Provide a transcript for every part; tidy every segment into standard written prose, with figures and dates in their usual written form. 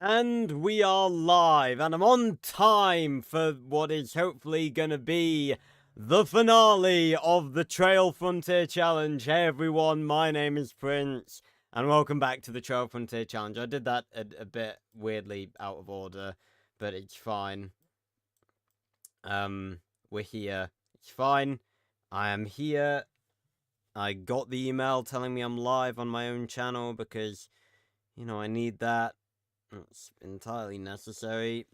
And we are live, and I'm on time for what is hopefully gonna be the finale of the Trail Frontier Challenge. Hey everyone, my name is Prince, and welcome back to the Trail Frontier Challenge. I did that a bit weirdly out of order, but it's fine. We're here. It's fine. I am here. I got the email telling me I'm live on my own channel because, you know, I need that. It's entirely necessary.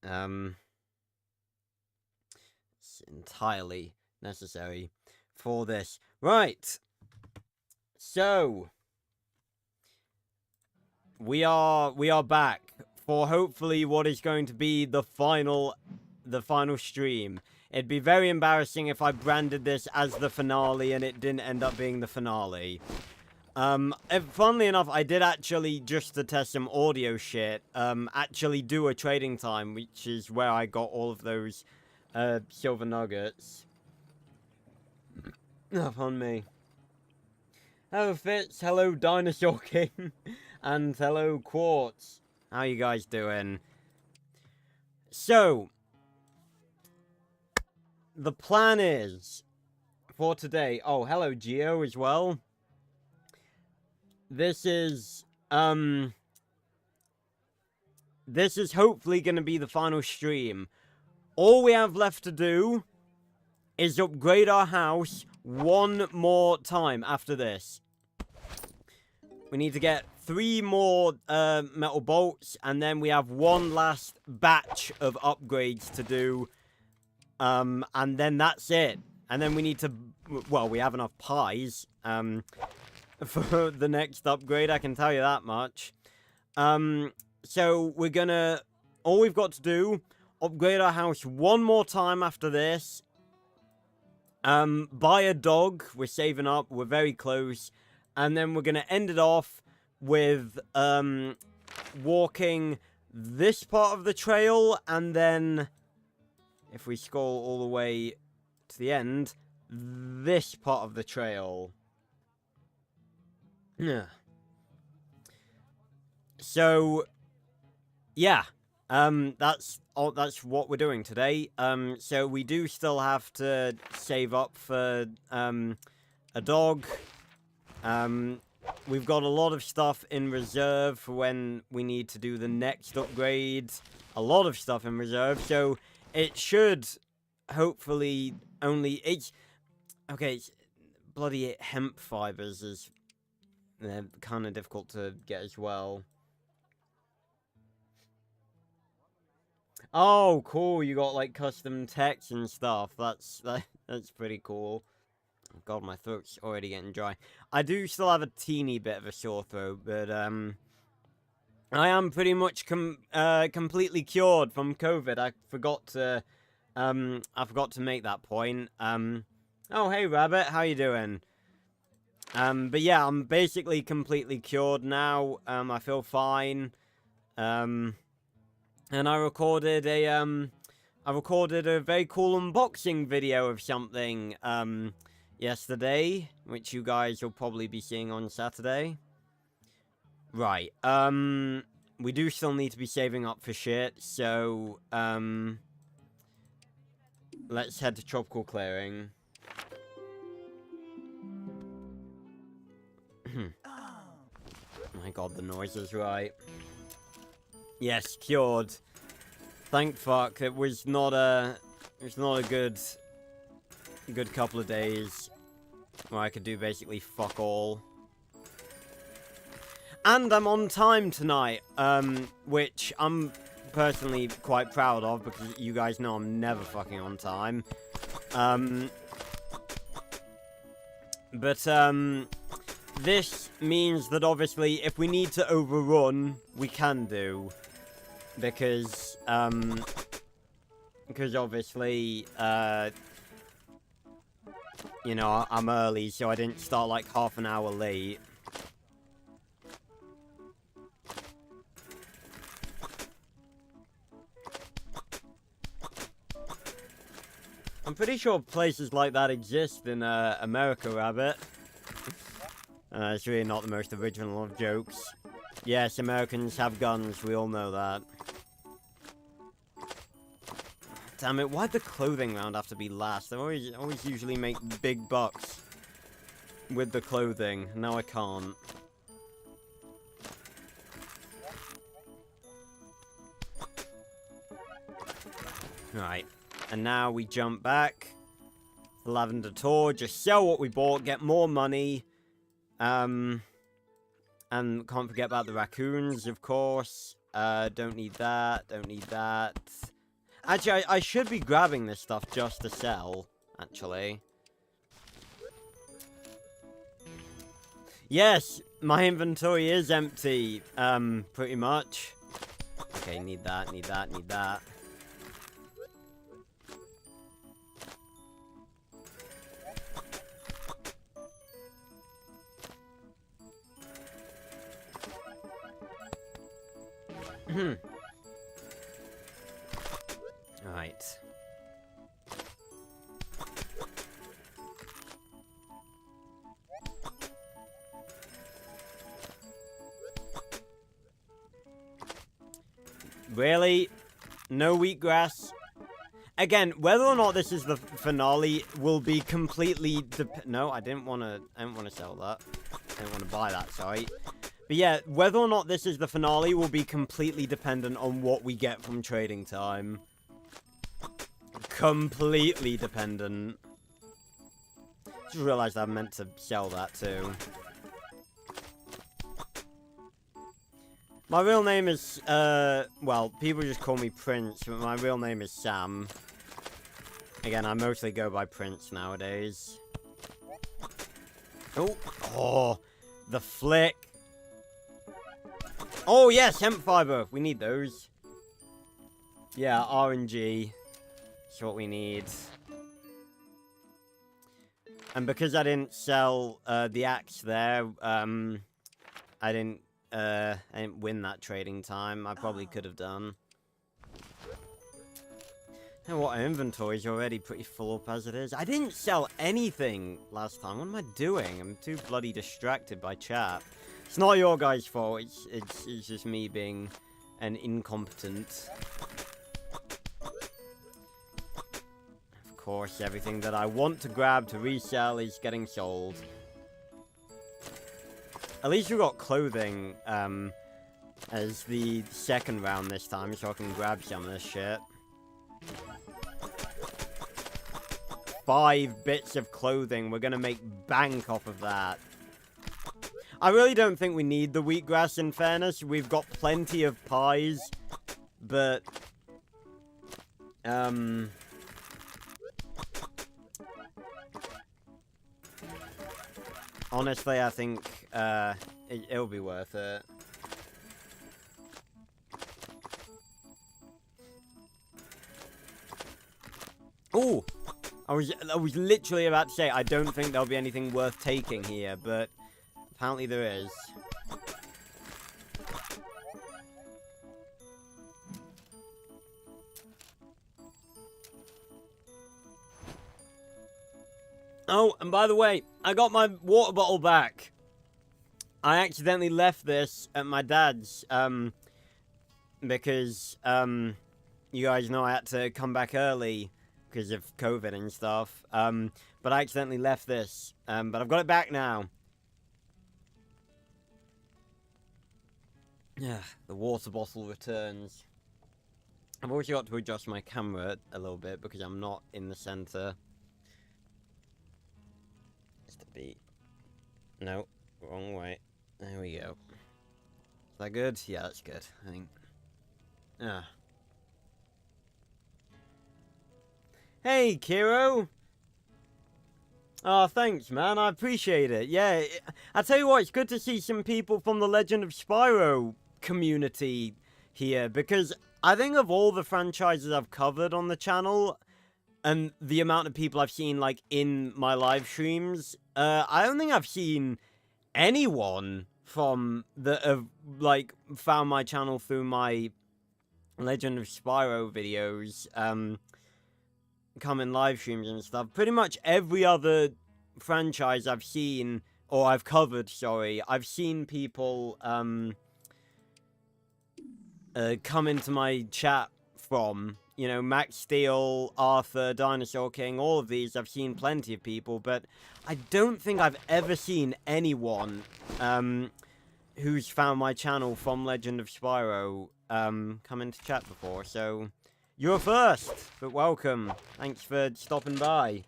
It's entirely necessary for this. Right. So we are back for hopefully what is going to be the final stream. It'd be very embarrassing if I branded this as the finale and it didn't end up being the finale. Funnily enough, I did actually, just to test some audio shit, actually do a trading time, which is where I got all of those, silver nuggets. Upon me. Hello, Fitz, hello, Dinosaur King, and hello, Quartz. How you guys doing? So, the plan is, for today, oh, hello, Geo, as well. This is hopefully going to be the final stream. All we have left to do is upgrade our house one more time after this. We need to get 3 more metal bolts, and then we have one last batch of upgrades to do. And then that's it. And then we need to, well, we have enough pies, for the next upgrade, I can tell you that much. So we're gonna, all we've got to do, upgrade our house one more time after this. Buy a dog, we're saving up, we're very close. And then we're gonna end it off with, walking this part of the trail, and then, if we scroll all the way to the end, this part of the trail. Yeah. So, yeah, that's what we're doing today. So we do still have to save up for, a dog. We've got a lot of stuff in reserve for when we need to do the next upgrade. A lot of stuff in reserve, so it should, hopefully, okay, bloody hemp fibers is... they're kind of difficult to get as well. Oh, cool. You got, like, custom text and stuff. That's pretty cool. Oh, God, my throat's already getting dry. I do still have a teeny bit of a sore throat, but, I am pretty much completely cured from COVID. I forgot to make that point. Oh, hey, Rabbit. How you doing? But yeah, I'm basically completely cured now. I feel fine. And I recorded a very cool unboxing video of something, yesterday, which you guys will probably be seeing on Saturday. Right, we do still need to be saving up for shit, so, let's head to Tropical Clearing. Oh my god, the noise is right. Yes, cured. Thank fuck. It was not a good couple of days where I could do basically fuck all. And I'm on time tonight, which I'm personally quite proud of, because you guys know I'm never fucking on time. This means that obviously if we need to overrun, we can do. Because obviously, you know, I'm early, so I didn't start like half an hour late. I'm pretty sure places like that exist in, America, Rabbit. It's really not the most original of jokes. Yes, Americans have guns. We all know that. Damn it, why'd the clothing round have to be last? I always usually make big bucks with the clothing. Now I can't. Right. And now we jump back. The Lavender Tour. Just sell what we bought, get more money. And can't forget about the raccoons, of course. Don't need that. Don't need that. Actually, I should be grabbing this stuff just to sell, actually. Yes, my inventory is empty, pretty much. Okay, need that, need that, need that. Right. Really? No wheatgrass? Again, whether or not this is the finale will be completely no, I didn't want to sell that. I didn't want to buy that, sorry. But yeah, whether or not this is the finale will be completely dependent on what we get from trading time. Completely dependent. Just realized I meant to sell that too. My real name is, well, people just call me Prince, but my real name is Sam. Again, I mostly go by Prince nowadays. Oh, the flick. Oh, yes, hemp fiber. We need those. Yeah, RNG. That's what we need. And because I didn't sell the axe there, I didn't win that trading time. I probably could have done. You know what, our inventory's already pretty full up as it is. I didn't sell anything last time. What am I doing? I'm too bloody distracted by chat. It's not your guys' fault. It's just me being an incompetent. Of course, everything that I want to grab to resell is getting sold. At least we got clothing as the second round this time, so I can grab some of this shit. 5 bits of clothing. We're gonna make bank off of that. I really don't think we need the wheatgrass, in fairness. We've got plenty of pies, but honestly, I think it'll be worth it. Oh, I was literally about to say I don't think there'll be anything worth taking here, but apparently there is. Oh, and by the way, I got my water bottle back. I accidentally left this at my dad's, because, you guys know I had to come back early because of COVID and stuff. But I accidentally left this, but I've got it back now. Yeah, the water bottle returns. I've also got to adjust my camera a little bit because I'm not in the center. Just a beat. No, wrong way. There we go. Is that good? Yeah, that's good, I think. Ah. Hey, Kiro! Oh, thanks, man. I appreciate it. Yeah, I tell you what, it's good to see some people from the Legend of Spyro community here, because I think of all the franchises I've covered on the channel, and the amount of people I've seen, like, in my live streams, I don't think I've seen anyone from that have, like, found my channel through my Legend of Spyro videos, come in live streams and stuff. Pretty much every other franchise I've seen, or I've covered, sorry, I've seen people, come into my chat from. You know, Max Steel, Arthur, Dinosaur King, all of these, I've seen plenty of people, but I don't think I've ever seen anyone who's found my channel from Legend of Spyro come into chat before, so you're first, but welcome. Thanks for stopping by.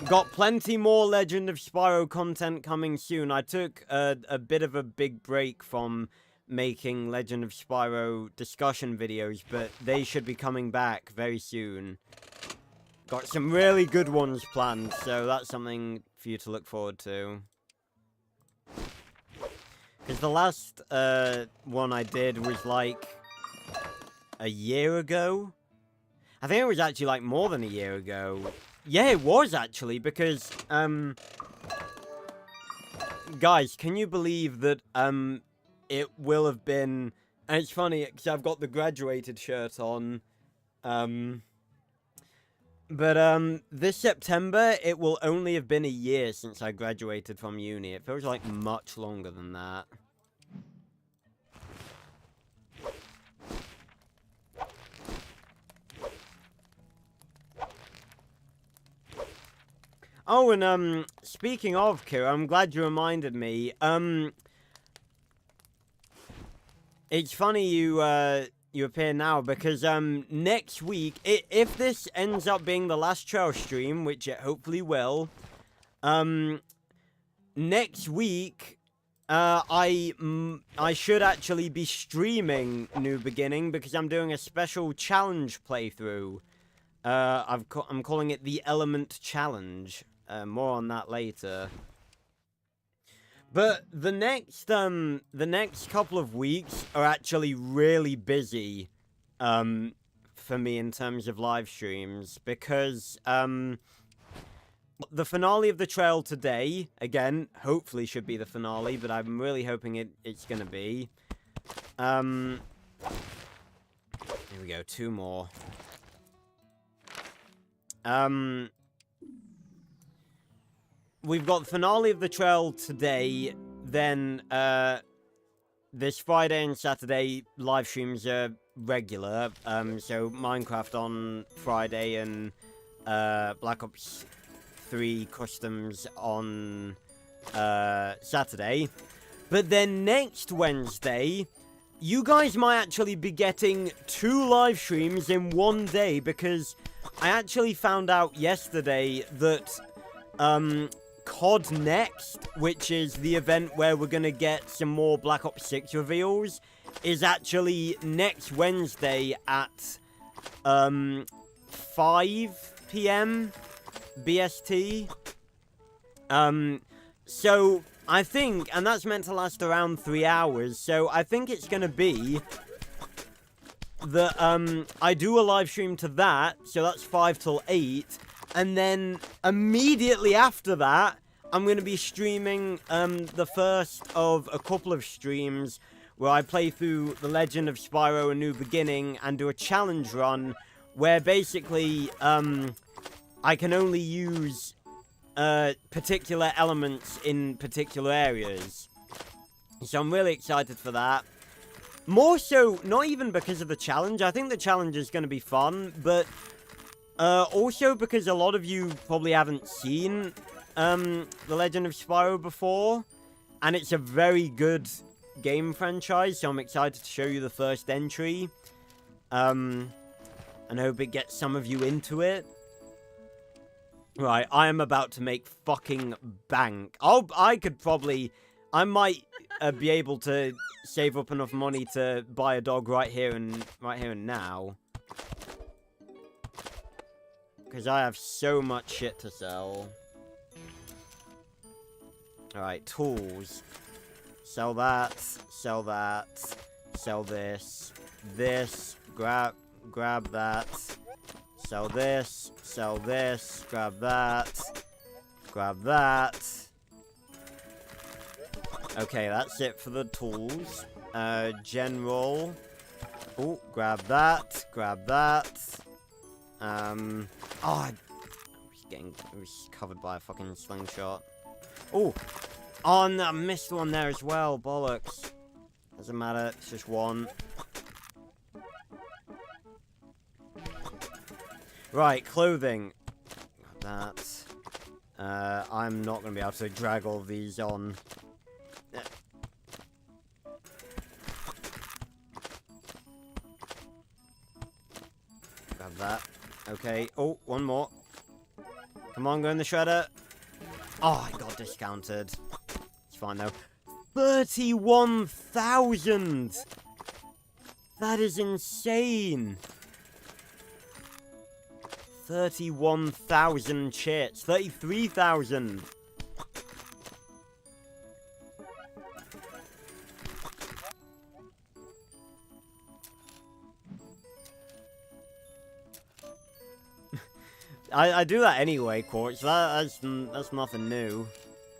Got plenty more Legend of Spyro content coming soon. I took a bit of a big break from making Legend of Spyro discussion videos, but they should be coming back very soon. Got some really good ones planned, so that's something for you to look forward to. Because the last one I did was like a year ago. I think it was actually like more than a year ago. Yeah, it was actually, because guys, can you believe that it will have been, and it's funny because I've got the graduated shirt on, but this September it will only have been a year since I graduated from uni. It feels like much longer than that. Oh, and speaking of Kira, I'm glad you reminded me. It's funny you appear now because next week, if this ends up being the last trail stream, which it hopefully will, next week I should actually be streaming New Beginning because I'm doing a special challenge playthrough. I'm calling it the Element Challenge. More on that later. But the next couple of weeks are actually really busy, for me in terms of live streams, because, the finale of the trail today, again, hopefully should be the finale, but I'm really hoping it's gonna be. Here we go, 2 more. We've got the finale of the trail today, then, this Friday and Saturday live streams are regular, so Minecraft on Friday and, Black Ops 3 Customs on, Saturday. But then next Wednesday, you guys might actually be getting 2 live streams in one day, because I actually found out yesterday that, COD Next, which is the event where we're gonna get some more Black Ops 6 reveals, is actually next Wednesday at 5 PM BST. So I think, and that's meant to last around 3 hours, so I think it's gonna be that I do a live stream to that, so that's 5 till 8. And then, immediately after that, I'm going to be streaming, the first of a couple of streams where I play through The Legend of Spyro: A New Beginning and do a challenge run where basically, I can only use, particular elements in particular areas. So I'm really excited for that. More so, not even because of the challenge. I think the challenge is going to be fun, but also because a lot of you probably haven't seen The Legend of Spyro before, and it's a very good game franchise, so I'm excited to show you the first entry, and hope it gets some of you into it. Right, I am about to make fucking bank. I might be able to save up enough money to buy a dog right here and now. Because I have so much shit to sell. Alright, tools. Sell that, sell that, sell this, grab that, sell this, grab that. Okay, that's it for the tools. General. Oh, grab that. Oh, it was covered by a fucking slingshot. Oh, no, I missed one there as well, bollocks. Doesn't matter, it's just one. Right, clothing. That. I'm not going to be able to drag all these on. Grab that. Okay. Oh, one more. Come on, go in the shredder. Oh, I got discounted. It's fine, though. 31,000! That is insane! 31,000 chits. 33,000! I do that anyway, Quartz. That's nothing new.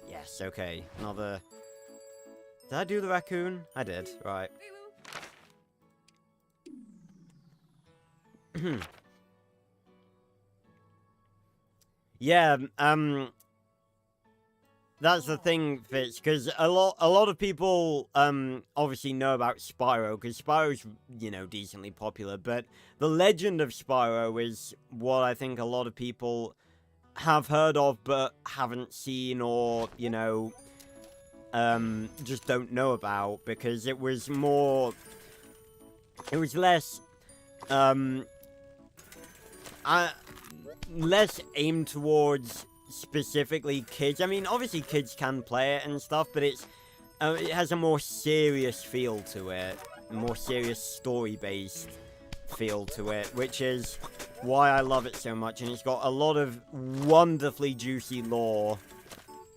Yes, okay. Another... Did I do the raccoon? I did. Right. Yeah, that's the thing, Fitz, because a lot of people, obviously know about Spyro, because Spyro's, you know, decently popular, but the legend of Spyro is what I think a lot of people have heard of, but haven't seen, or, you know, just don't know about, because it was more, it was less, less aimed towards specifically kids. I mean, obviously kids can play it and stuff, but it has a more serious feel to it, a more serious story-based feel to it, which is why I love it so much, and it's got a lot of wonderfully juicy lore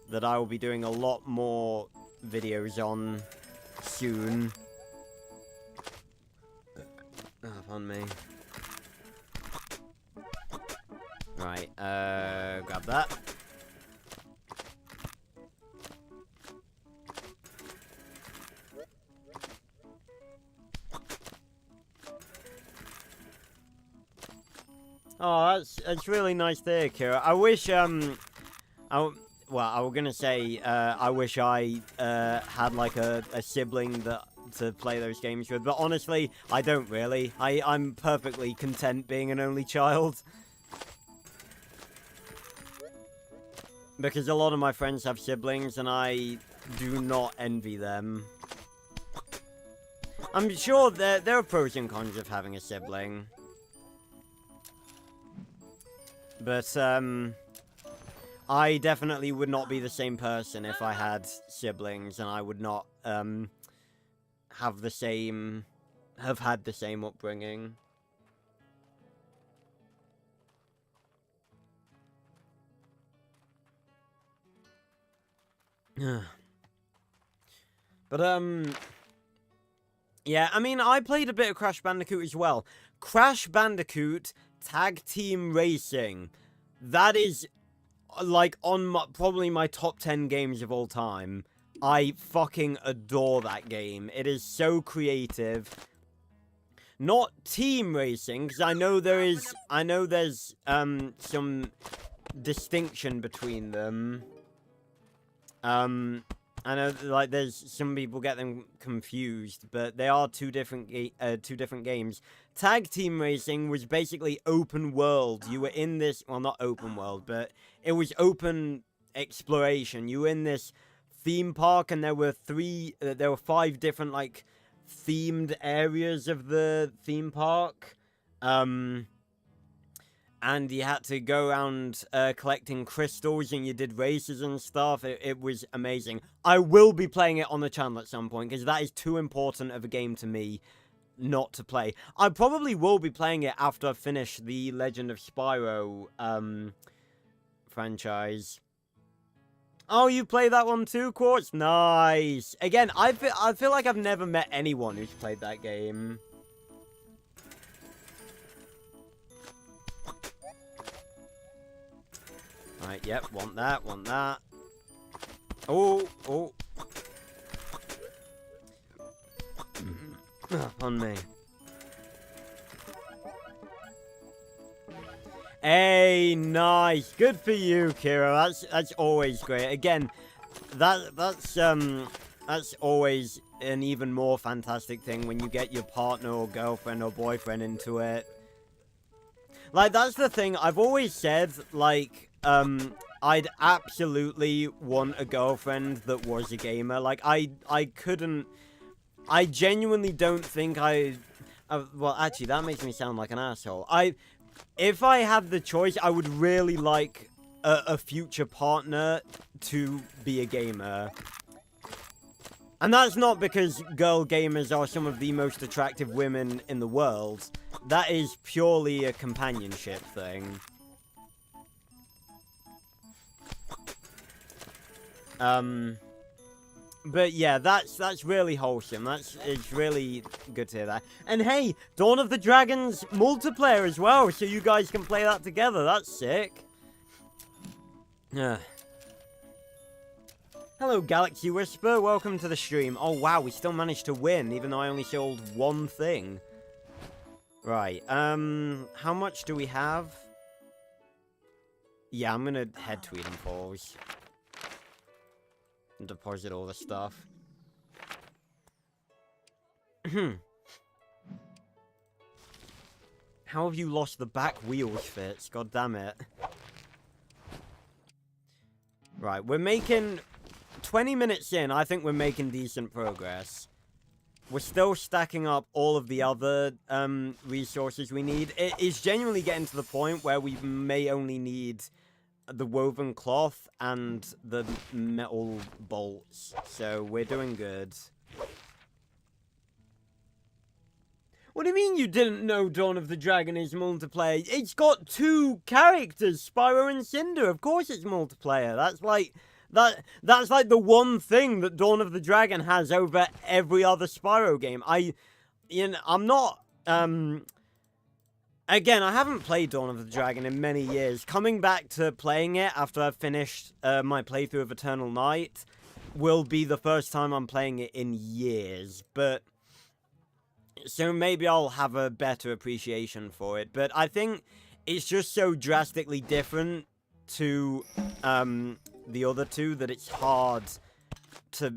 that I will be doing a lot more videos on soon. Pardon me. Right, grab that. Oh, that's really nice there, Kira. I wish, well, I was gonna say, I wish I, had, like, a sibling that to play those games with, but honestly, I don't really. I'm perfectly content being an only child. Because a lot of my friends have siblings, and I do not envy them. I'm sure there are pros and cons of having a sibling. But, I definitely would not be the same person if I had siblings, and I would not, have had the same upbringing. But, yeah, I mean, I played a bit of Crash Bandicoot as well. Crash Bandicoot Tag Team Racing. That is, like, on probably my top 10 games of all time. I fucking adore that game. It is so creative. Not team racing, because I know there's, some distinction between them. I know, like, there's some people get them confused, but they are two different games. Tag Team Racing was basically open world. You were in this, well, not open world, but it was open exploration. You were in this theme park, and there were 5 different, like, themed areas of the theme park. And you had to go around collecting crystals, and you did races and stuff. It was amazing. I will be playing it on the channel at some point, because that is too important of a game to me not to play. I probably will be playing it after I finish the Legend of Spyro franchise. Oh, you play that one too, Quartz? Nice. Again, I feel like I've never met anyone who's played that game. Right, yep, want that. Oh. On me. Hey, nice. Good for you, Kira. That's always great. Again, that's always an even more fantastic thing when you get your partner or girlfriend or boyfriend into it. Like, that's the thing. I've always said, like, I'd absolutely want a girlfriend that was a gamer. Like, I couldn't... I genuinely don't think well, actually, that makes me sound like an asshole. If I had the choice, I would really like a future partner to be a gamer. And that's not because girl gamers are some of the most attractive women in the world. That is purely a companionship thing. But yeah, that's really wholesome. It's really good to hear that. And hey, Dawn of the Dragons multiplayer as well, so you guys can play that together. That's sick. Yeah. Hello, Galaxy Whisper. Welcome to the stream. Oh, wow, we still managed to win, even though I only sold one thing. Right, how much do we have? Yeah, I'm gonna head to Eden Falls. And deposit all the stuff. How have you lost the back wheels, Fitz? God damn it. Right, we're making... 20 minutes in, I think we're making decent progress. We're still stacking up all of the other resources we need. It is genuinely getting to the point where we may only need the woven cloth and the metal bolts. So we're doing good. What do you mean you didn't know Dawn of the Dragon is multiplayer? It's got 2 characters, Spyro and Cinder. Of course it's multiplayer. That's like... That's like the one thing that Dawn of the Dragon has over every other Spyro game. I'm not, again, I haven't played Dawn of the Dragon in many years. Coming back to playing it after I've finished my playthrough of Eternal Night will be the first time I'm playing it in years. But, so maybe I'll have a better appreciation for it. But I think it's just so drastically different to, the other two that it's hard to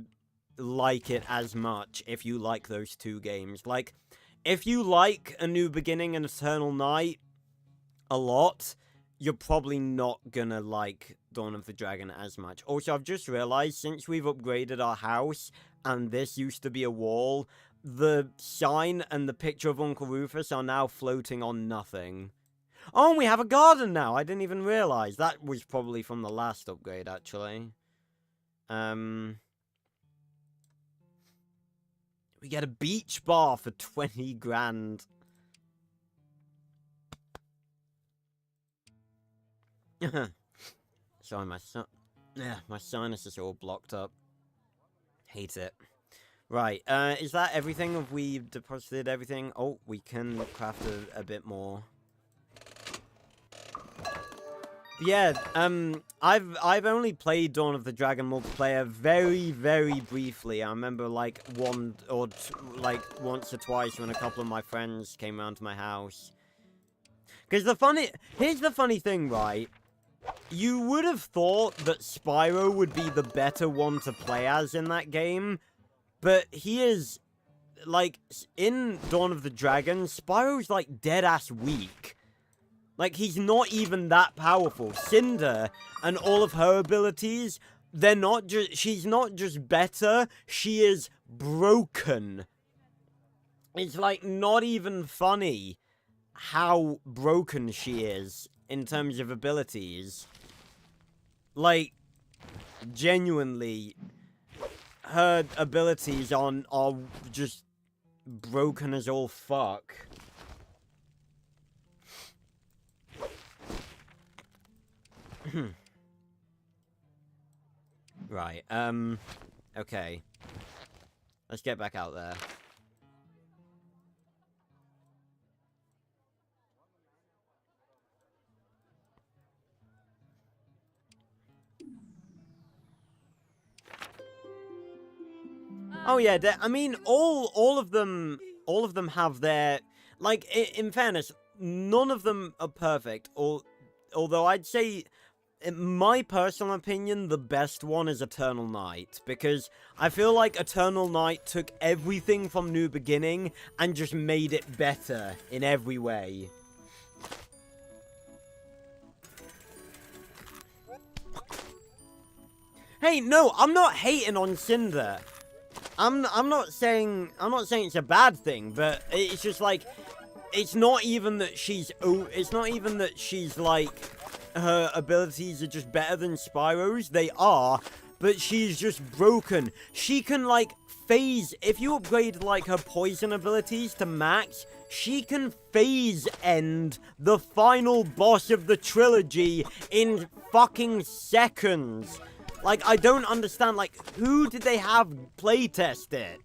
like it as much if you like those 2 games. Like, if you like A New Beginning and Eternal Night a lot, you're probably not gonna like Dawn of the Dragon as much. Also, I've just realized, since we've upgraded our house, and this used to be a wall, the sign and the picture of Uncle Rufus are now floating on nothing. Oh, and we have a garden now. I didn't even realize. That was probably from the last upgrade, actually. We get a beach bar for 20 grand. Sorry, my sinus is all blocked up. Hate it. Right, is that everything? Have we deposited everything? Oh, we can craft a bit more. Yeah, I've only played Dawn of the Dragon multiplayer very, very briefly. I remember, like, once or twice when a couple of my friends came around to my house. Because here's the funny thing, right? You would have thought that Spyro would be the better one to play as in that game, but he is, like, in Dawn of the Dragon, Spyro's, like, dead-ass weak. Like, he's not even that powerful. Cinder and all of her abilities, she's not just better, she is broken. It's, like, not even funny how broken she is in terms of abilities. Like, genuinely, her abilities are just broken as all fuck. Right, okay. Let's get back out there. Oh yeah, I mean, all of them have their, like, in fairness, none of them are perfect, although I'd say in my personal opinion, the best one is Eternal Night, because I feel like Eternal Night took everything from New Beginning and just made it better in every way. Hey, no, I'm not hating on Cinder. I'm not saying it's a bad thing, but it's just like, it's not even that she's like, her abilities are just better than Spyro's. They are, but she's just broken. She can, like, phase, if you upgrade, like, her poison abilities to max, she can phase end the final boss of the trilogy in fucking seconds. Like, I don't understand, like, who did they have playtest it?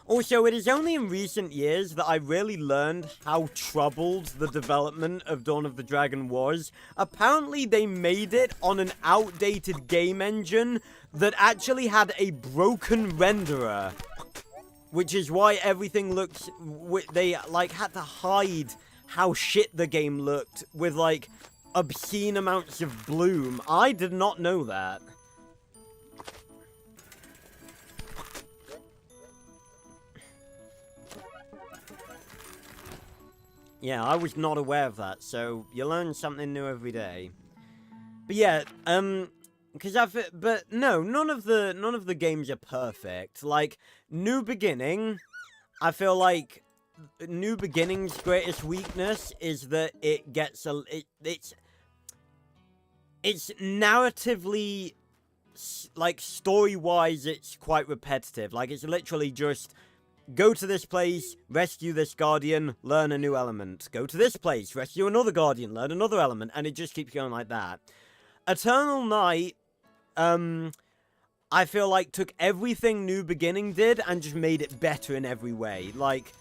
Also, it is only in recent years that I really learned how troubled the development of Dawn of the Dragon was. Apparently, they made it on an outdated game engine that actually had a broken renderer. Which is why everything looks... They, like, had to hide how shit the game looked with, like, obscene amounts of bloom. I did not know that. Yeah, I was not aware of that, so you learn something new every day. But yeah, but no, none of the games are perfect. Like, New Beginning, I feel like New Beginning's greatest weakness is that it gets it's narratively, like, story-wise, it's quite repetitive. Like, it's literally just, go to this place, rescue this guardian, learn a new element. Go to this place, rescue another guardian, learn another element, and it just keeps going like that. Eternal Night, I feel like took everything New Beginning did and just made it better in every way. Like,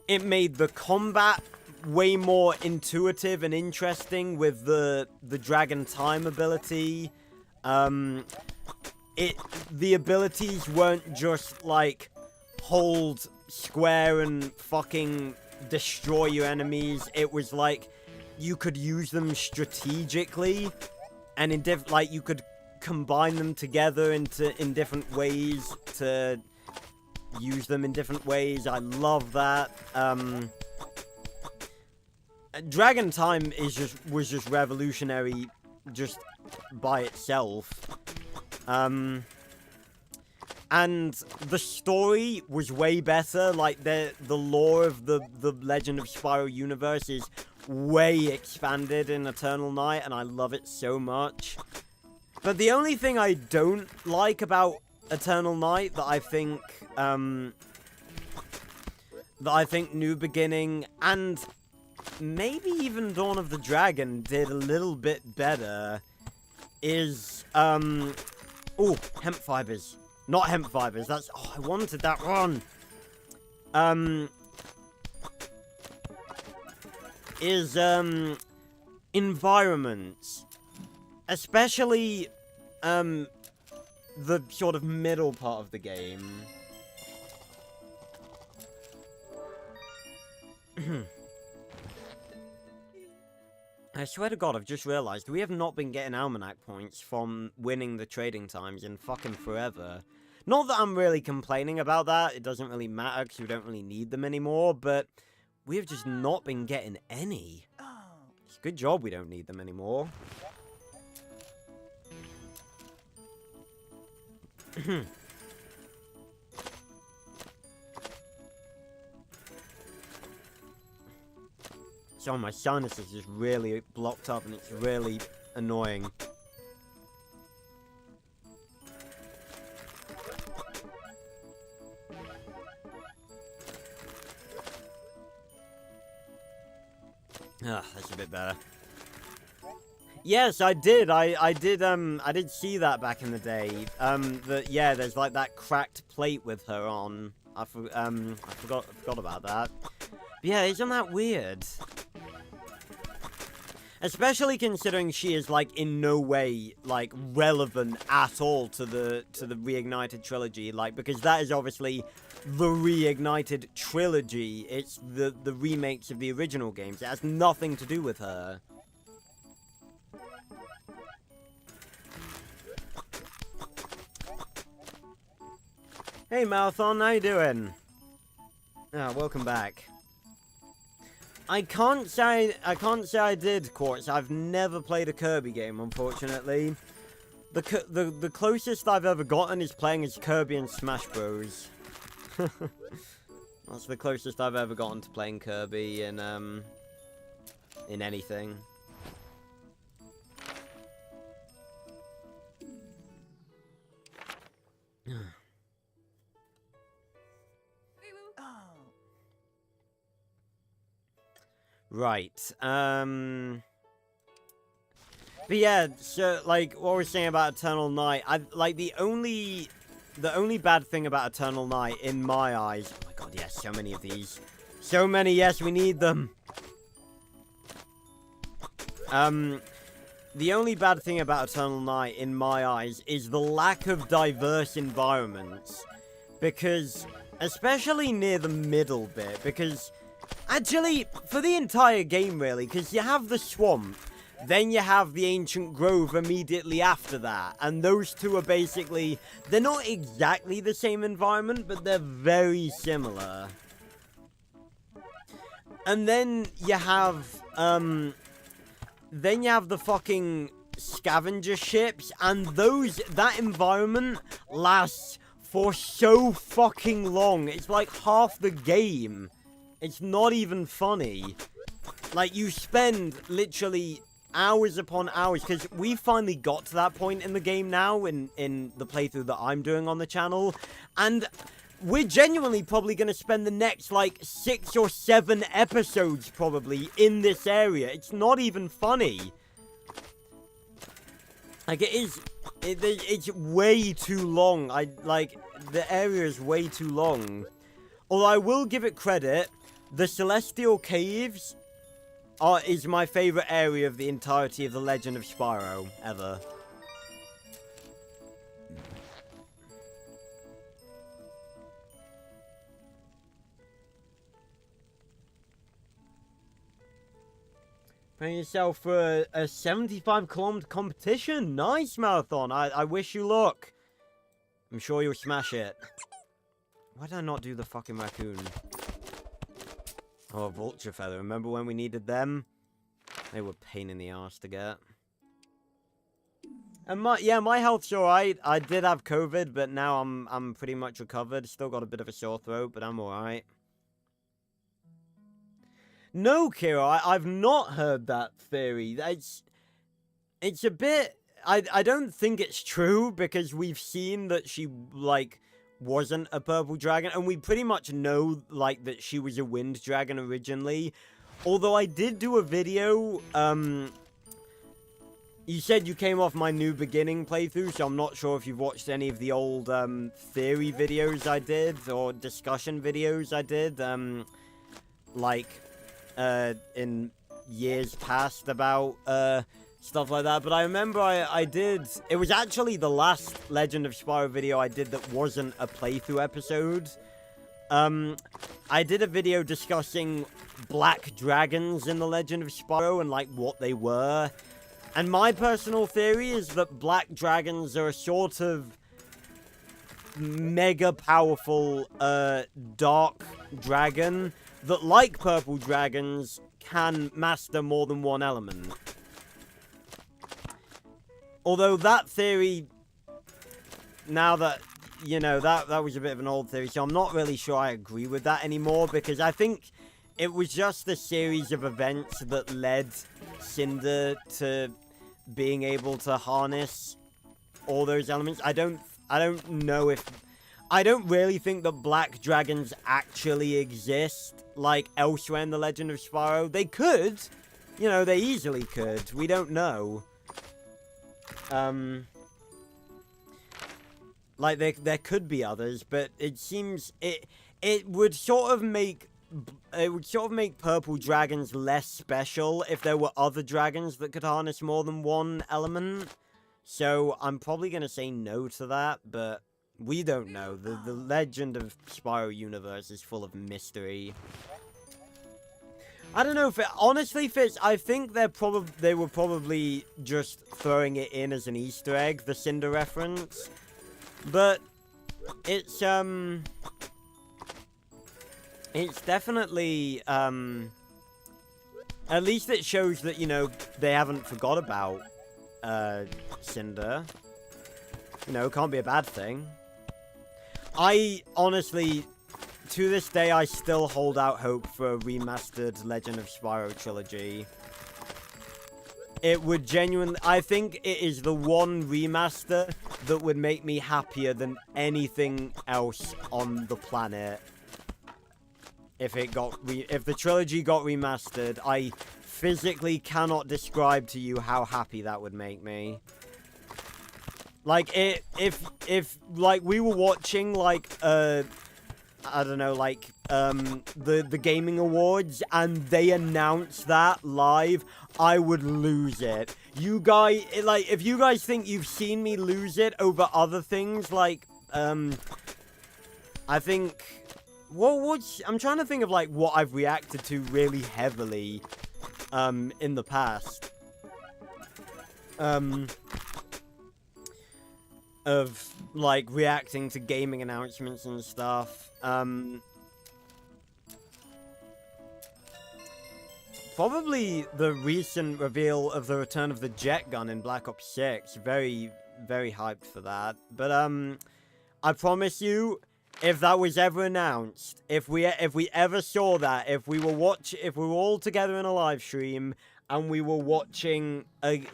it made the combat way more intuitive and interesting with the Dragon Time ability. The abilities weren't just, like, hold square and fucking destroy your enemies. It was like you could use them strategically, and in like you could combine them together in different ways to use them in different ways. I love that. Dragon Time was just revolutionary just by itself. And the story was way better. Like, the lore of the Legend of Spyro universe is way expanded in Eternal Night, and I love it so much. But the only thing I don't like about Eternal Night that I think New Beginning and maybe even Dawn of the Dragon did a little bit better is oh, hemp fibers. Not hemp fibers, that's... Oh, I wanted that one! Environments. Especially, the sort of middle part of the game. I swear to God, I've just realized we have not been getting Almanac points from winning the trading times in fucking forever. Not that I'm really complaining about that, it doesn't really matter because we don't really need them anymore, but we have just not been getting any. It's a good job we don't need them anymore. So my sinus is just really blocked up and it's really annoying. Ah, that's a bit better. Yes, I did. I did see that back in the day. Yeah, there's like that cracked plate with her on. I forgot about that. But yeah, isn't that weird? Especially considering she is, like, in no way, like, relevant at all to the Reignited trilogy, like, because that is obviously the Reignited trilogy. It's the remakes of the original games. It has nothing to do with her. Hey Marathon, how you doing? Ah, welcome back. I can't say I did, Quartz. I've never played a Kirby game, unfortunately. The closest I've ever gotten is playing as Kirby in Smash Bros. That's the closest I've ever gotten to playing Kirby in anything. Right, but yeah, so, like, what we're saying about Eternal Night, the only bad thing about Eternal Night, in my eyes... Oh my god, yes, so many of these. So many, yes, we need them! The only bad thing about Eternal Night, in my eyes, is the lack of diverse environments. Because, especially near the middle bit, because... Actually, for the entire game, really, because you have the swamp, then you have the ancient grove immediately after that, and those two are basically, they're not exactly the same environment, but they're very similar. And then you have the fucking scavenger ships, and that environment lasts for so fucking long. It's like half the game. It's not even funny. Like, you spend literally hours upon hours, because we finally got to that point in the game now, in the playthrough that I'm doing on the channel, and we're genuinely probably going to spend the next, like, 6 or 7 episodes, probably, in this area. It's not even funny. Like, it's way too long. The area is way too long. Although I will give it credit, the Celestial Caves is my favorite area of the entirety of The Legend of Spyro, ever. Playing yourself for a 75-kilometer competition. Nice, Marathon. I wish you luck. I'm sure you'll smash it. Why did I not do the fucking raccoon? Oh, Vulture Feather. Remember when we needed them? They were a pain in the ass to get. And my health's alright. I did have COVID, but now I'm pretty much recovered. Still got a bit of a sore throat, but I'm alright. No, Kira, I've not heard that theory. It's a bit... I don't think it's true, because we've seen that she, like... wasn't a purple dragon, and we pretty much know, like, that she was a wind dragon originally. Although I did do a video, you said you came off my New Beginning playthrough, so I'm not sure if you've watched any of the old, theory videos I did, or discussion videos I did, in years past about, stuff like that, but I remember I did... It was actually the last Legend of Spyro video I did that wasn't a playthrough episode. I did a video discussing black dragons in the Legend of Spyro and, like, what they were. And my personal theory is that black dragons are a sort of mega powerful, dark dragon that, like purple dragons, can master more than one element. Although that theory, now that, you know, that was a bit of an old theory, so I'm not really sure I agree with that anymore, because I think it was just a series of events that led Cinder to being able to harness all those elements. I don't know if... I don't really think that black dragons actually exist, like, elsewhere in The Legend of Spyro. They could. You know, they easily could. We don't know. Like, there could be others, but it seems it would sort of make purple dragons less special if there were other dragons that could harness more than one element. So I'm probably gonna say no to that, but we don't know. The Legend of Spyro universe is full of mystery. I don't know if it honestly fits. I think they were probably just throwing it in as an Easter egg, the Cinder reference. But it's definitely, at least it shows that, you know, they haven't forgot about, Cinder. You know, can't be a bad thing. I, honestly, to this day, I still hold out hope for a remastered Legend of Spyro trilogy. It would genuinely... I think it is the one remaster that would make me happier than anything else on the planet. If the trilogy got remastered, I physically cannot describe to you how happy that would make me. Like, if like, we were watching, like, I don't know, like, the Gaming Awards, and they announced that live, I would lose it. You guys, like, if you guys think you've seen me lose it over other things, like, I think... I'm trying to think of, like, what I've reacted to really heavily, in the past. Of, like, reacting to gaming announcements and stuff. Probably the recent reveal of the return of the jet gun in Black Ops 6. Very, very hyped for that. But, I promise you... If that was ever announced, if we ever saw that, if we were all together in a live stream and we were watching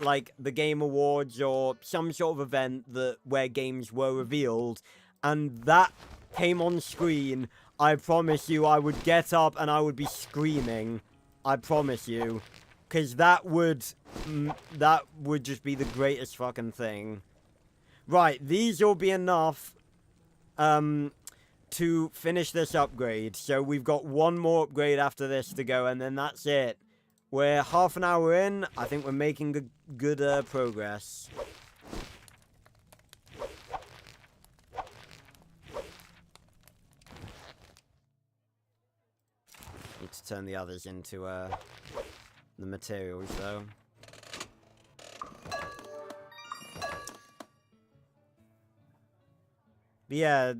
like the Game Awards or some sort of event where games were revealed, and that came on screen, I promise you I would get up and I would be screaming. I promise you, because that would just be the greatest fucking thing. Right, these will be enough. To finish this upgrade. So we've got one more upgrade after this to go, and then that's it. We're half an hour in. I think we're making good progress. Need to turn the others into the materials though. But yeah,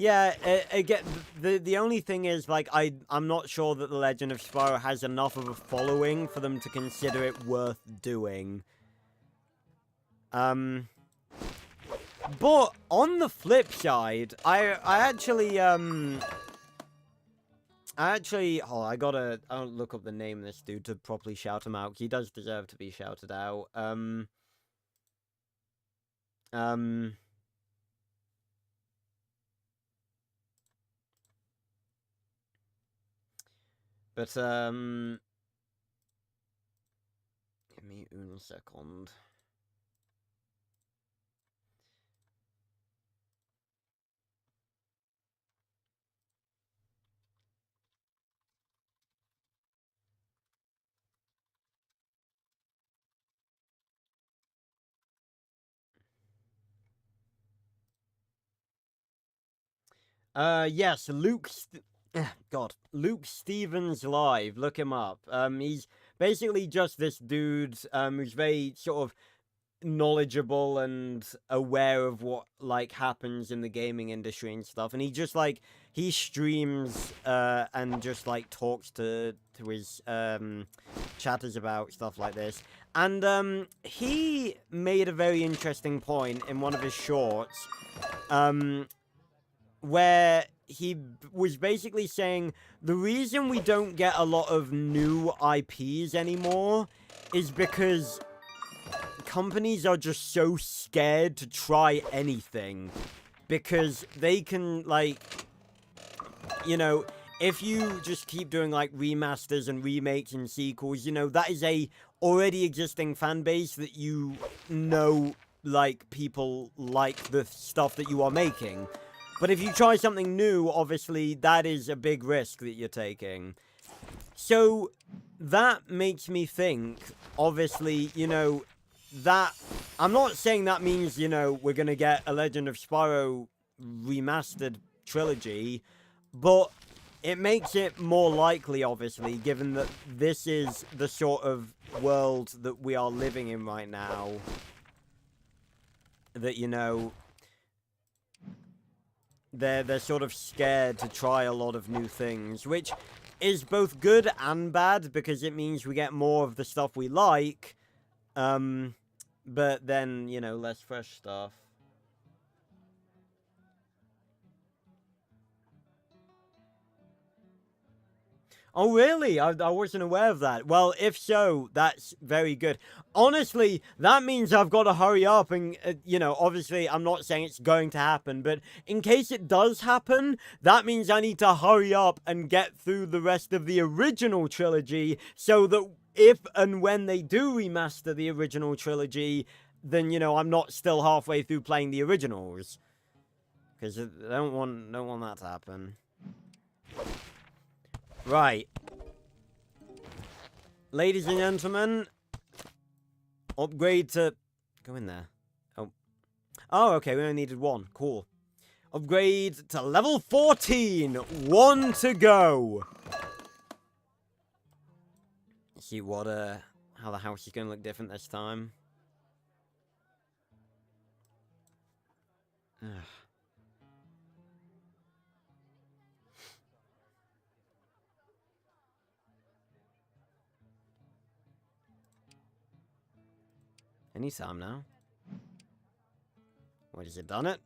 yeah, again, the only thing is, like, I'm not sure that The Legend of Spyro has enough of a following for them to consider it worth doing. But on the flip side, I actually, hold on, I'll look up the name of this dude to properly shout him out. He does deserve to be shouted out. But, give me un second. Yes, Luke Stevens Live, look him up. He's basically just this dude, who's very sort of knowledgeable and aware of what, like, happens in the gaming industry and stuff, and he just, like, he streams, and just, like, talks to his, chatters about stuff like this, and, he made a very interesting point in one of his shorts, where he was basically saying the reason we don't get a lot of new IPs anymore is because companies are just so scared to try anything. Because they can, like, you know, if you just keep doing, like, remasters and remakes and sequels, you know, that is a already existing fan base that you know, like, people like the stuff that you are making. But if you try something new, obviously, that is a big risk that you're taking. So, that makes me think, obviously, you know, that... I'm not saying that means, you know, we're gonna get a Legend of Spyro remastered trilogy, but it makes it more likely, obviously, given that this is the sort of world that we are living in right now, that, you know, they're sort of scared to try a lot of new things, which is both good and bad because it means we get more of the stuff we like, but then, you know, less fresh stuff. Oh, really? I wasn't aware of that. Well, if so, that's very good. Honestly, that means I've got to hurry up and, you know, obviously I'm not saying it's going to happen, but in case it does happen, that means I need to hurry up and get through the rest of the original trilogy so that if and when they do remaster the original trilogy, then, you know, I'm not still halfway through playing the originals. Because I don't want that to happen. Right. Ladies and gentlemen, upgrade to... Go in there. Oh. Oh, okay, we only needed one. Cool. Upgrade to level 14. 1 to go. See what, how the house is going to look different this time. Ugh. Anytime now. What, has it done it?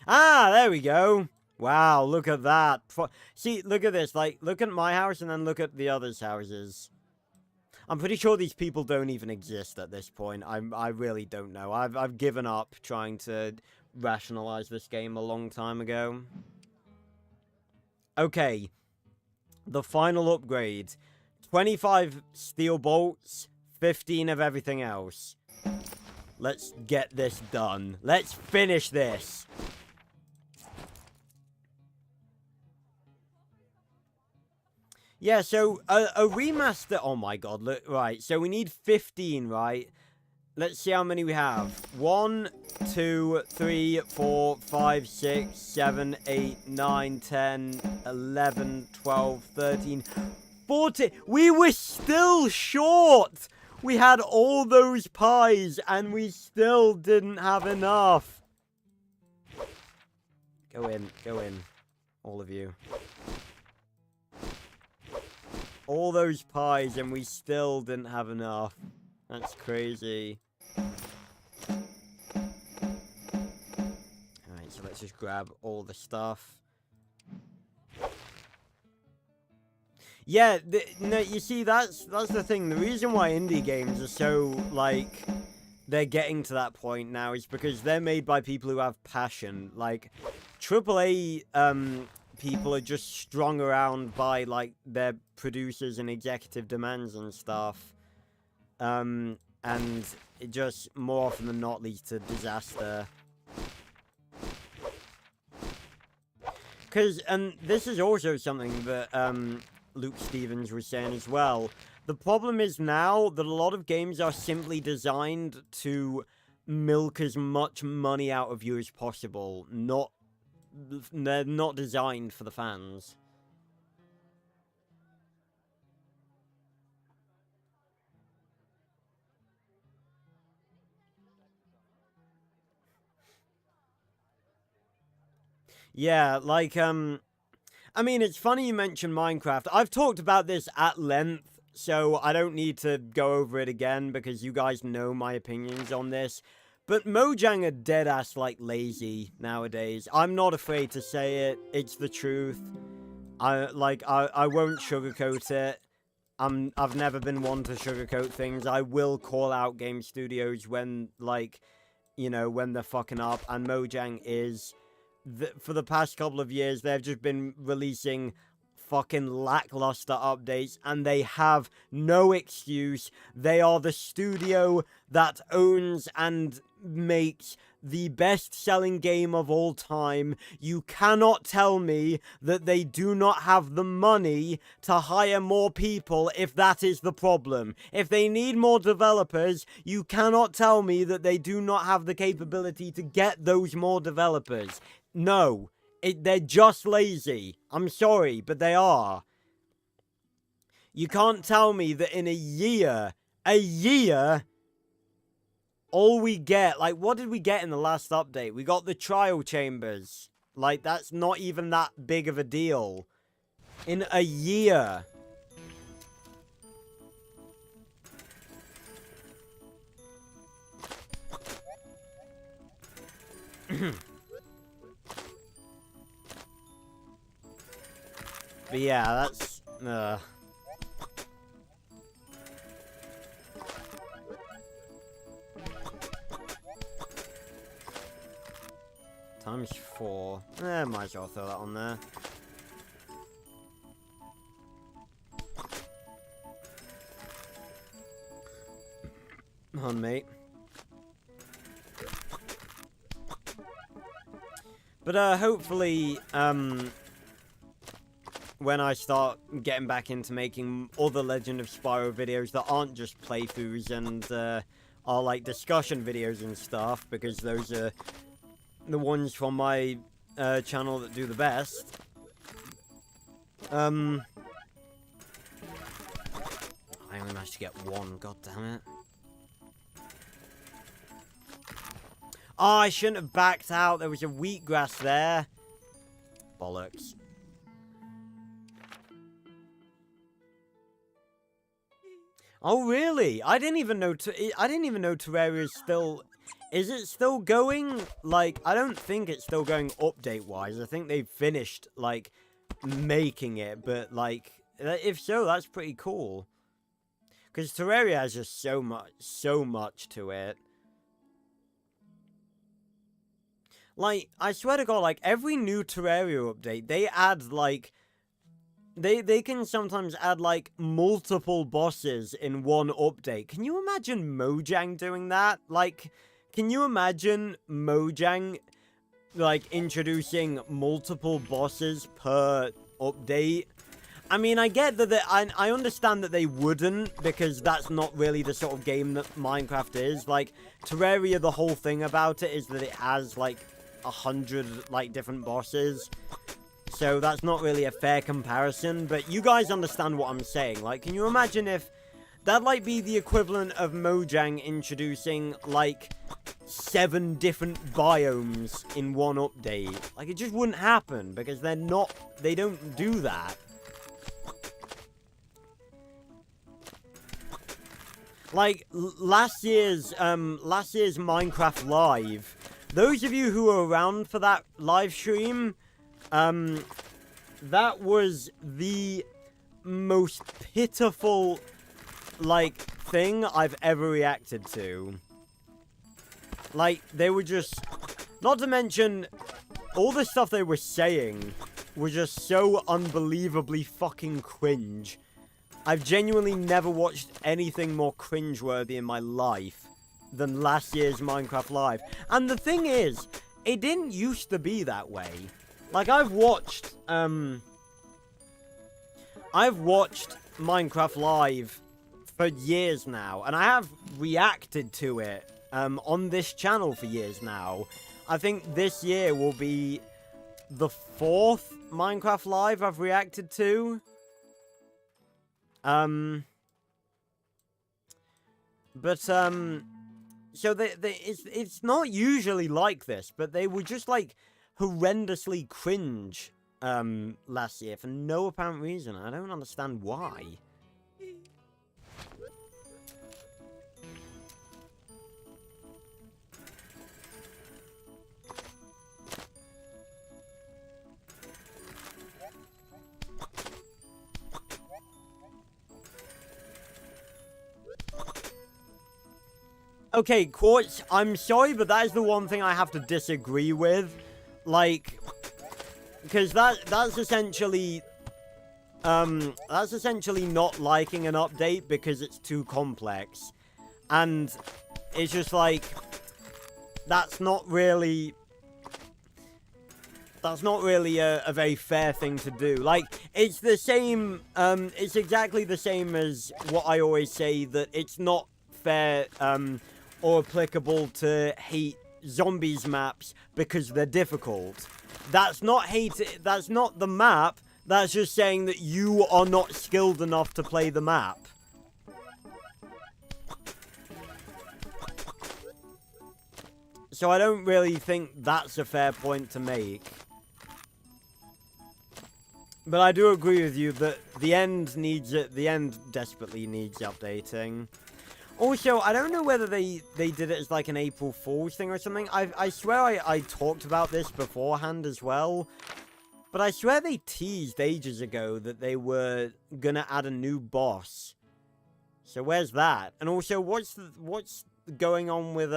Ah, there we go. Wow, look at that. See, look at this. Like, look at my house and then look at the others' houses. I'm pretty sure these people don't even exist at this point. I really don't know. I've given up trying to rationalize this game a long time ago. Okay. The final upgrade. 25 steel bolts, 15 of everything else. Let's get this done. Let's finish this. Yeah, so a remaster... Oh my god, look, right. So we need 15, right? Let's see how many we have. 1, 2, 3, 4, 5, 6, 7, 8, 9, 10, 11, 12, 13, 14. We were still short! We had all those pies, and we still didn't have enough. Go in. All of you. All those pies, and we still didn't have enough. That's crazy. Alright, so let's just grab all the stuff. Yeah, no, you see, that's the thing. The reason why indie games are so, like, they're getting to that point now is because they're made by people who have passion. Like, AAA, people are just strung around by, like, their producers and executive demands and stuff. And it just, more often than not, leads to disaster. Because, and this is also something that, Luke Stevens was saying as well. The problem is now that a lot of games are simply designed to milk as much money out of you as possible. They're not designed for the fans. Yeah, like, I mean, it's funny you mention Minecraft. I've talked about this at length, so I don't need to go over it again because you guys know my opinions on this. But Mojang are deadass, like, lazy nowadays. I'm not afraid to say it. It's the truth. I won't sugarcoat it. I've never been one to sugarcoat things. I will call out game studios when, like, you know, when they're fucking up, and Mojang is... for the past couple of years, they've just been releasing fucking lackluster updates, and they have no excuse. They are the studio that owns and makes the best-selling game of all time. You cannot tell me that they do not have the money to hire more people if that is the problem. If they need more developers, you cannot tell me that they do not have the capability to get those more developers. No, they're just lazy. I'm sorry, but they are. You can't tell me that in a year, all we get, like, what did we get in the last update? We got the trial chambers. Like, that's not even that big of a deal. In a year. But yeah, that's... Times 4. Might as well throw that on there. Come on, mate. But, hopefully, when I start getting back into making other Legend of Spyro videos that aren't just playthroughs and, are, like, discussion videos and stuff, because those are the ones from my, channel that do the best. I only managed to get one, god damn it. Oh, I shouldn't have backed out. There was a wheatgrass there. Bollocks. Oh, really? I didn't even know Terraria is still... Is it still going? Like, I don't think it's still going update-wise. I think they've finished, like, making it. But, like, if so, that's pretty cool. Because Terraria has just so much to it. Like, I swear to God, like, every new Terraria update, they add, like... They can sometimes add, like, multiple bosses in one update. Can you imagine Mojang doing that? Like, can you imagine Mojang, like, introducing multiple bosses per update? I mean, I get that I understand that they wouldn't, because that's not really the sort of game that Minecraft is. Like, Terraria, the whole thing about it is that it has, like, 100, like, different bosses. So that's not really a fair comparison, but you guys understand what I'm saying. Like, can you imagine if that'd, like, be the equivalent of Mojang introducing, like, 7 different biomes in one update? Like, it just wouldn't happen, because they don't do that. Like, last year's Minecraft Live, those of you who were around for that live stream, that was the most pitiful, like, thing I've ever reacted to. Like, they were just... Not to mention, all the stuff they were saying was just so unbelievably fucking cringe. I've genuinely never watched anything more cringeworthy in my life than last year's Minecraft Live. And the thing is, it didn't used to be that way. Like, I've watched Minecraft Live for years now, and I have reacted to it, on this channel for years now. I think this year will be the 4th Minecraft Live I've reacted to. So it's not usually like this, but they were just, like, horrendously cringe, last year for no apparent reason. I don't understand why. Okay, Quartz, I'm sorry, but that is the one thing I have to disagree with. Like, because that's essentially not liking an update because it's too complex. And it's just like, that's not really a very fair thing to do. Like, it's the same, it's exactly the same as what I always say, that it's not fair, or applicable to hate zombies maps because they're difficult. That's not hate, that's not the map, that's just saying that you are not skilled enough to play the map. So I don't really think that's a fair point to make. But I do agree with you that the end needs it. The end desperately needs updating. Also, I don't know whether they did it as like an April Fool's thing or something. I swear I talked about this beforehand as well. But I swear they teased ages ago that they were gonna add a new boss. So where's that? And also, what's going on with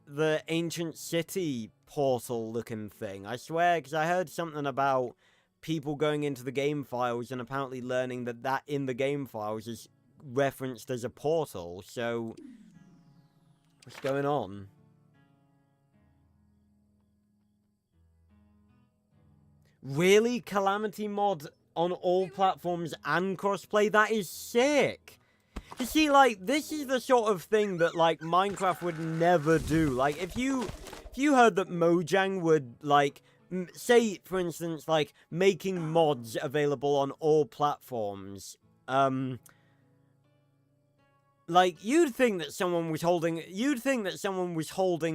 the ancient city portal looking thing? I swear, because I heard something about people going into the game files and apparently learning that in the game files is referenced as a portal. So what's going on? Really? Calamity mod on all platforms and crossplay? That is sick! You see, like, this is the sort of thing that, like, Minecraft would never do. Like, if you heard that Mojang would, like, say, for instance, like, making mods available on all platforms, like, you'd think that someone was holding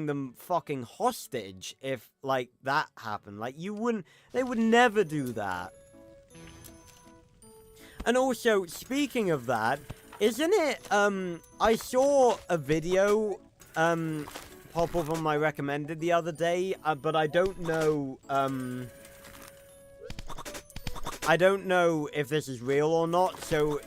them fucking hostage if, like, that happened. Like, they would never do that. And also, speaking of that, isn't it, I saw a video, pop up on my recommended the other day, but I don't know if this is real or not, so,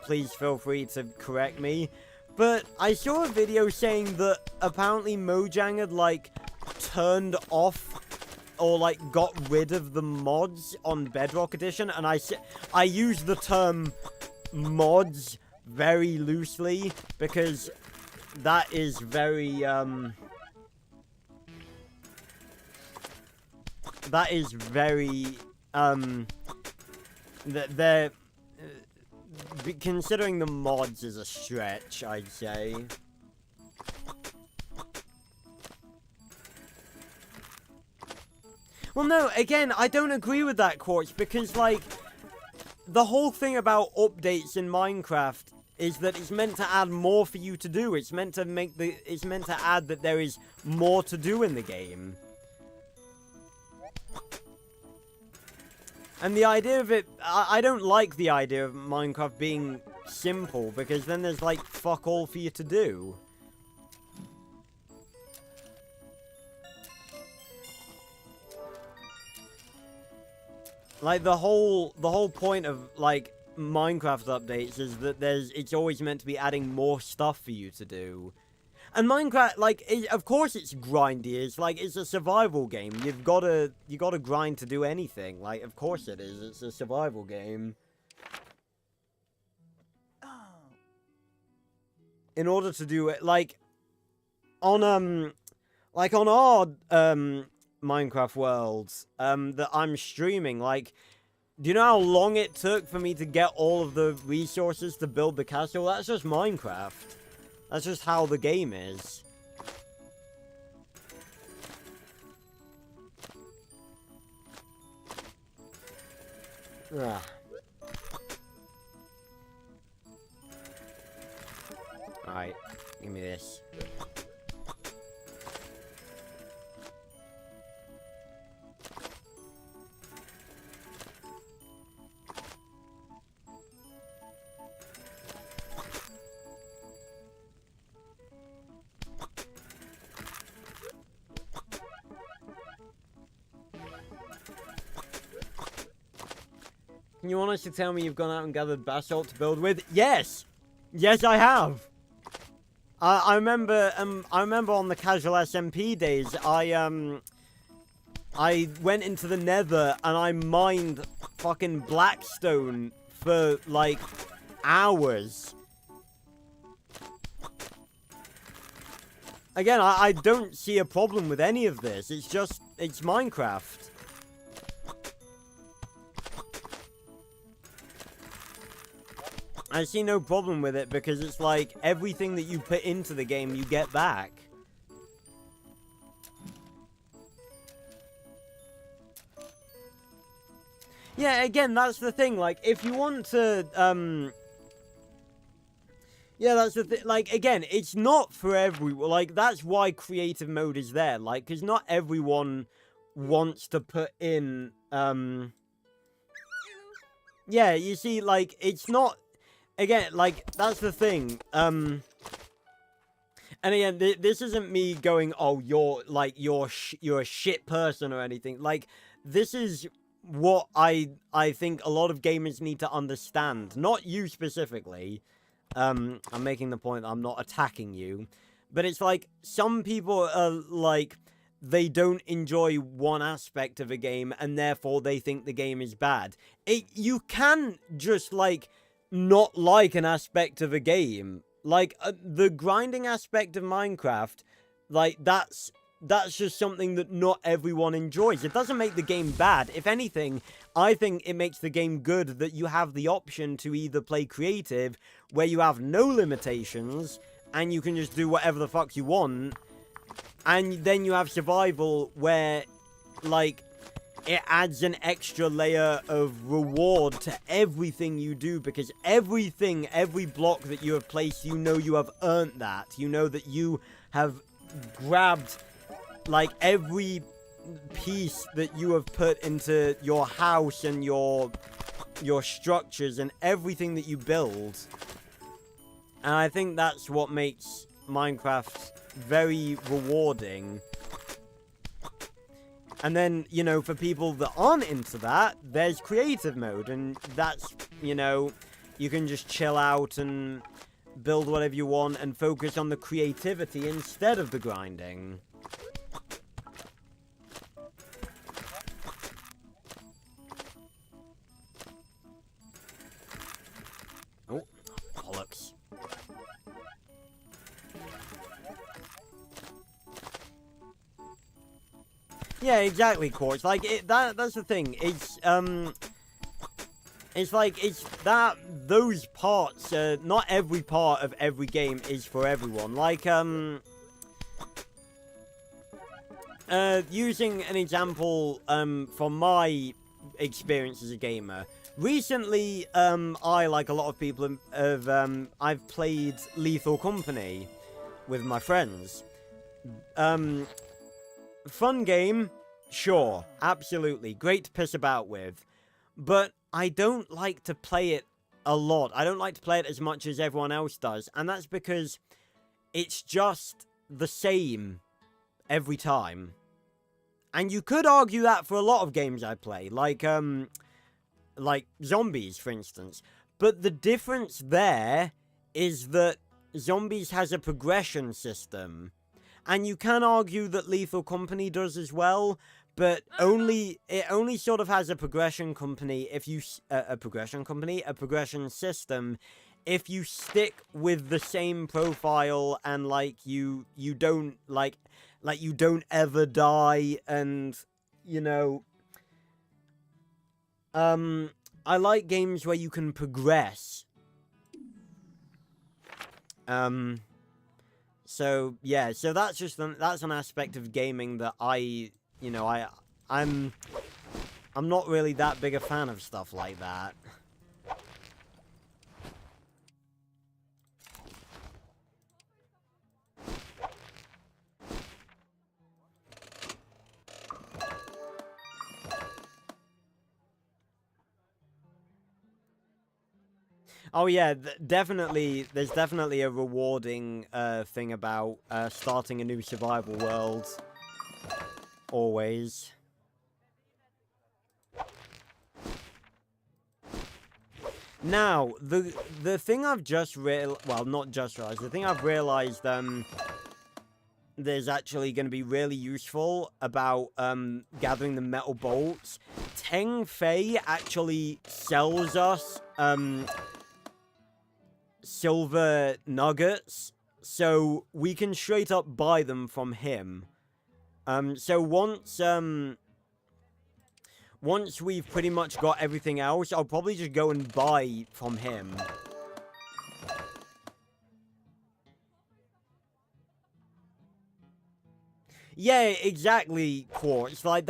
please feel free to correct me. But I saw a video saying that apparently Mojang had, like, turned off or, like, got rid of the mods on Bedrock Edition, and I use the term mods very loosely because that is very, they're considering the mods is a stretch, I'd say. Well, no, again, I don't agree with that, Quartz, because, like, the whole thing about updates in Minecraft is that it's meant to add more for you to do. It's meant to add that there is more to do in the game. And the idea of it, I don't like the idea of Minecraft being simple, because then there's, like, fuck all for you to do. Like, the whole point of, like, Minecraft updates is that it's always meant to be adding more stuff for you to do. And Minecraft, like, of course it's grindy. It's like, it's a survival game. You gotta grind to do anything. Like, of course it is. It's a survival game. In order to do it, like, on our, Minecraft worlds, that I'm streaming, like, do you know how long it took for me to get all of the resources to build the castle? That's just Minecraft. That's just how the game is. Ugh. Alright, give me this. Can you honestly tell me you've gone out and gathered basalt to build with? Yes! Yes, I have! I remember on the casual SMP days, I went into the nether and I mined fucking blackstone for, like, hours. Again, I don't see a problem with any of this. It's just, it's Minecraft. I see no problem with it because it's like everything that you put into the game you get back. Yeah, again, that's the thing. Like, if you want to, Yeah, that's the thing. Like, again, it's not for everyone. Like, that's why creative mode is there. Like, because not everyone wants to put in, Yeah, you see, like, it's not... Again, like, that's the thing. And again, this isn't me going, oh, you're a shit person or anything. Like, this is what I think a lot of gamers need to understand. Not you specifically. I'm making the point that I'm not attacking you. But it's like, some people are like, they don't enjoy one aspect of a game, and therefore they think the game is bad. You can just, like, not like an aspect of a game. Like, the grinding aspect of Minecraft, like, that's just something that not everyone enjoys. It doesn't make the game bad. If anything, I think it makes the game good that you have the option to either play creative, where you have no limitations, and you can just do whatever the fuck you want, and then you have survival, where, like, it adds an extra layer of reward to everything you do, because every block that you have placed, you know you have earned that. You know that you have grabbed, like, every piece that you have put into your house and your structures and everything that you build. And I think that's what makes Minecraft very rewarding. And then, you know, for people that aren't into that, there's creative mode, and that's, you know, you can just chill out and build whatever you want and focus on the creativity instead of the grinding. Oh, bollocks. Yeah, exactly, Quartz. Like, that's the thing. It's like, it's that, those parts, not every part of every game is for everyone. Like, using an example, from my experience as a gamer. Recently, I, like a lot of people, I've played Lethal Company with my friends. Fun game, sure, absolutely, great to piss about with, but I don't like to play it a lot. I don't like to play it as much as everyone else does, and that's because it's just the same every time. And you could argue that for a lot of games I play, like Zombies, for instance. But the difference there is that Zombies has a progression system. And you can argue that Lethal Company does as well, but it only sort of has a progression system if you stick with the same profile, and like you don't like you don't ever die, and you know, I like games where you can progress. So yeah, so that's just that's an aspect of gaming that I'm not really that big a fan of stuff like that. Oh yeah, definitely. There's definitely a rewarding thing about starting a new survival world. Always. Now, the thing I've just not just realized. The thing I've realized there's actually going to be really useful about gathering the metal bolts. Teng Fei actually sells us silver nuggets, so we can straight up buy them from him. So once we've pretty much got everything else, I'll probably just go and buy from him. Yeah, exactly, Quartz. Like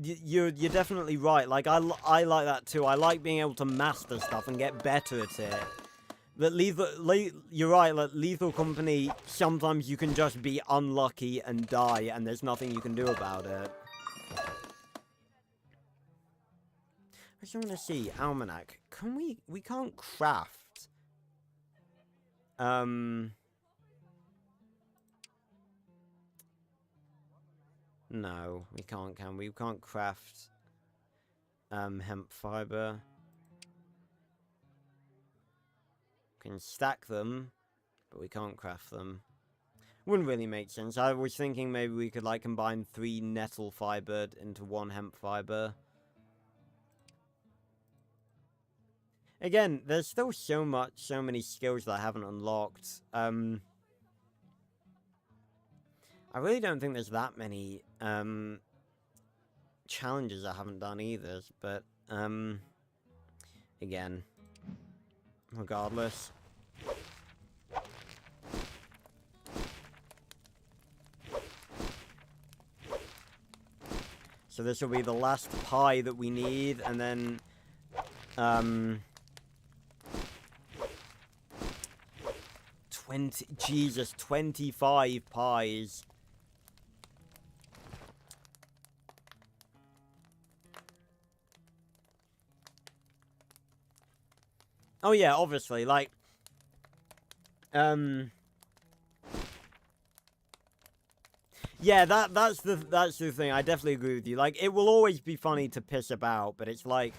you're definitely right. Like I like that too. I like being able to master stuff and get better at it. That you're right, like, Lethal Company, sometimes you can just be unlucky and die, and there's nothing you can do about it. I just want to see, Almanac, we can't craft. No, we can't, can we? We can't craft, hemp fiber. Can stack them, but we can't craft them. Wouldn't really make sense. I was thinking maybe we could, like, combine 3 nettle fiber into 1 hemp fiber. Again, there's still so many skills that I haven't unlocked. I really don't think there's that many, challenges I haven't done either, but, again, regardless. So this will be the last pie that we need, and then, 25 pies. Oh yeah, obviously, like, yeah, that's the thing. I definitely agree with you. Like, it will always be funny to piss about, but it's like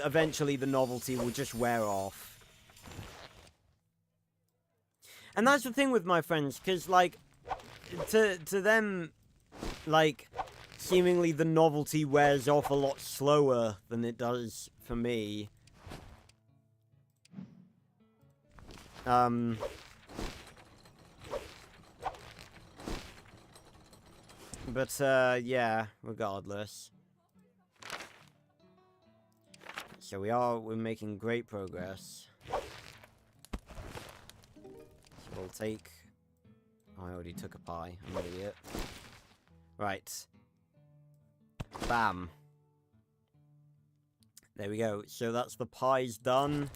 eventually the novelty will just wear off. And that's the thing with my friends, because, like, to them, like, seemingly the novelty wears off a lot slower than it does for me. But, yeah, regardless. So we're making great progress. So we'll take... Oh, I already took a pie. I'm an idiot. Right. Bam. There we go. So that's the pies done.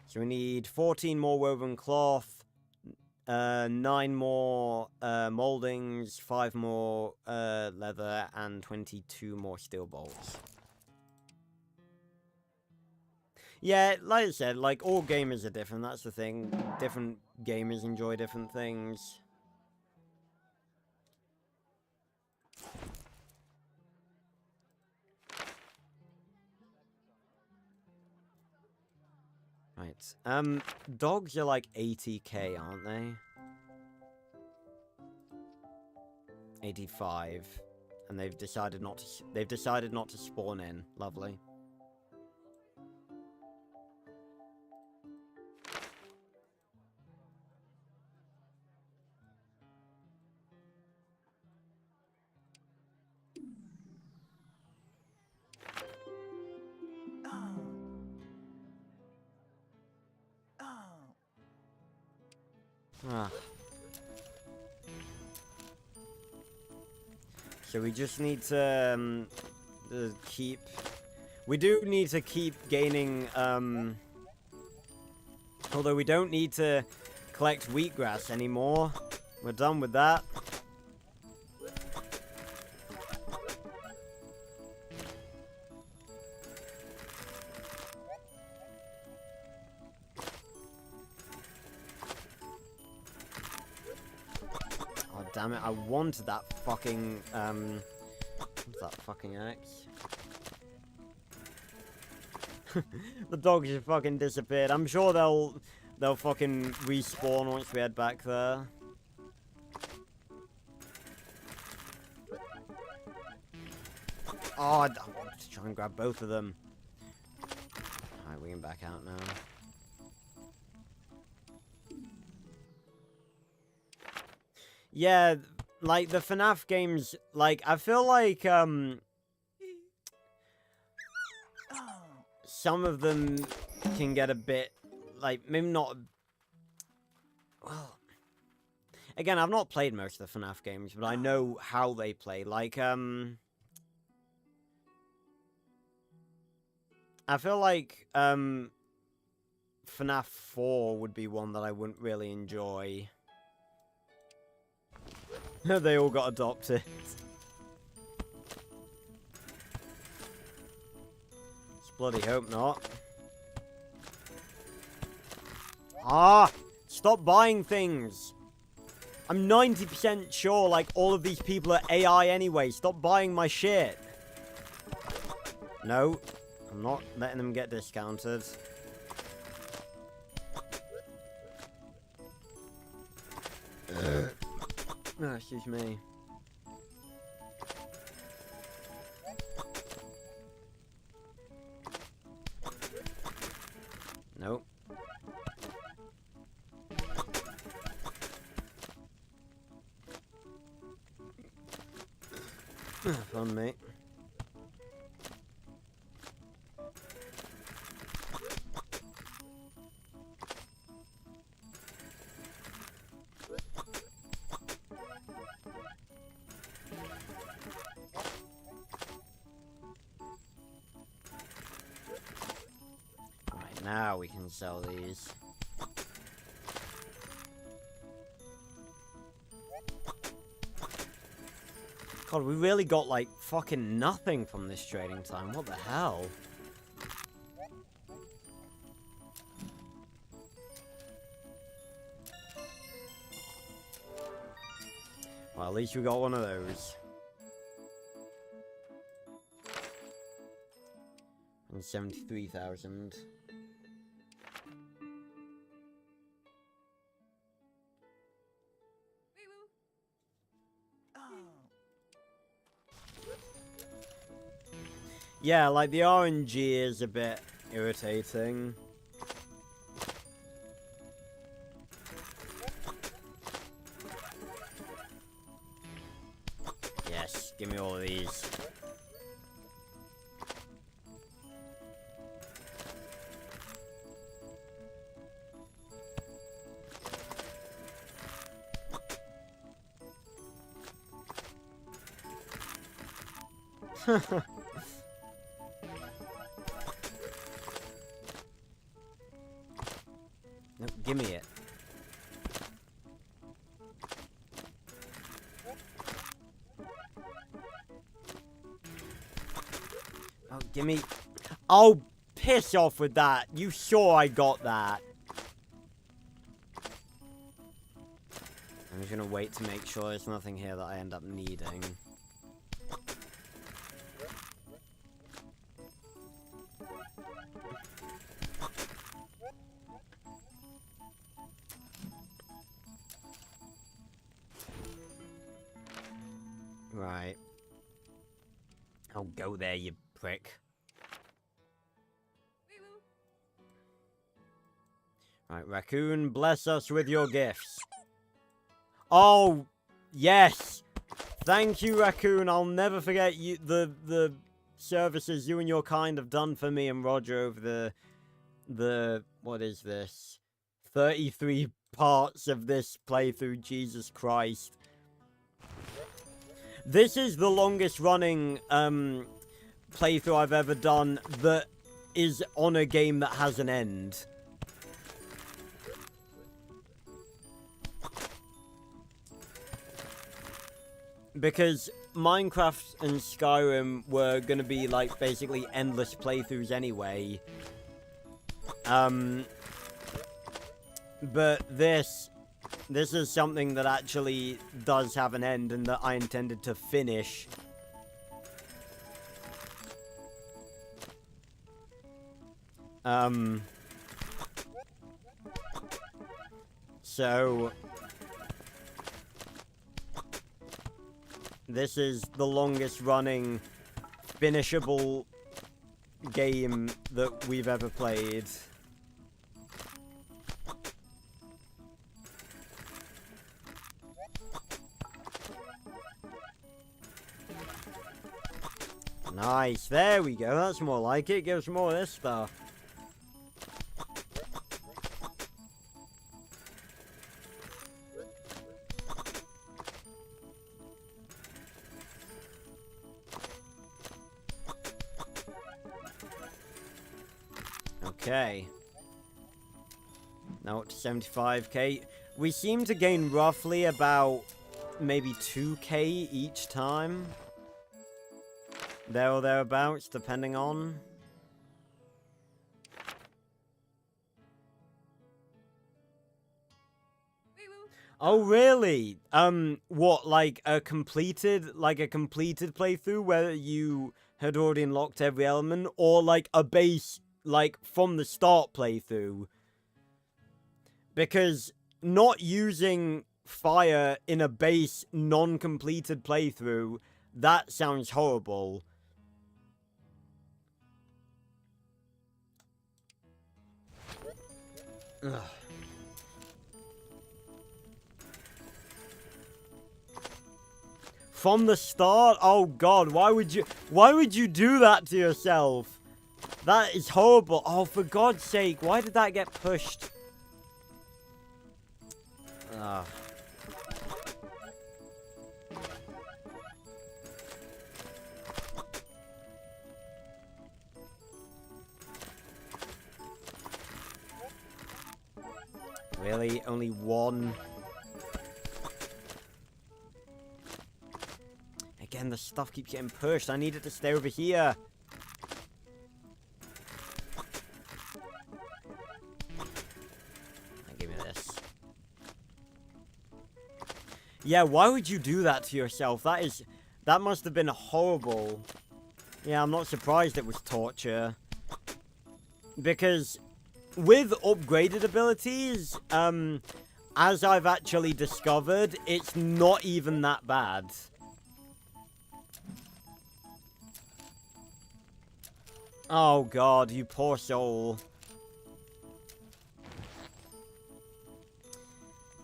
So we need 14 more woven cloth, 9 more moldings, 5 more leather, and 22 more steel bolts. Yeah, like I said, like, all gamers are different, that's the thing. Different gamers enjoy different things. Right, dogs are like 80k, aren't they? 85. And they've decided not to spawn in. Lovely. Ah. So we just need to keep... We do need to keep gaining, although we don't need to collect wheatgrass anymore. We're done with that. Oh, damn it. I wanted that fucking, what's that fucking axe? The dogs just fucking disappeared. I'm sure they'll fucking respawn once we head back there. Oh, I wanted to try and grab both of them. Alright, we can back out now. Yeah, like, the FNAF games, like, I feel like, some of them can get a bit, like, maybe not... Well... Again, I've not played most of the FNAF games, but I know how they play. Like, I feel like FNAF 4 would be one that I wouldn't really enjoy. They all got adopted. Let's bloody hope not. Ah! Stop buying things! I'm 90% sure, like, all of these people are AI anyway. Stop buying my shit. No. I'm not letting them get discounted. Oh, excuse me. Nope. Fun, mate. Right, now we can sell these. God, we really got, like, fucking nothing from this trading time. What the hell? Well, at least we got one of those. And 73,000. Yeah, like, the RNG is a bit irritating. Yes, give me all of these. No, give me it. Oh, give me... Oh, piss off with that. You sure I got that? I'm just gonna wait to make sure there's nothing here that I end up needing. Right. Oh, go there, you prick. Right, Raccoon, bless us with your gifts. Oh, yes. Thank you, Raccoon. I'll never forget you the services you and your kind have done for me and Roger over the what is this? 33 parts of this playthrough, Jesus Christ. This is the longest running playthrough I've ever done that is on a game that has an end. Because Minecraft and Skyrim were gonna be, like, basically endless playthroughs anyway. But this is something that actually does have an end and that I intended to finish. So... this is the longest running finishable game that we've ever played. Nice, there we go, that's more like it, give us more of this stuff. Okay. Now up to 75k. We seem to gain roughly about maybe 2k each time. There or thereabouts, depending on. Oh, really? What, like a completed playthrough where you had already unlocked every element? Or like a base, like, from the start playthrough? Because not using fire in a base, non-completed playthrough, that sounds horrible. Ugh. From the start? Oh god, why would you do that to yourself? That is horrible. Oh, for God's sake, why did that get pushed? Ugh. Really? Only one? Again, the stuff keeps getting pushed. I need it to stay over here. Give me this. Yeah, why would you do that to yourself? That must have been horrible. Yeah, I'm not surprised it was torture. Because with upgraded abilities, as I've actually discovered, it's not even that bad. Oh god, you poor soul.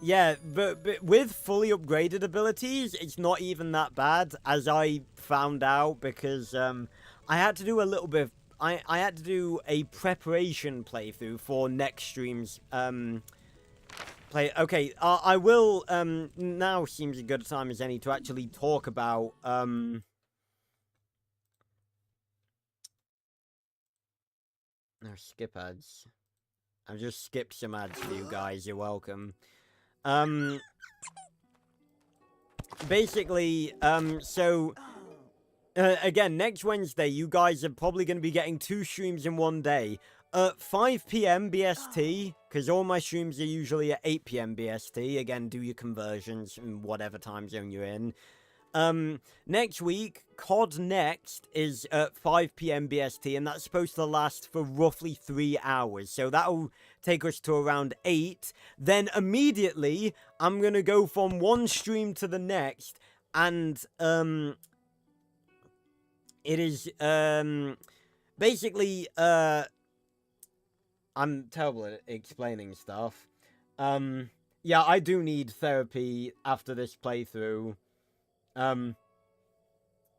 Yeah, but with fully upgraded abilities, it's not even that bad, as I found out, because I had to do a little bit of, I had to do a preparation playthrough for next stream's play. Okay, I will, now seems a good time as any to actually talk about no, skip ads. I've just skipped some ads for you guys, you're welcome. Basically, again, next Wednesday, you guys are probably going to be getting 2 streams in one day. 5 PM BST, because all my streams are usually at 8 PM BST. Again, do your conversions in whatever time zone you're in. Next week, COD Next is at 5 PM BST, and that's supposed to last for roughly 3 hours. So that'll take us to around 8. Then immediately, I'm gonna go from one stream to the next, and, it is, basically, I'm terrible at explaining stuff. Yeah, I do need therapy after this playthrough.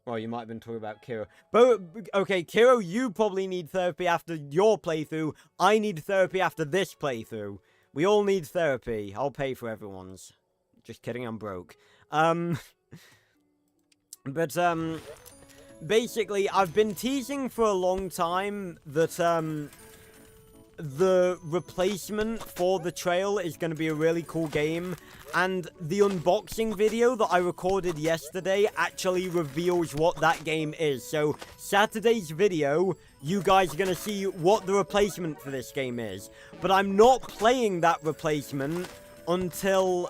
Well, you might have been talking about Kiro. But, okay, Kiro, you probably need therapy after your playthrough. I need therapy after this playthrough. We all need therapy. I'll pay for everyone's. Just kidding, I'm broke. But, basically, I've been teasing for a long time that, the replacement for the trail is going to be a really cool game, and the unboxing video that I recorded yesterday actually reveals what that game is. So Saturday's video, you guys are going to see what the replacement for this game is, but I'm not playing that replacement until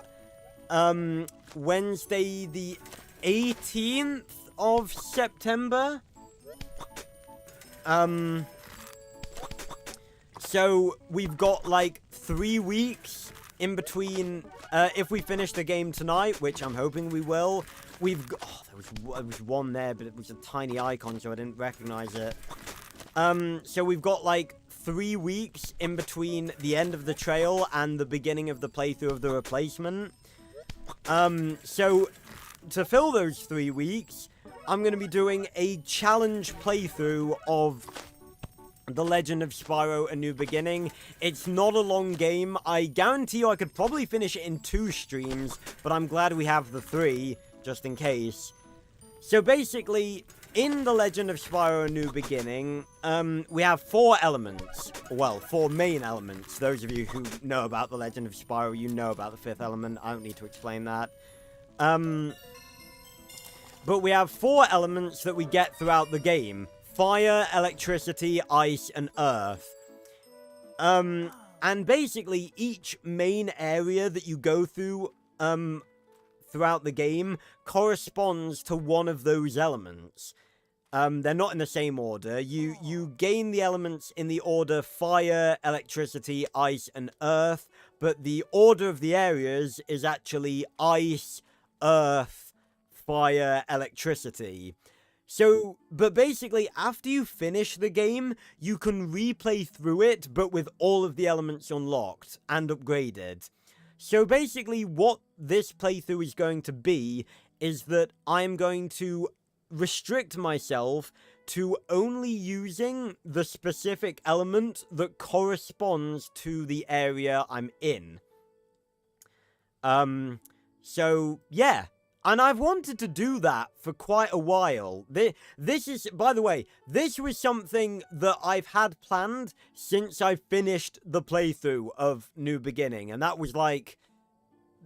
Wednesday the 18th of September. So, we've got, like, 3 weeks in between, if we finish the game tonight, which I'm hoping we will. We've got, oh, there was one there, but it was a tiny icon, so I didn't recognize it. So we've got, like, 3 weeks in between the end of the trail and the beginning of the playthrough of the replacement. So, to fill those 3 weeks, I'm going to be doing a challenge playthrough of The Legend of Spyro: A New Beginning. It's not a long game. I guarantee you I could probably finish it in 2 streams, but I'm glad we have the 3, just in case. So basically, in The Legend of Spyro: A New Beginning, we have 4 elements. Well, 4 main elements. Those of you who know about The Legend of Spyro, you know about the 5th element. I don't need to explain that. But we have 4 elements that we get throughout the game. Fire, electricity, ice, and earth. And basically, each main area that you go through, throughout the game corresponds to one of those elements. They're not in the same order. You gain the elements in the order fire, electricity, ice, and earth, but the order of the areas is actually ice, earth, fire, electricity. So, but basically, after you finish the game, you can replay through it, but with all of the elements unlocked and upgraded. So basically, what this playthrough is going to be is that I'm going to restrict myself to only using the specific element that corresponds to the area I'm in. So, yeah. And I've wanted to do that for quite a while. This is, by the way, this was something that I've had planned since I finished the playthrough of New Beginning. And that was like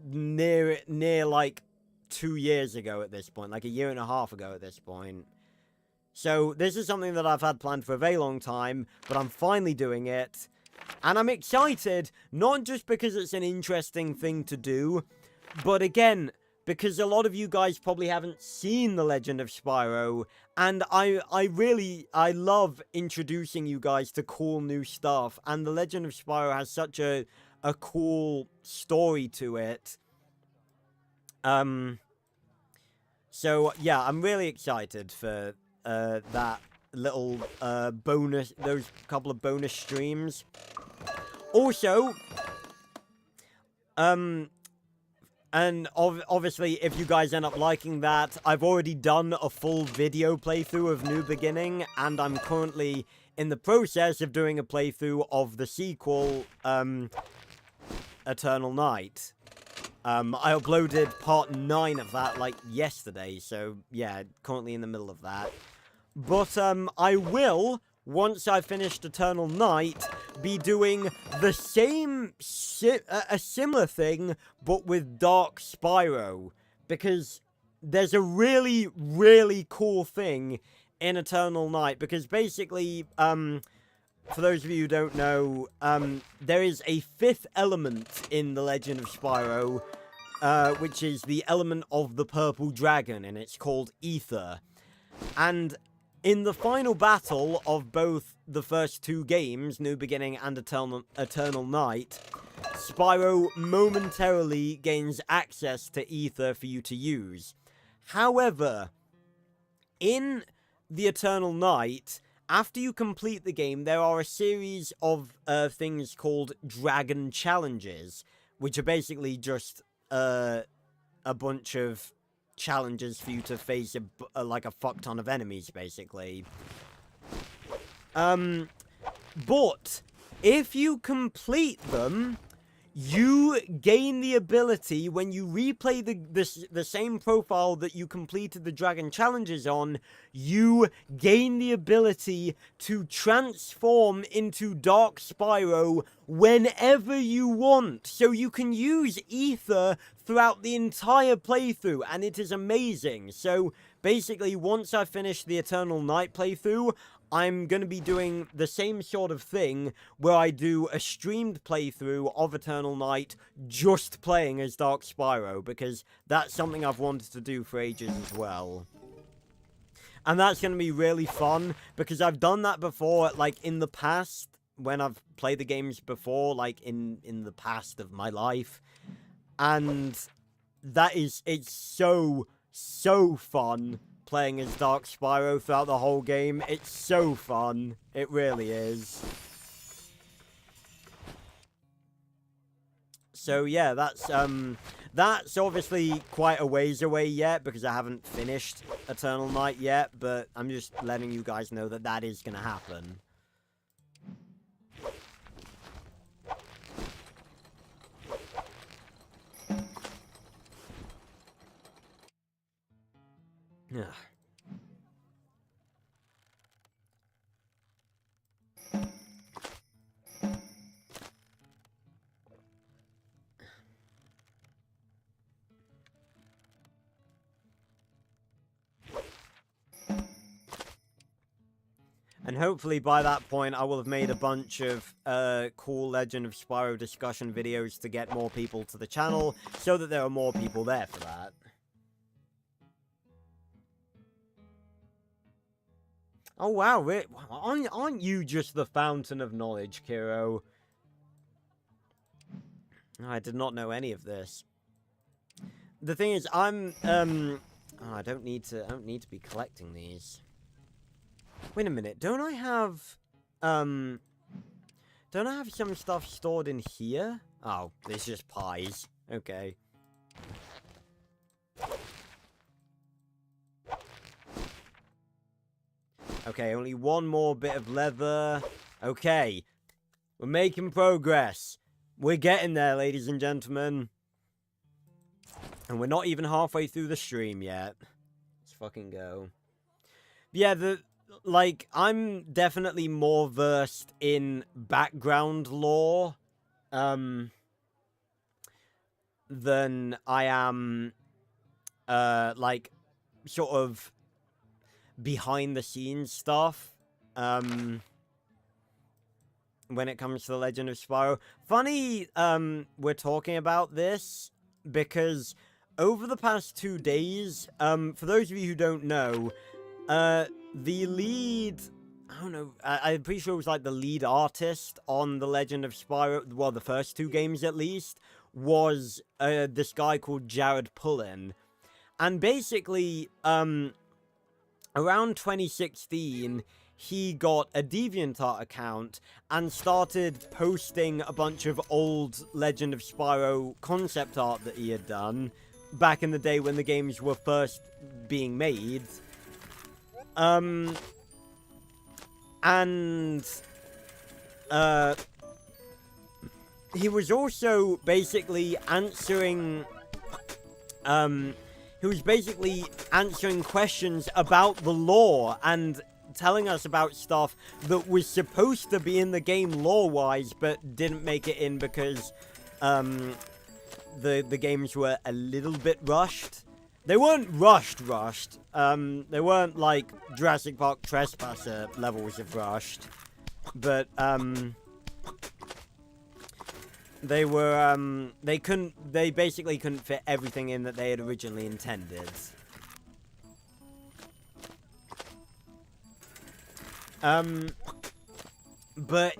near like 2 years ago at this point, like a year and a half ago at this point. So this is something that I've had planned for a very long time, but I'm finally doing it. And I'm excited, not just because it's an interesting thing to do, but again, because a lot of you guys probably haven't seen The Legend of Spyro, and I love introducing you guys to cool new stuff, and The Legend of Spyro has such a cool story to it. So, yeah, I'm really excited for, that little, bonus, those couple of bonus streams. Also, and obviously, if you guys end up liking that, I've already done a full video playthrough of New Beginning, and I'm currently in the process of doing a playthrough of the sequel, Eternal Night. I uploaded part 9 of that, like, yesterday, so, yeah, currently in the middle of that. But, I will, once I've finished Eternal Night, be doing the same, a similar thing, but with Dark Spyro. Because there's a really, really cool thing in Eternal Night. Because basically, for those of you who don't know, there is a 5th element in The Legend of Spyro, which is the element of the purple dragon, and it's called Ether. And in the final battle of both the first 2 games, New Beginning and Eternal Night, Spyro momentarily gains access to Ether for you to use. However, in the Eternal Night, after you complete the game, there are a series of things called Dragon Challenges, which are basically just a bunch of challenges for you to face like a fuck ton of enemies, basically. But if you complete them, you gain the ability, when you replay the same profile that you completed the Dragon Challenges on, you gain the ability to transform into Dark Spyro whenever you want. So you can use Ether throughout the entire playthrough, and it is amazing. So basically, once I finish the Eternal Night playthrough, I'm going to be doing the same sort of thing, where I do a streamed playthrough of Eternal Night, just playing as Dark Spyro, because that's something I've wanted to do for ages as well. And that's going to be really fun, because I've done that before, like, in the past, when I've played the games before, like, in the past of my life. And it's so fun playing as Dark Spyro throughout the whole game. It's so fun. It really is. So yeah, that's obviously quite a ways away yet, because I haven't finished Eternal Night yet, but I'm just letting you guys know that that is gonna happen. And hopefully by that point, I will have made a bunch of cool Legend of Spyro discussion videos to get more people to the channel, so that there are more people there for that. Oh wow, aren't you just the fountain of knowledge, Kiro? I did not know any of this. The thing is, oh, I don't need to be collecting these. Wait a minute, don't I have some stuff stored in here? Oh, it's just pies. Okay. Okay, only one more bit of leather. Okay. We're making progress. We're getting there, ladies and gentlemen. And we're not even halfway through the stream yet. Let's fucking go. Yeah, I'm definitely more versed in background lore, than I am, sort of behind-the-scenes stuff, when it comes to The Legend of Spyro. Funny, we're talking about this, because over the past 2 days, for those of you who don't know, the lead, I don't know, I'm pretty sure it was like the lead artist on The Legend of Spyro, well, the first 2 games at least, was this guy called Jared Pullen. And basically, around 2016, he got a DeviantArt account and started posting a bunch of old Legend of Spyro concept art that he had done back in the day when the games were first being made. He was also basically answering, questions about the lore and telling us about stuff that was supposed to be in the game lore-wise, but didn't make it in because, the games were a little bit rushed. They weren't rushed. They weren't like Jurassic Park Trespasser levels of rushed. But, they were, they basically couldn't fit everything in that they had originally intended. But,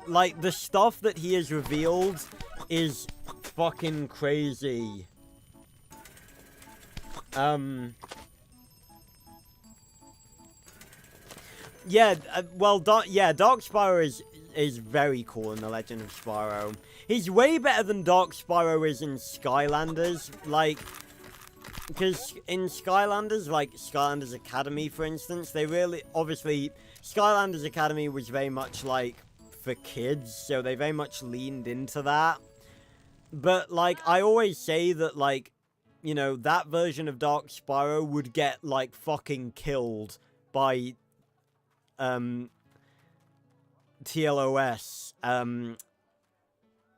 like, the stuff that he has revealed is fucking crazy. Yeah, Dark Spyro is very cool in The Legend of Spyro. He's way better than Dark Spyro is in Skylanders, like, because in Skylanders, like Skylanders Academy, for instance, they really, obviously, Skylanders Academy was very much, like, for kids, so they very much leaned into that. But, like, I always say that, like, you know, that version of Dark Spyro would get, like, fucking killed by, TLOS,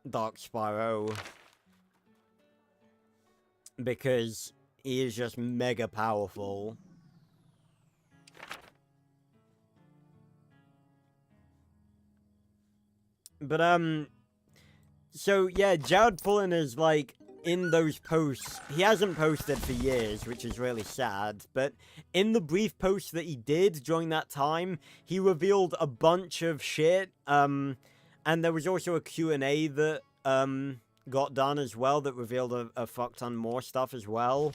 Dark Spyro. Because he is just mega powerful. But, so, yeah, Jared Pullen is, like, in those posts, he hasn't posted for years, which is really sad, but in the brief posts that he did during that time, he revealed a bunch of shit, and there was also a Q&A that, got done as well that revealed a fuck ton more stuff as well.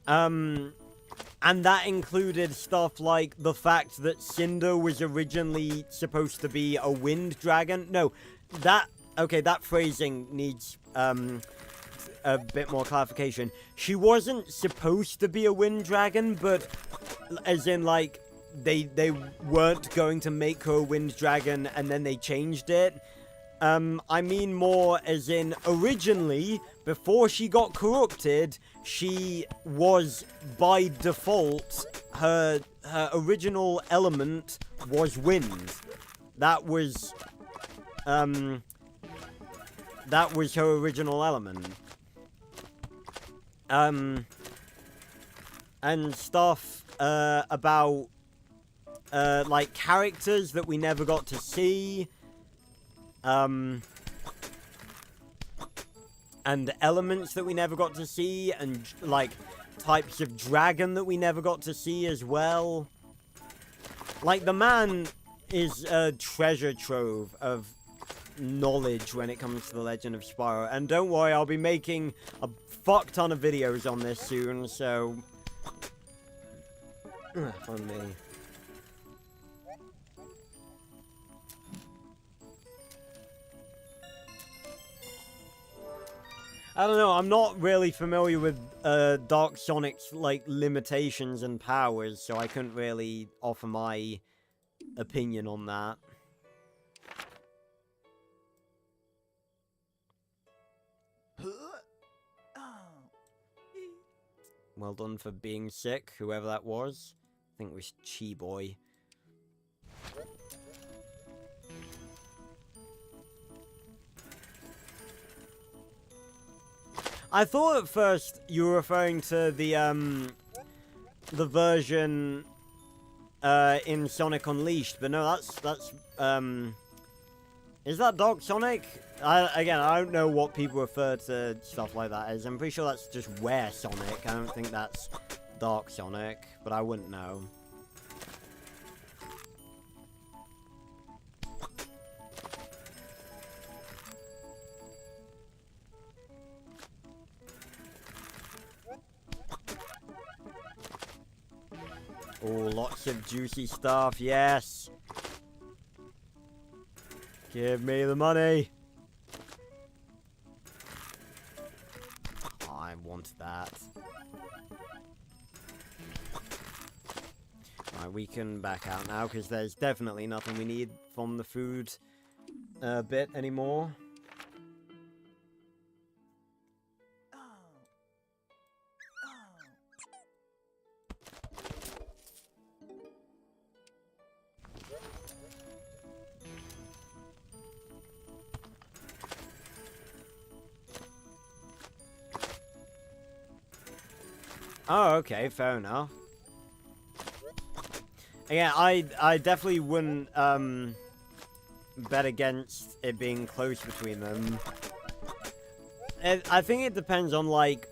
And that included stuff like the fact that Cinder was originally supposed to be a wind dragon. No, that phrasing needs, a bit more clarification. She wasn't supposed to be a wind dragon, but as in, like, they weren't going to make her a wind dragon and then they changed it. I mean more as in, originally, before she got corrupted, she was, by default, her original element was wind. That was her original element. And stuff, about like characters that we never got to see. And elements that we never got to see, and like types of dragon that we never got to see as well. Like, the man is a treasure trove of knowledge when it comes to the Legend of Spyro. And don't worry, I'll be making a fuck ton of videos on this soon, so... Fun me. I don't know, I'm not really familiar with Dark Sonic's, like, limitations and powers, so I couldn't really offer my opinion on that. Well done for being sick, whoever that was. I think it was Chi Boy. I thought at first you were referring to the version in Sonic Unleashed, but no, that's is that Dark Sonic? Again, I don't know what people refer to stuff like that as. I'm pretty sure that's just Were Sonic. I don't think that's Dark Sonic, but I wouldn't know. Oh, lots of juicy stuff, yes! Give me the money! Oh, I want that. Right, we can back out now, because there's definitely nothing we need from the food bit anymore. Oh, okay, fair enough. Yeah, I definitely wouldn't bet against it being close between them. I think it depends on, like,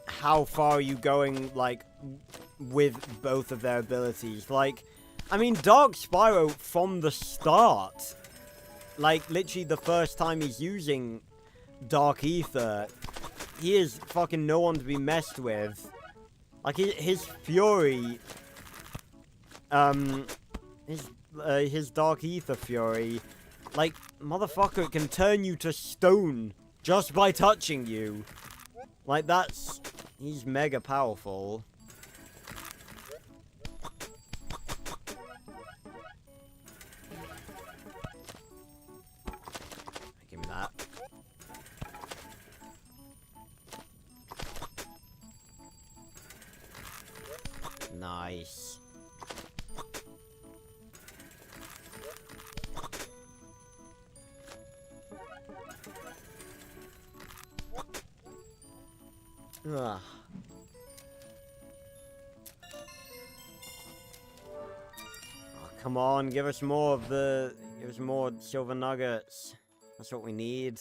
how far are you going, like, with both of their abilities. Like, I mean, Dark Spyro from the start, like, literally the first time he's using Dark Ether, he is fucking no one to be messed with. Like, his Fury, his Dark Ether Fury, like, motherfucker, can turn you to stone just by touching you. Like, he's mega powerful. Give me that. Nice. Ugh. Oh, come on, give us more silver nuggets. That's what we need.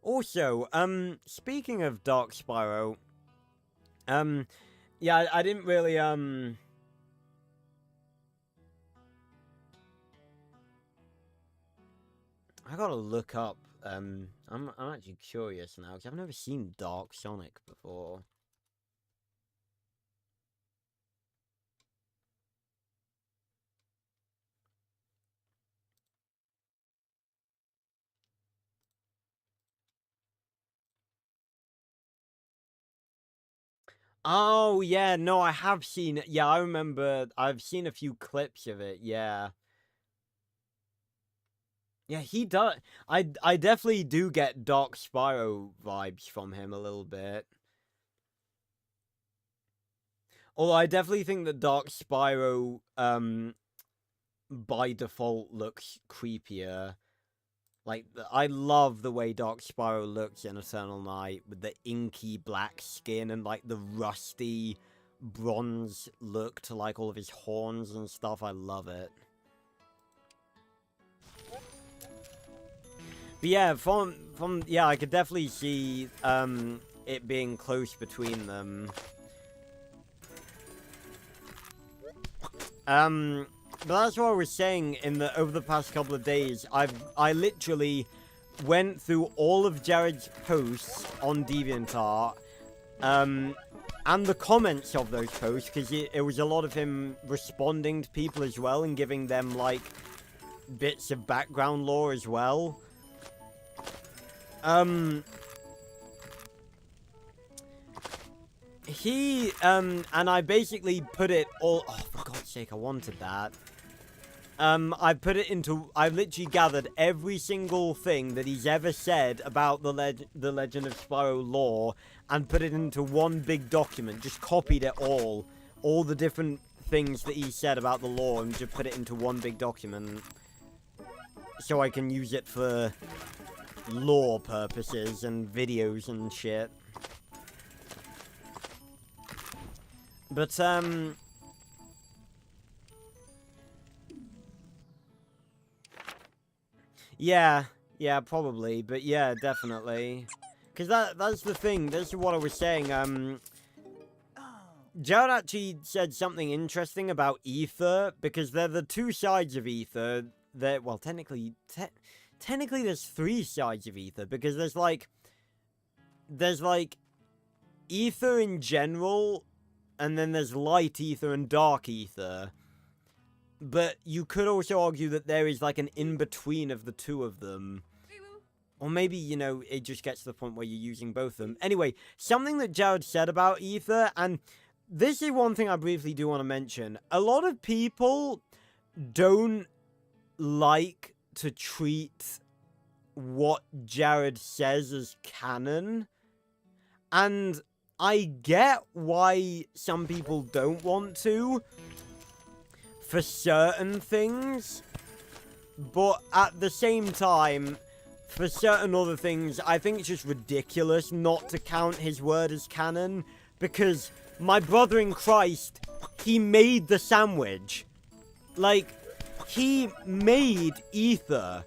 Also, speaking of Dark Spyro, yeah, I didn't really, I gotta look up, I'm actually curious now, because I've never seen Dark Sonic before. Oh, yeah, no, I have seen it. Yeah, I remember, I've seen a few clips of it, yeah. Yeah, he does. I definitely do get Dark Spyro vibes from him a little bit. Although I definitely think that Dark Spyro, by default looks creepier. Like, I love the way Dark Spyro looks in Eternal Night, with the inky black skin and, like, the rusty bronze look to, like, all of his horns and stuff. I love it. But yeah, yeah, I could definitely see, it being close between them. But that's what I was saying over the past couple of days. I literally went through all of Jared's posts on DeviantArt, and the comments of those posts, because it was a lot of him responding to people as well and giving them, like, bits of background lore as well. And I basically put it all... Oh, for God's sake, I wanted that. I've literally gathered every single thing that he's ever said about the Legend of Spyro lore and put it into one big document. Just copied it all the different things that he said about the lore, and just put it into one big document. So I can use it for lore purposes and videos and shit. But, yeah, probably, but yeah, definitely. Because that's the thing, that's what I was saying, Jared actually said something interesting about Aether, because they're the two sides of Aether. Well, technically there's three sides of Aether, because there's like, Aether in general, and then there's light Aether and dark Aether. But you could also argue that there is, like, an in-between of the two of them. Or maybe, you know, it just gets to the point where you're using both of them. Anyway, something that Jared said about Aether, and this is one thing I briefly do want to mention. A lot of people don't like to treat what Jared says as canon. And I get why some people don't want to, for certain things, but at the same time, for certain other things, I think it's just ridiculous not to count his word as canon, because my brother in Christ, he made the sandwich. Like, he made Aether.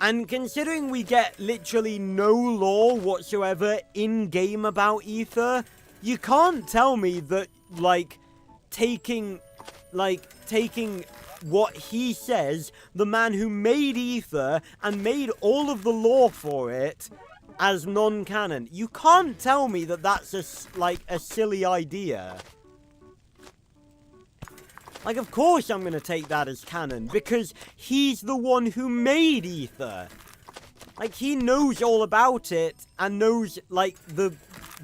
And considering we get literally no lore whatsoever in-game about Aether, you can't tell me that, like, taking what he says, the man who made Aether and made all of the lore for it, as non-canon. You can't tell me that that's a silly idea. Like, of course I'm gonna take that as canon, because he's the one who made Aether. Like, he knows all about it, and knows, like, the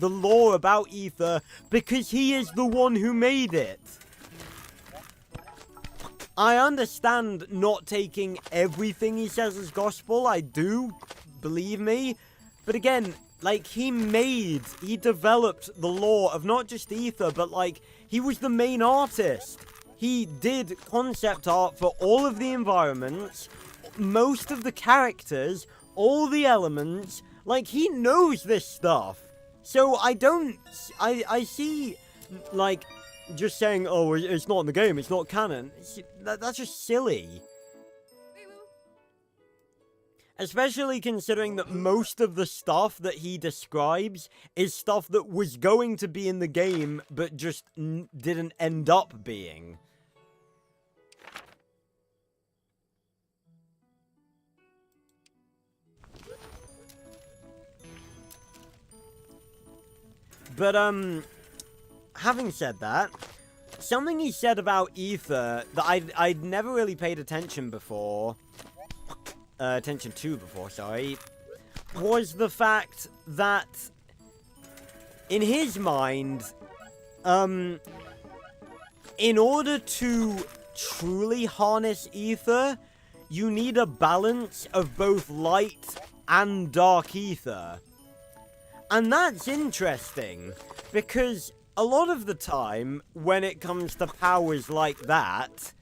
lore about Aether, because he is the one who made it. I understand not taking everything he says as gospel, I do, believe me. But again, like, he developed the lore of not just Aether, but, like, he was the main artist. He did concept art for all of the environments, most of the characters, all the elements. Like, he knows this stuff. So I see, like, just saying, oh, it's not in the game, it's not canon. That's just silly. Especially considering that most of the stuff that he describes is stuff that was going to be in the game, but just didn't end up being. But, having said that, something he said about Aether that I'd never really paid attention to before, sorry, was the fact that, in his mind, in order to truly harness Aether, you need a balance of both light and dark Aether. And that's interesting, because a lot of the time, when it comes to powers like that,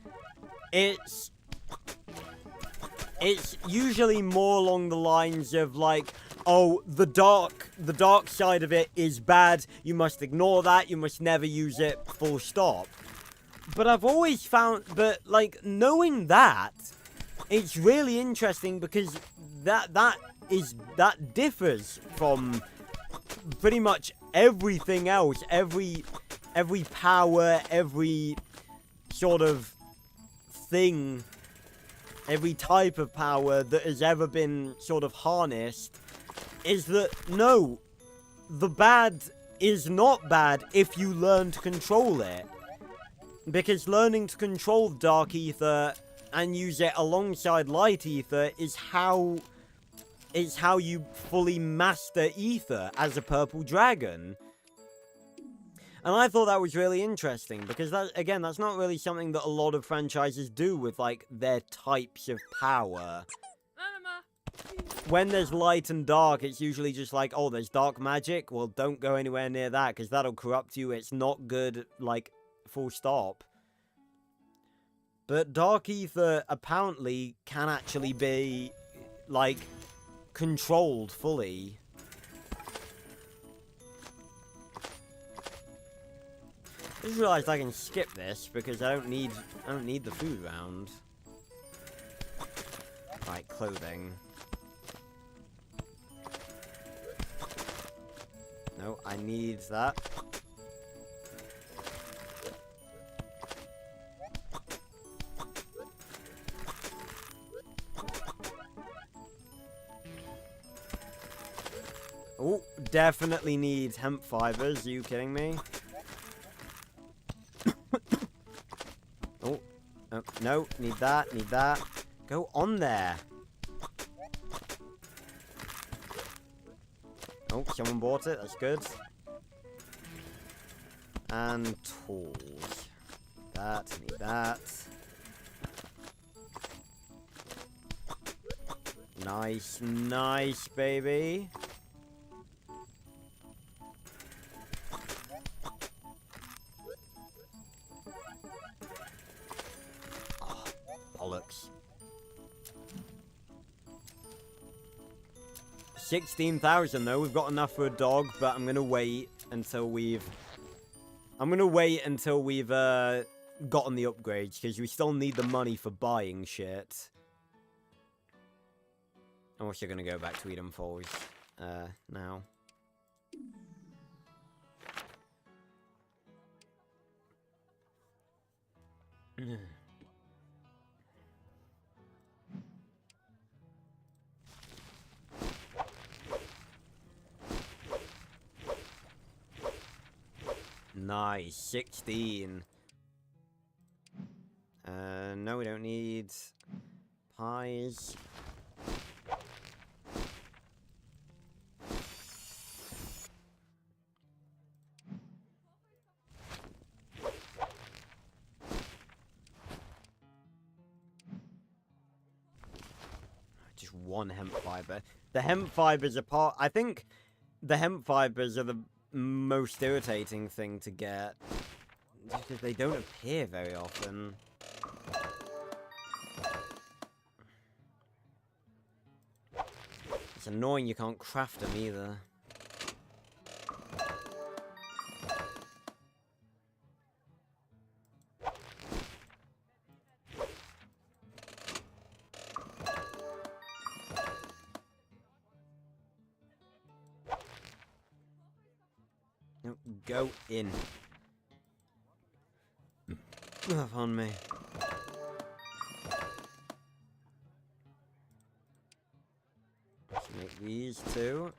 it's usually more along the lines of like, oh, the dark side of it is bad, you must ignore that, you must never use it, full stop. But I've always found, but like, knowing that, it's really interesting because that differs from pretty much everything else, every power, every sort of thing, every type of power that has ever been sort of harnessed, is that, no, the bad is not bad if you learn to control it. Because learning to control Dark Ether and use it alongside Light Ether is how you fully master Ether as a purple dragon. And I thought that was really interesting, because that, again, that's not really something that a lot of franchises do with, like, their types of power. When there's light and dark, it's usually just like, oh, there's dark magic? Well, don't go anywhere near that, because that'll corrupt you. It's not good, like, full stop. But Dark Ether, apparently, can actually be, like, controlled fully. I just realised I can skip this because I don't need the food round. Right, clothing. No, I need that. Oh, definitely need hemp fibers. Are you kidding me? Oh, no, need that, need that. Go on there. Oh, someone bought it, that's good. And tools. Need that. Nice, nice, baby. Bollocks. 16,000 though, we've got enough for a dog, but I'm gonna wait until we've gotten the upgrades, because we still need the money for buying shit. I'm also gonna go back to Eden Falls, now. Nice, 16. No, we don't need pies. Just one hemp fiber. The hemp fibers are part. I think the hemp fibers are the most irritating thing to get, just because they don't appear very often. It's annoying you can't craft them either. Go in. On me. Let's make these two.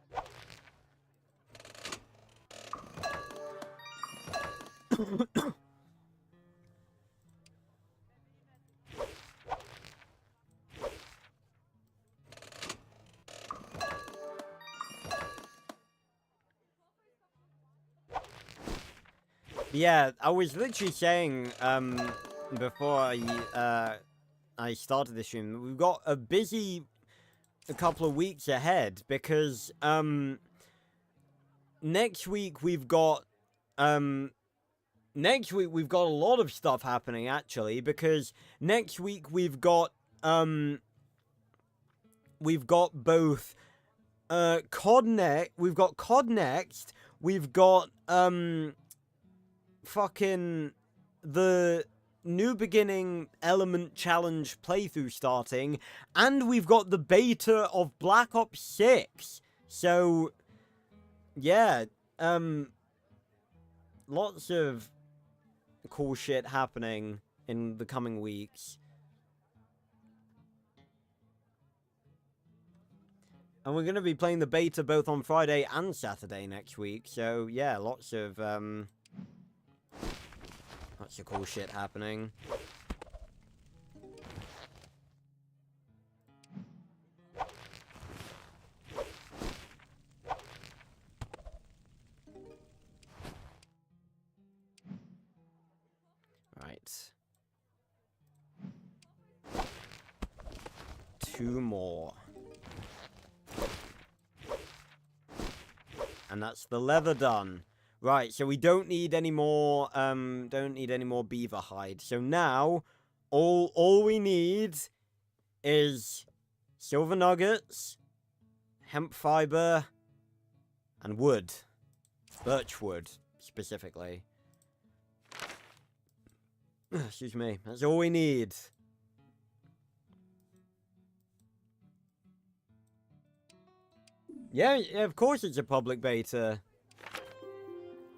Yeah, I was literally saying, before I started the stream, we've got a couple of weeks ahead, because, next week we've got, next week we've got a lot of stuff happening, actually, because next week we've got both COD Next, we've got COD Next, we've got fucking the New Beginning Element Challenge playthrough starting, and we've got the beta of Black Ops 6. So yeah, lots of cool shit happening in the coming weeks. And we're going to be playing the beta both on Friday and Saturday next week. So yeah, lots of cool shit happening. Right. 2 more. And that's the leather done. Right, so we don't need any more beaver hide. So now all we need is silver nuggets, hemp fiber, and wood. Birch wood, specifically. Excuse me. That's all we need. Yeah, of course it's a public beta.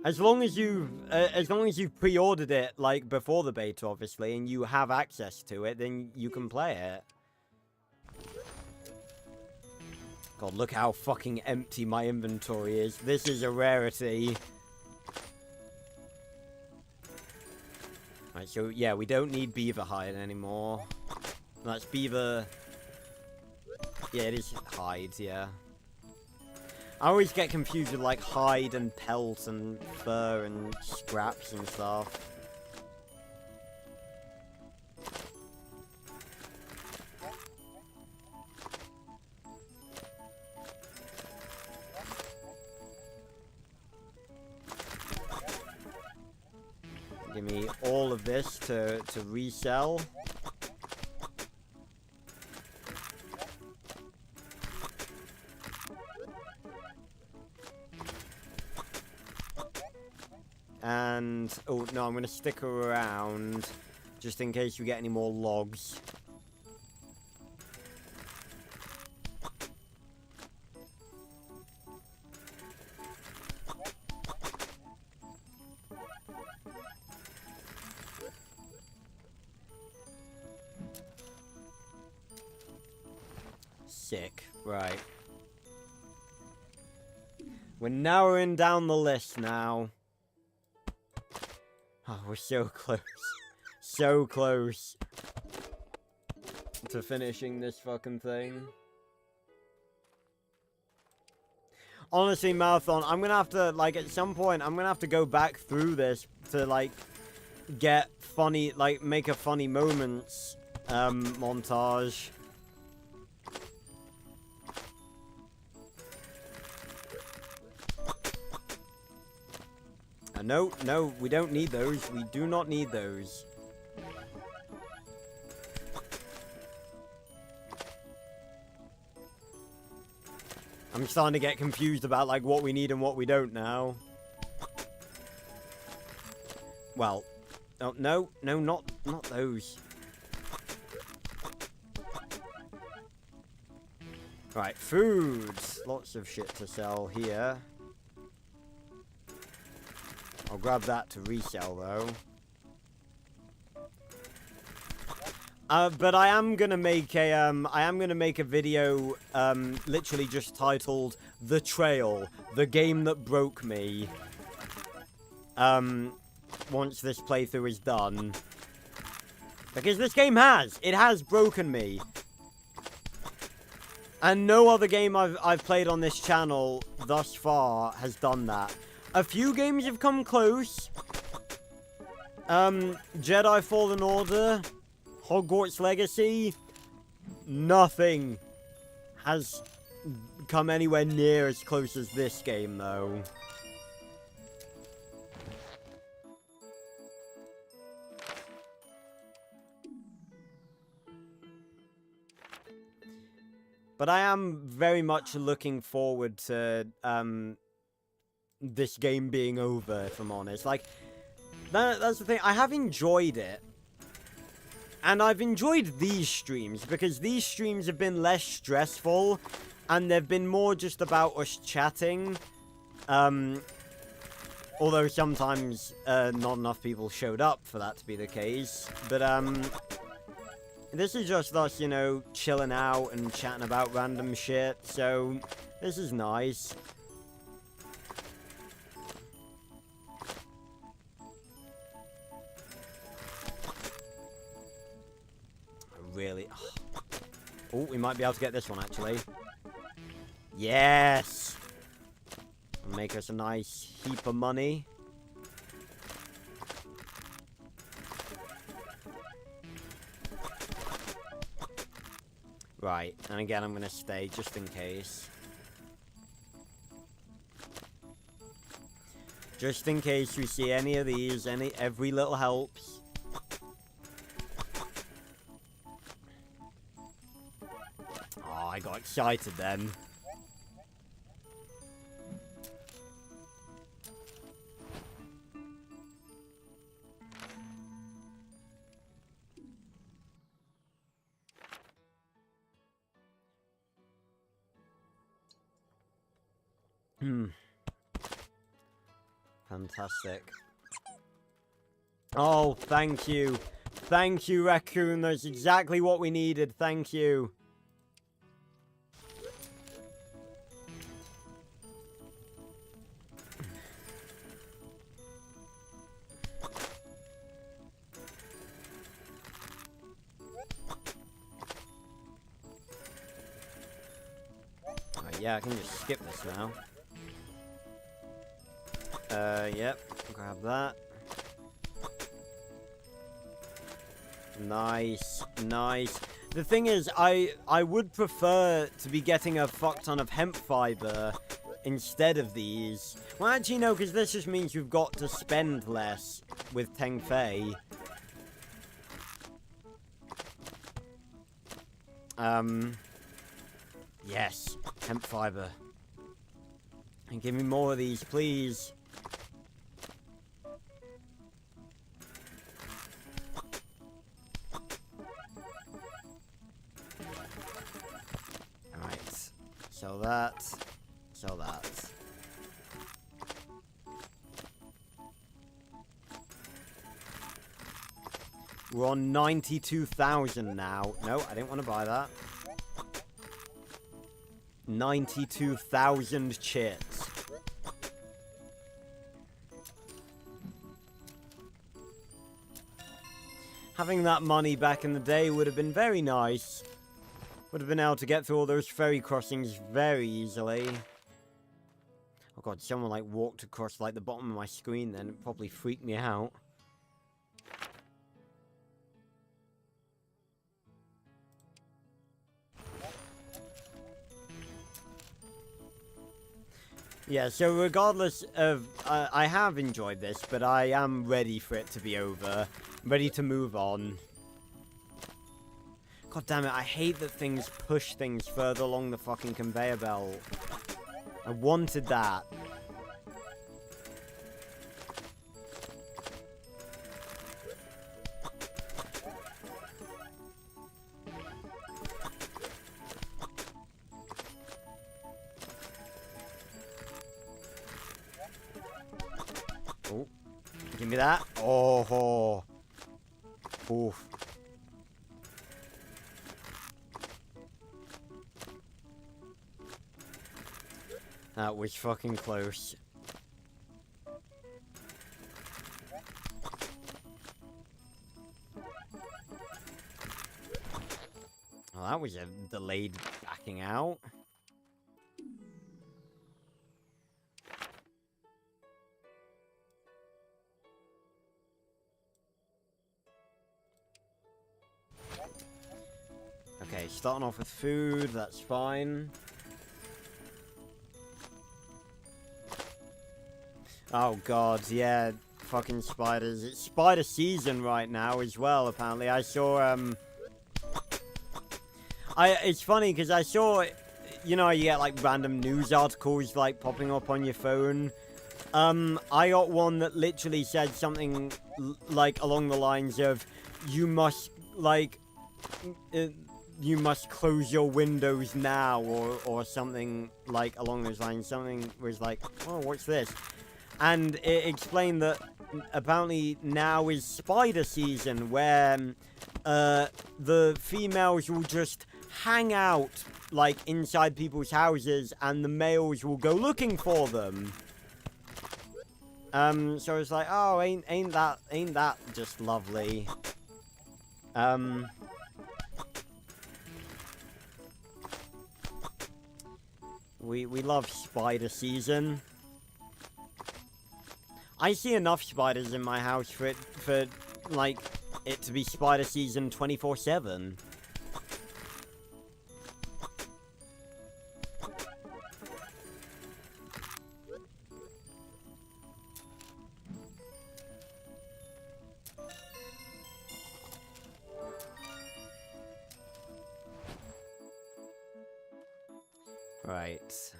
As long as you've pre-ordered it, like, before the beta, obviously, and you have access to it, then you can play it. God, look how fucking empty my inventory is. This is a rarity. Right, so, yeah, we don't need beaver hide anymore. That's beaver... Yeah, it is hide, yeah. I always get confused with, like, hide and pelt and fur and scraps and stuff. Give me all of this to resell. And, oh, no, I'm going to stick around just in case we get any more logs. Sick, right. We're narrowing down the list now. Oh, we're so close. So close to finishing this fucking thing. Honestly, Marathon, I'm gonna have to, like, at some point, I'm gonna have to go back through this to, like, get funny, like, make a funny moments, montage. No, no, we don't need those. We do not need those. I'm starting to get confused about, like, what we need and what we don't now. Well, oh, no, not those. Right, foods. Lots of shit to sell here. I'll grab that to resell, though. But I am gonna make a video, literally just titled "The Trail: The Game That Broke Me." Once this playthrough is done, because this game has broken me, and no other game I've played on this channel thus far has done that. A few games have come close. Jedi Fallen Order, Hogwarts Legacy, nothing has come anywhere near as close as this game, though. But I am very much looking forward to this game being over, if I'm honest. Like, that's the thing. I have enjoyed it. And I've enjoyed these streams, because these streams have been less stressful, and they've been more just about us chatting. Although sometimes not enough people showed up for that to be the case. But, this is just us, you know, chilling out and chatting about random shit, so this is nice. Really? Oh, we might be able to get this one, actually. Yes! Make us a nice heap of money. Right, and again, I'm gonna stay just in case. Just in case we see any of these, every little helps. Oh, I got excited then. Fantastic. Oh, thank you. Thank you, Raccoon. That's exactly what we needed. Thank you. Yeah, I can just skip this now. Yep. Grab that. Nice. Nice. The thing is, I would prefer to be getting a fuck ton of hemp fiber instead of these. Well, actually, no, because this just means you've got to spend less with Teng Fei. Yes. Hemp fiber. And give me more of these, please. Alright. Sell that. Sell that. We're on 92,000 now. No, I didn't want to buy that. 92,000 chits. Having that money back in the day would have been very nice. Would have been able to get through all those ferry crossings very easily. Oh god, someone like walked across like the bottom of my screen then. It probably freaked me out. Yeah, so regardless of... I have enjoyed this, but I am ready for it to be over. Ready to move on. God damn it, I hate that things push things further along the fucking conveyor belt. I wanted that. Oh, give me that. Oh, oof. That was fucking close. Well, that was a delayed backing out. Okay, starting off with food, that's fine. Oh god, yeah, fucking spiders. It's spider season right now as well, apparently. I It's funny because I saw, you know, you get like random news articles like popping up on your phone. I got one that literally said something like along the lines of, you must you must close your windows now, or something like along those lines. Something was like, oh, what's this? And it explained that apparently now is spider season, where the females will just hang out like inside people's houses, and the males will go looking for them. So it's like, oh, ain't that just lovely? We love spider season. I see enough spiders in my house for like it to be spider season 24/7. Right.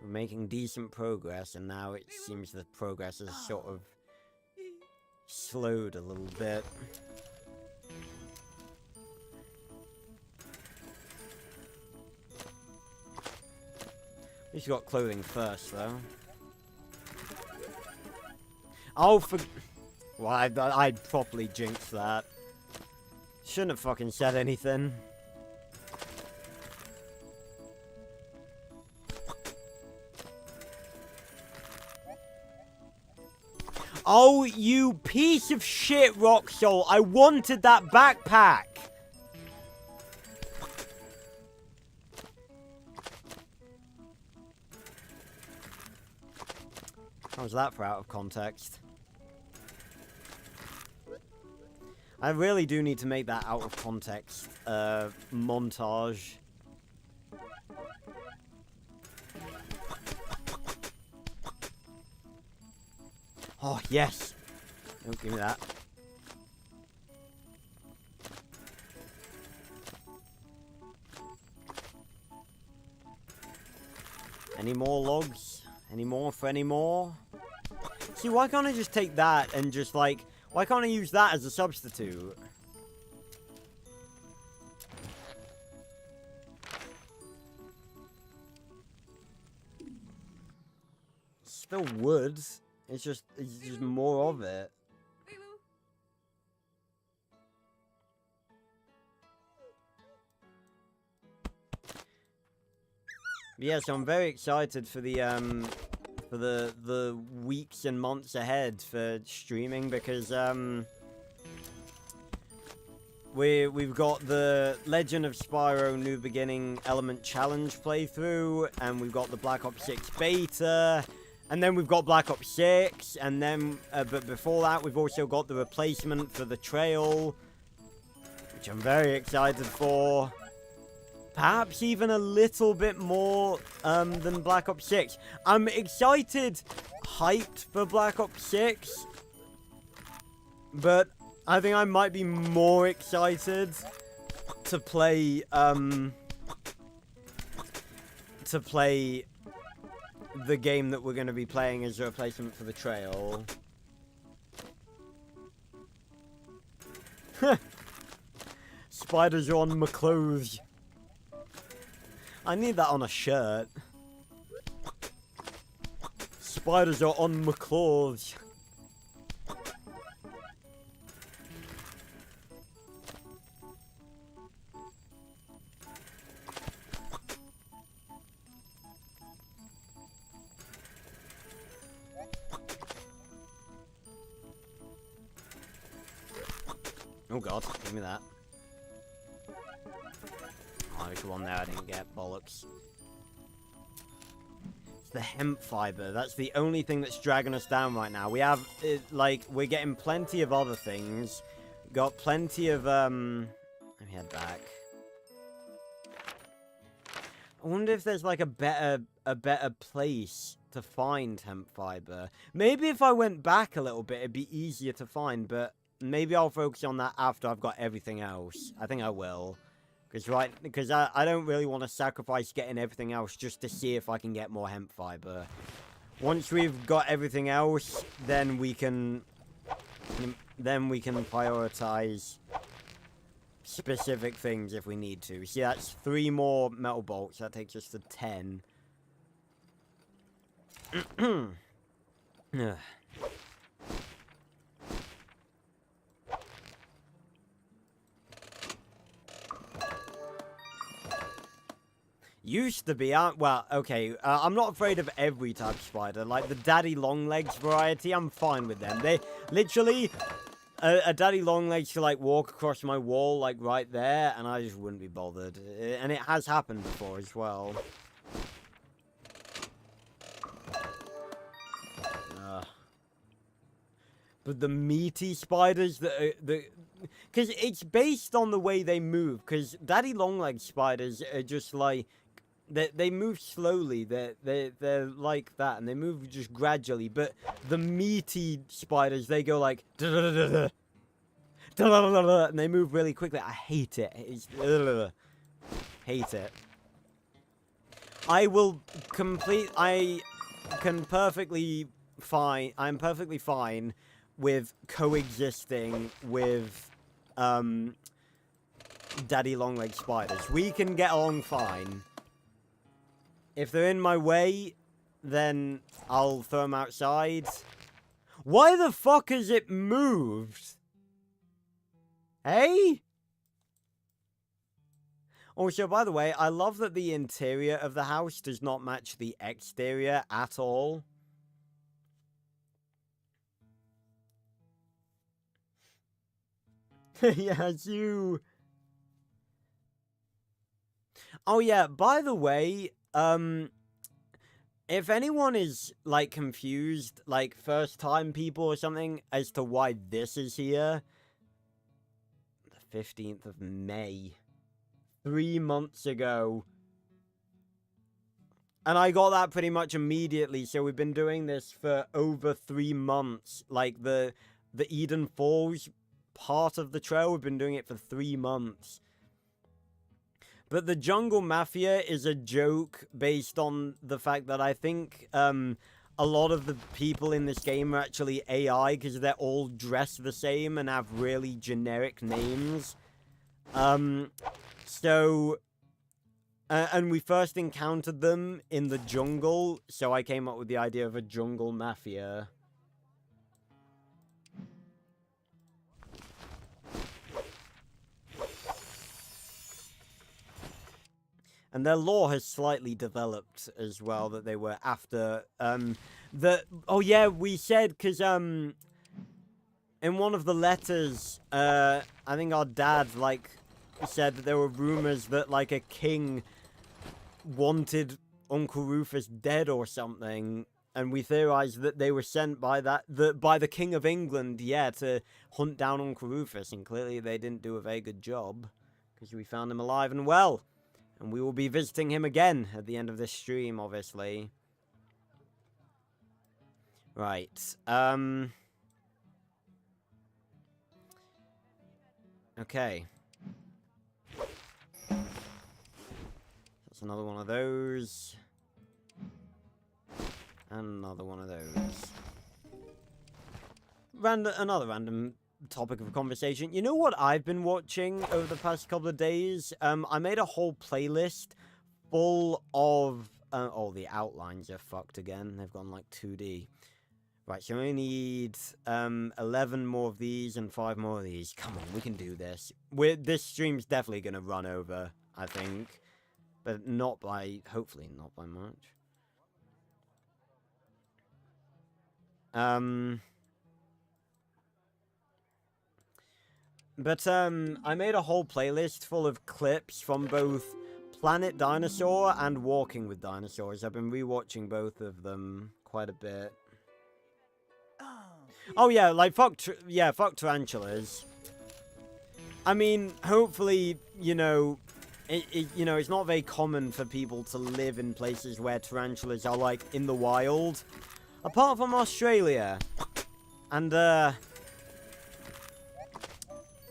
We're making decent progress, and now it seems the progress has sort of slowed a little bit. At least you got clothing first, though. Oh, well, I properly jinxed that. Shouldn't have fucking said anything. Oh, you piece of shit, Roxol! I wanted that backpack! How was that for out of context? I really do need to make that out of context montage. Oh, yes! Don't give me that. Any more logs? Any more for any more? See, why can't I just take that and just, like... Why can't I use that as a substitute? Still wood. It's just more of it. Yeah, so I'm very excited for the weeks and months ahead for streaming, because we've got the Legend of Spyro New Beginning Element Challenge playthrough, and we've got the Black Ops 6 beta. And then we've got Black Ops 6, and then, but before that, we've also got the replacement for the trail, which I'm very excited for. Perhaps even a little bit more than Black Ops 6. I'm excited, hyped for Black Ops 6, but I think I might be more excited to play the game that we're going to be playing as a replacement for the trail. Spiders are on my clothes. I need that on a shirt. Spiders are on my clothes. Oh god, give me that. Oh, there's one there I didn't get, bollocks. It's the hemp fiber. That's the only thing that's dragging us down right now. We have, like, we're getting plenty of other things. Got plenty of, let me head back. I wonder if there's like a better place to find hemp fiber. Maybe if I went back a little bit, it'd be easier to find, but maybe I'll focus on that after I've got everything else. I think I will. Because I don't really want to sacrifice getting everything else just to see if I can get more hemp fiber. Once we've got everything else, then we can prioritize specific things if we need to. See, that's 3 more metal bolts. That takes us to 10. Used to be, well, okay, I'm not afraid of every type of spider. Like the daddy longlegs variety, I'm fine with them. They, literally, a daddy longlegs could, like, walk across my wall, like, right there, and I just wouldn't be bothered. And it has happened before as well. But the meaty spiders because it's based on the way they move. Because daddy longlegs spiders are just like, they move slowly. They're like that, and they move just gradually. But the meaty spiders, they go like, and they move really quickly. I hate it. Hate it. I'm perfectly fine with coexisting with daddy longlegs spiders. We can get along fine. If they're in my way, then I'll throw them outside. Why the fuck has it moved? Hey? Also, by the way, I love that the interior of the house does not match the exterior at all. Yes, you. Oh yeah, by the way, if anyone is, like, confused, like, first-time people or something, as to why this is here, the 15th of May, 3 months ago, and I got that pretty much immediately, so we've been doing this for over 3 months, like, the Eden Falls part of the trail, we've been doing it for 3 months. But the Jungle Mafia is a joke based on the fact that I think a lot of the people in this game are actually AI because they're all dressed the same and have really generic names. And we first encountered them in the jungle, so I came up with the idea of a Jungle Mafia. And their lore has slightly developed as well, that they were after, oh yeah, we said, because, in one of the letters, I think our dad, like, said that there were rumors that, like, a king wanted Uncle Rufus dead or something, and we theorized that they were sent by by the King of England, yeah, to hunt down Uncle Rufus, and clearly they didn't do a very good job, because we found him alive and well. And we will be visiting him again at the end of this stream, obviously. Right. Okay. That's another one of those. And another one of those. Another random topic of conversation. You know what I've been watching over the past couple of days? I made a whole playlist full of... oh, the outlines are fucked again. They've gone like 2D. Right, so we need 11 more of these and 5 more of these. Come on, we can do this. This stream's definitely going to run over, I think. But not by... hopefully not by much. But, I made a whole playlist full of clips from both Planet Dinosaur and Walking with Dinosaurs. I've been rewatching both of them quite a bit. Oh yeah, like, fuck tarantulas. I mean, hopefully, you know, you know, it's not very common for people to live in places where tarantulas are, like, in the wild. Apart from Australia. And,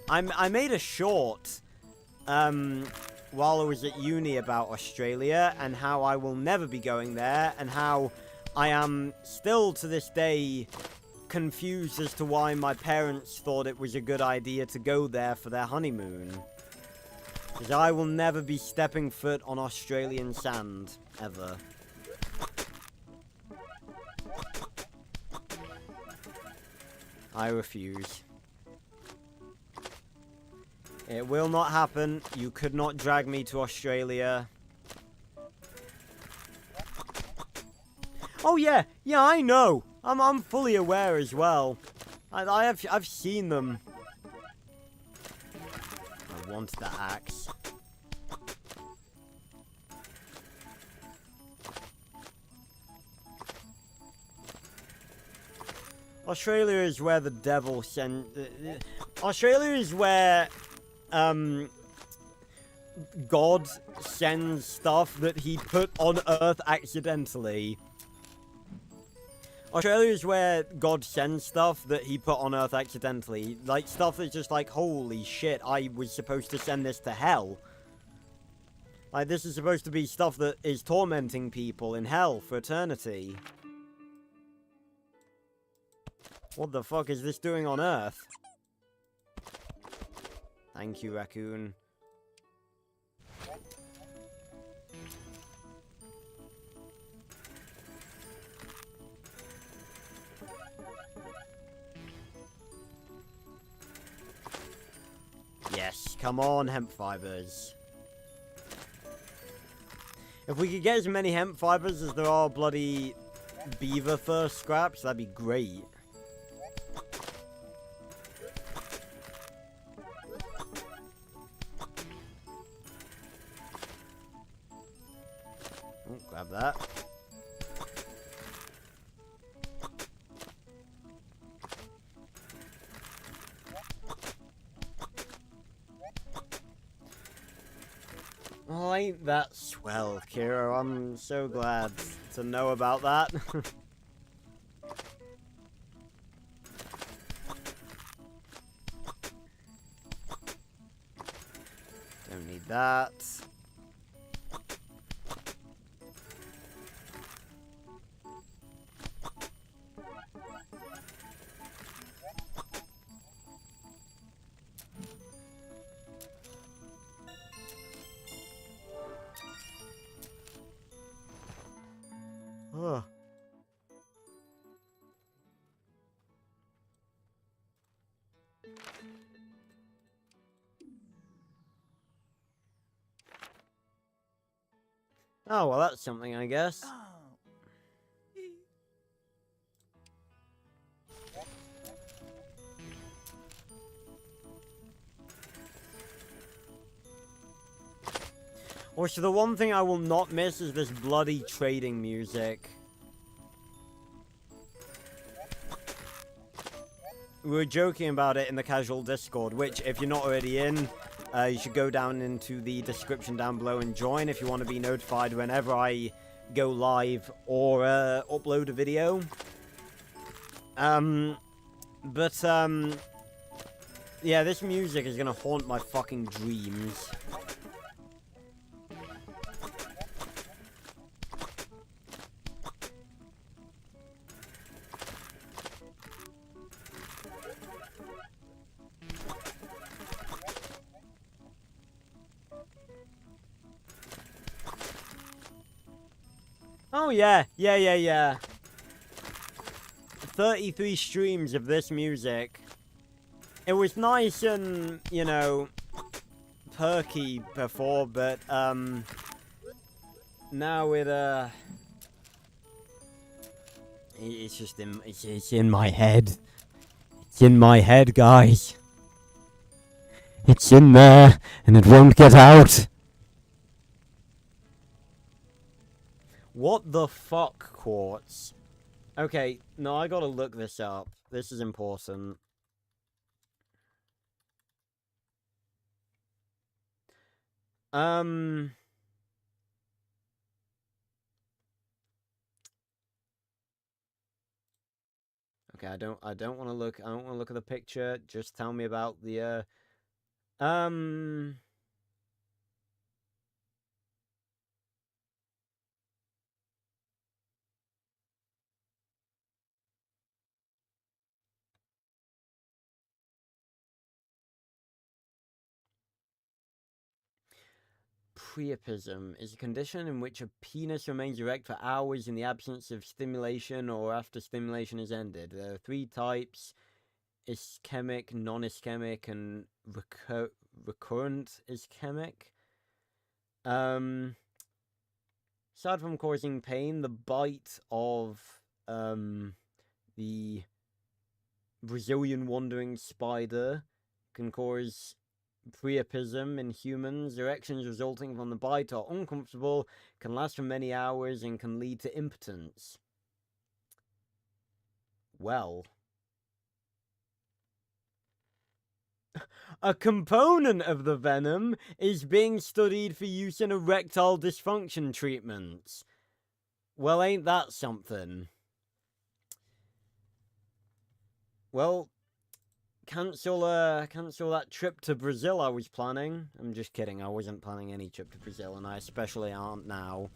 I made a short, while I was at uni about Australia, and how I will never be going there, and how I am still, to this day, confused as to why my parents thought it was a good idea to go there for their honeymoon. Because I will never be stepping foot on Australian sand, ever. I refuse. It will not happen. You could not drag me to Australia. Oh yeah, yeah, I know. I'm fully aware as well. I've seen them. I want the axe. Australia is where the devil sent. Australia is where God sends stuff that he put on Earth accidentally. Australia is where God sends stuff that he put on Earth accidentally. Like, stuff that's just like, holy shit, I was supposed to send this to hell. Like, this is supposed to be stuff that is tormenting people in hell for eternity. What the fuck is this doing on Earth? Thank you, raccoon. Yes, come on, hemp fibers. If we could get as many hemp fibers as there are bloody beaver fur scraps, that'd be great. Oh, grab that. Well, ain't that swell, Kiro? I'm so glad to know about that. Don't need that. Ugh. Oh, well, that's something, I guess. Also, the one thing I will not miss is this bloody trading music. We were joking about it in the casual Discord, which, if you're not already in, you should go down into the description down below and join if you want to be notified whenever I go live or upload a video. Yeah, this music is gonna haunt my fucking dreams. Oh, yeah. Yeah. 33 streams of this music. It was nice and, you know, perky before, but, now it's just it's in my head. It's in my head, guys. It's in there, and it won't get out. What the fuck, Quartz? Okay, no, I gotta look this up. This is important. Um... Okay, I don't want to look. I don't want to look at the picture. Just tell me about the Priapism is a condition in which a penis remains erect for hours in the absence of stimulation or after stimulation is ended. There are 3 types: ischemic, non-ischemic, and recurrent ischemic. Aside from causing pain, the bite of the Brazilian wandering spider can cause priapism in humans. Erections resulting from the bite are uncomfortable, can last for many hours, and can lead to impotence. Well, a component of the venom is being studied for use in erectile dysfunction treatments. Well, ain't that something? Well, cancel that trip to Brazil I was planning. I'm just kidding, I wasn't planning any trip to Brazil, and I especially aren't now.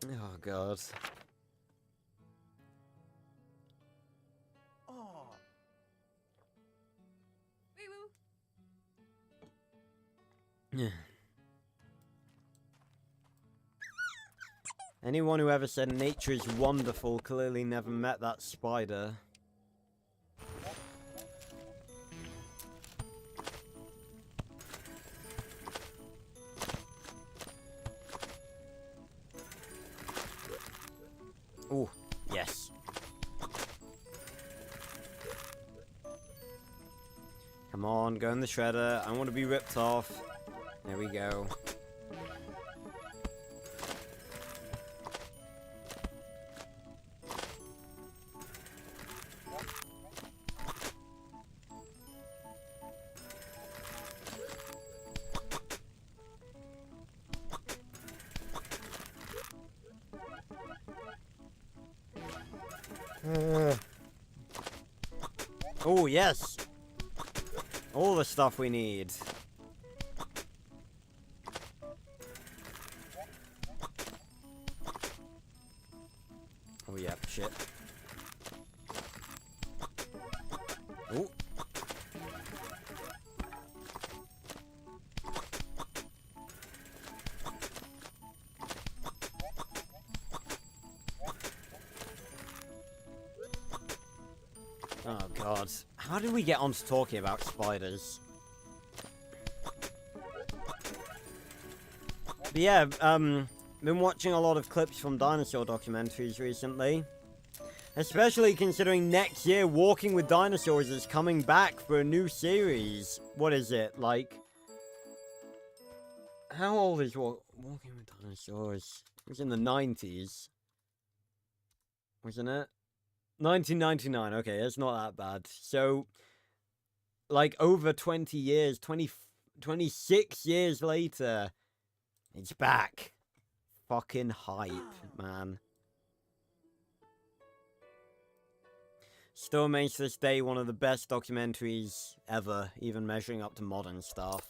Oh, God. Oh. Yeah. Anyone who ever said nature is wonderful clearly never met that spider. Ooh, yes. Come on, go in the shredder. I want to be ripped off. There we go. Oh, yes! All the stuff we need. Oh, yeah, shit. Oh. Oh, God. How did we get onto talking about spiders? But yeah, been watching a lot of clips from dinosaur documentaries recently. Especially considering next year Walking with Dinosaurs is coming back for a new series. What is it, like... How old is Walking with Dinosaurs? It was in the 90s. Wasn't it? 1999, okay, it's not that bad. So, like, over 20 years, 26 years later, it's back. Fucking hype, man. Still remains to this day one of the best documentaries ever, even measuring up to modern stuff.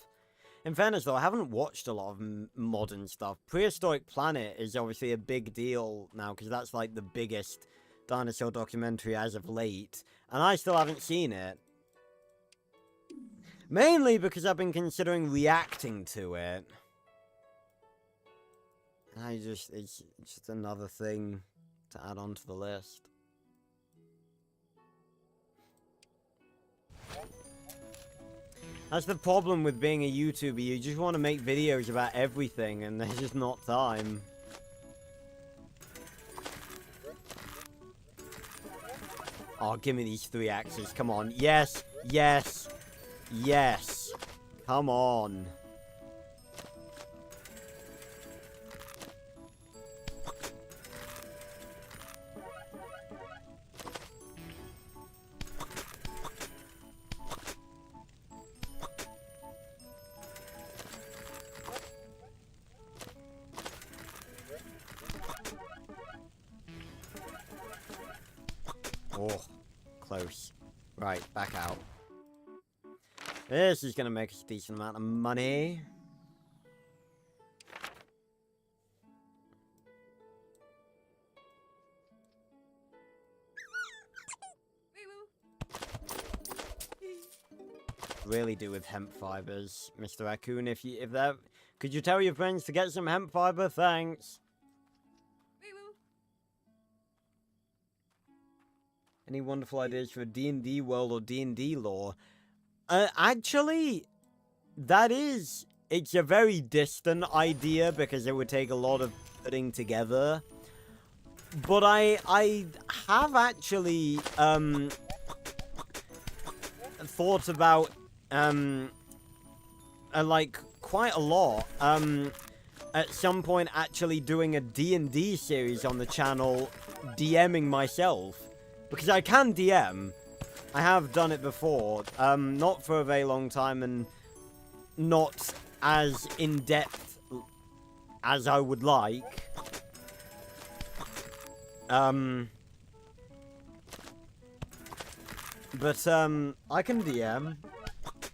In fairness, though, I haven't watched a lot of modern stuff. Prehistoric Planet is obviously a big deal now, because that's, like, the biggest dinosaur documentary as of late, and I still haven't seen it. Mainly because I've been considering reacting to it. It's just another thing to add on to the list. That's the problem with being a YouTuber, you just want to make videos about everything, and there's just not time. Oh, give me these 3 axes, come on. Yes, yes, yes. Come on. Oh, close. Right, back out. This is gonna make us a decent amount of money. Really do with hemp fibers, Mr. Raccoon. If that, could you tell your friends to get some hemp fiber? Thanks. Any wonderful ideas for D&D world or D&D lore? Actually, it's a very distant idea because it would take a lot of putting together. But I have actually, thought about, like, quite a lot, at some point actually doing a D&D series on the channel, DMing myself. Because I can DM. I have done it before, not for a very long time and not as in-depth as I would like. But, I can DM.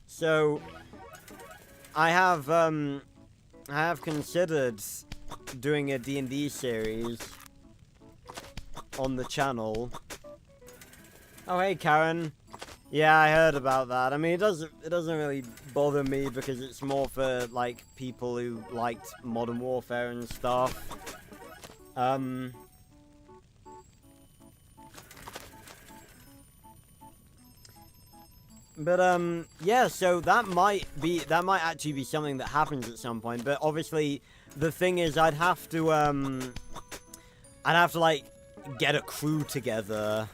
So, I have considered doing a D&D series on the channel. Oh, hey, Karen. Yeah, I heard about that. I mean, it doesn't really bother me because it's more for, like, people who liked Modern Warfare and stuff. But, yeah, so that might actually be something that happens at some point, but obviously, the thing is, I'd have to, like, get a crew together,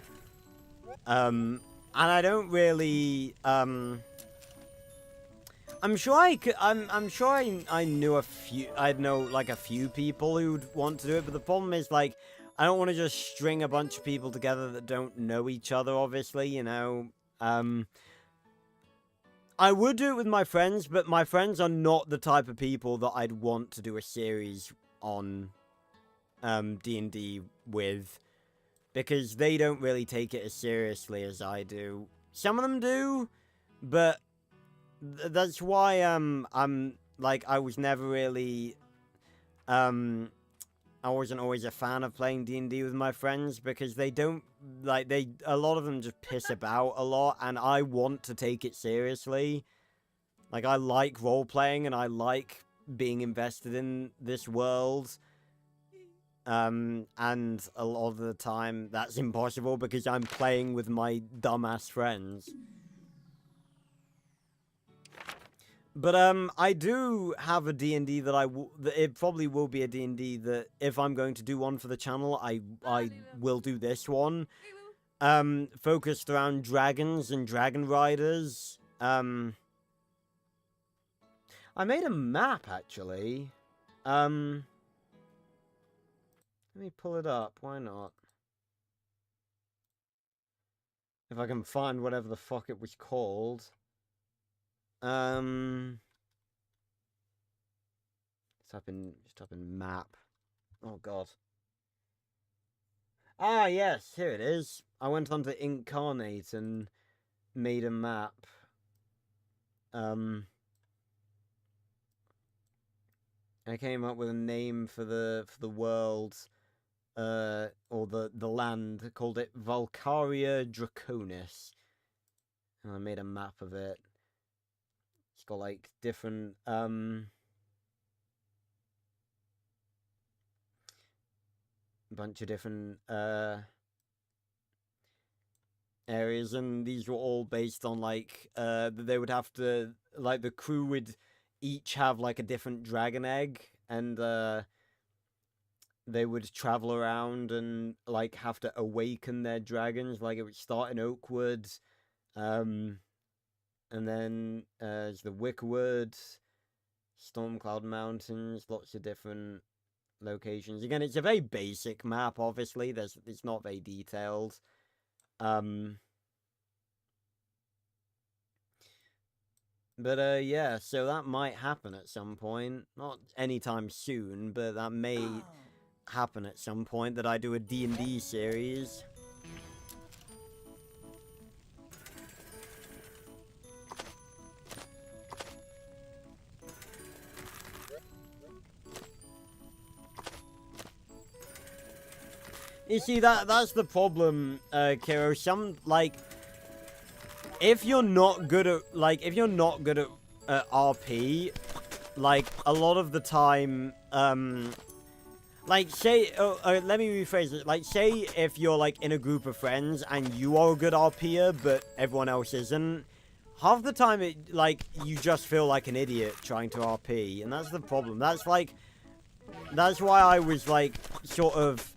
and I don't really, I'm sure I could, I'm sure I knew I'd know, like, a few people who'd want to do it, but the problem is, like, I don't want to just string a bunch of people together that don't know each other, obviously, you know, I would do it with my friends, but my friends are not the type of people that I'd want to do a series on D&D with, because they don't really take it as seriously as I do. Some of them do, but that's why I'm like, I was never really I wasn't always a fan of playing D&D with my friends because they don't, like, a lot of them just piss about a lot, and I want to take it seriously. Like, I like role-playing, and I like being invested in this world. And a lot of the time, that's impossible because I'm playing with my dumbass friends. But, I do have a D&D that it probably will be a D&D that, if I'm going to do one for the channel, I will do this one. Focused around dragons and dragon riders. I made a map, actually. Let me pull it up, why not? If I can find whatever the fuck it was called. Just type in map. Oh god. Ah, yes, here it is. I went on to Incarnate and made a map. I came up with a name for the world, or the land, called it Valkyria Draconis. And I made a map of it. It's got like different bunch of different areas, and these were all based on, like, they would have to, like, the crew would each have, like, a different dragon egg, and they would travel around and, like, have to awaken their dragons. Like, it would start in Oakwood, and then there's the Wickerwood, Stormcloud Mountains, lots of different locations. Again, it's a very basic map, obviously. It's not very detailed. But, yeah, so that might happen at some point. Not anytime soon, but that may happen at some point, that I do a D&D series. You see, that's the problem, Kiro. Some, like, if you're not good at, RP, like, a lot of the time, like, say, let me rephrase it. Like, say if you're, like, in a group of friends and you are a good RPer, but everyone else isn't, half the time, you just feel like an idiot trying to RP, and that's the problem. That's why I was, like, sort of,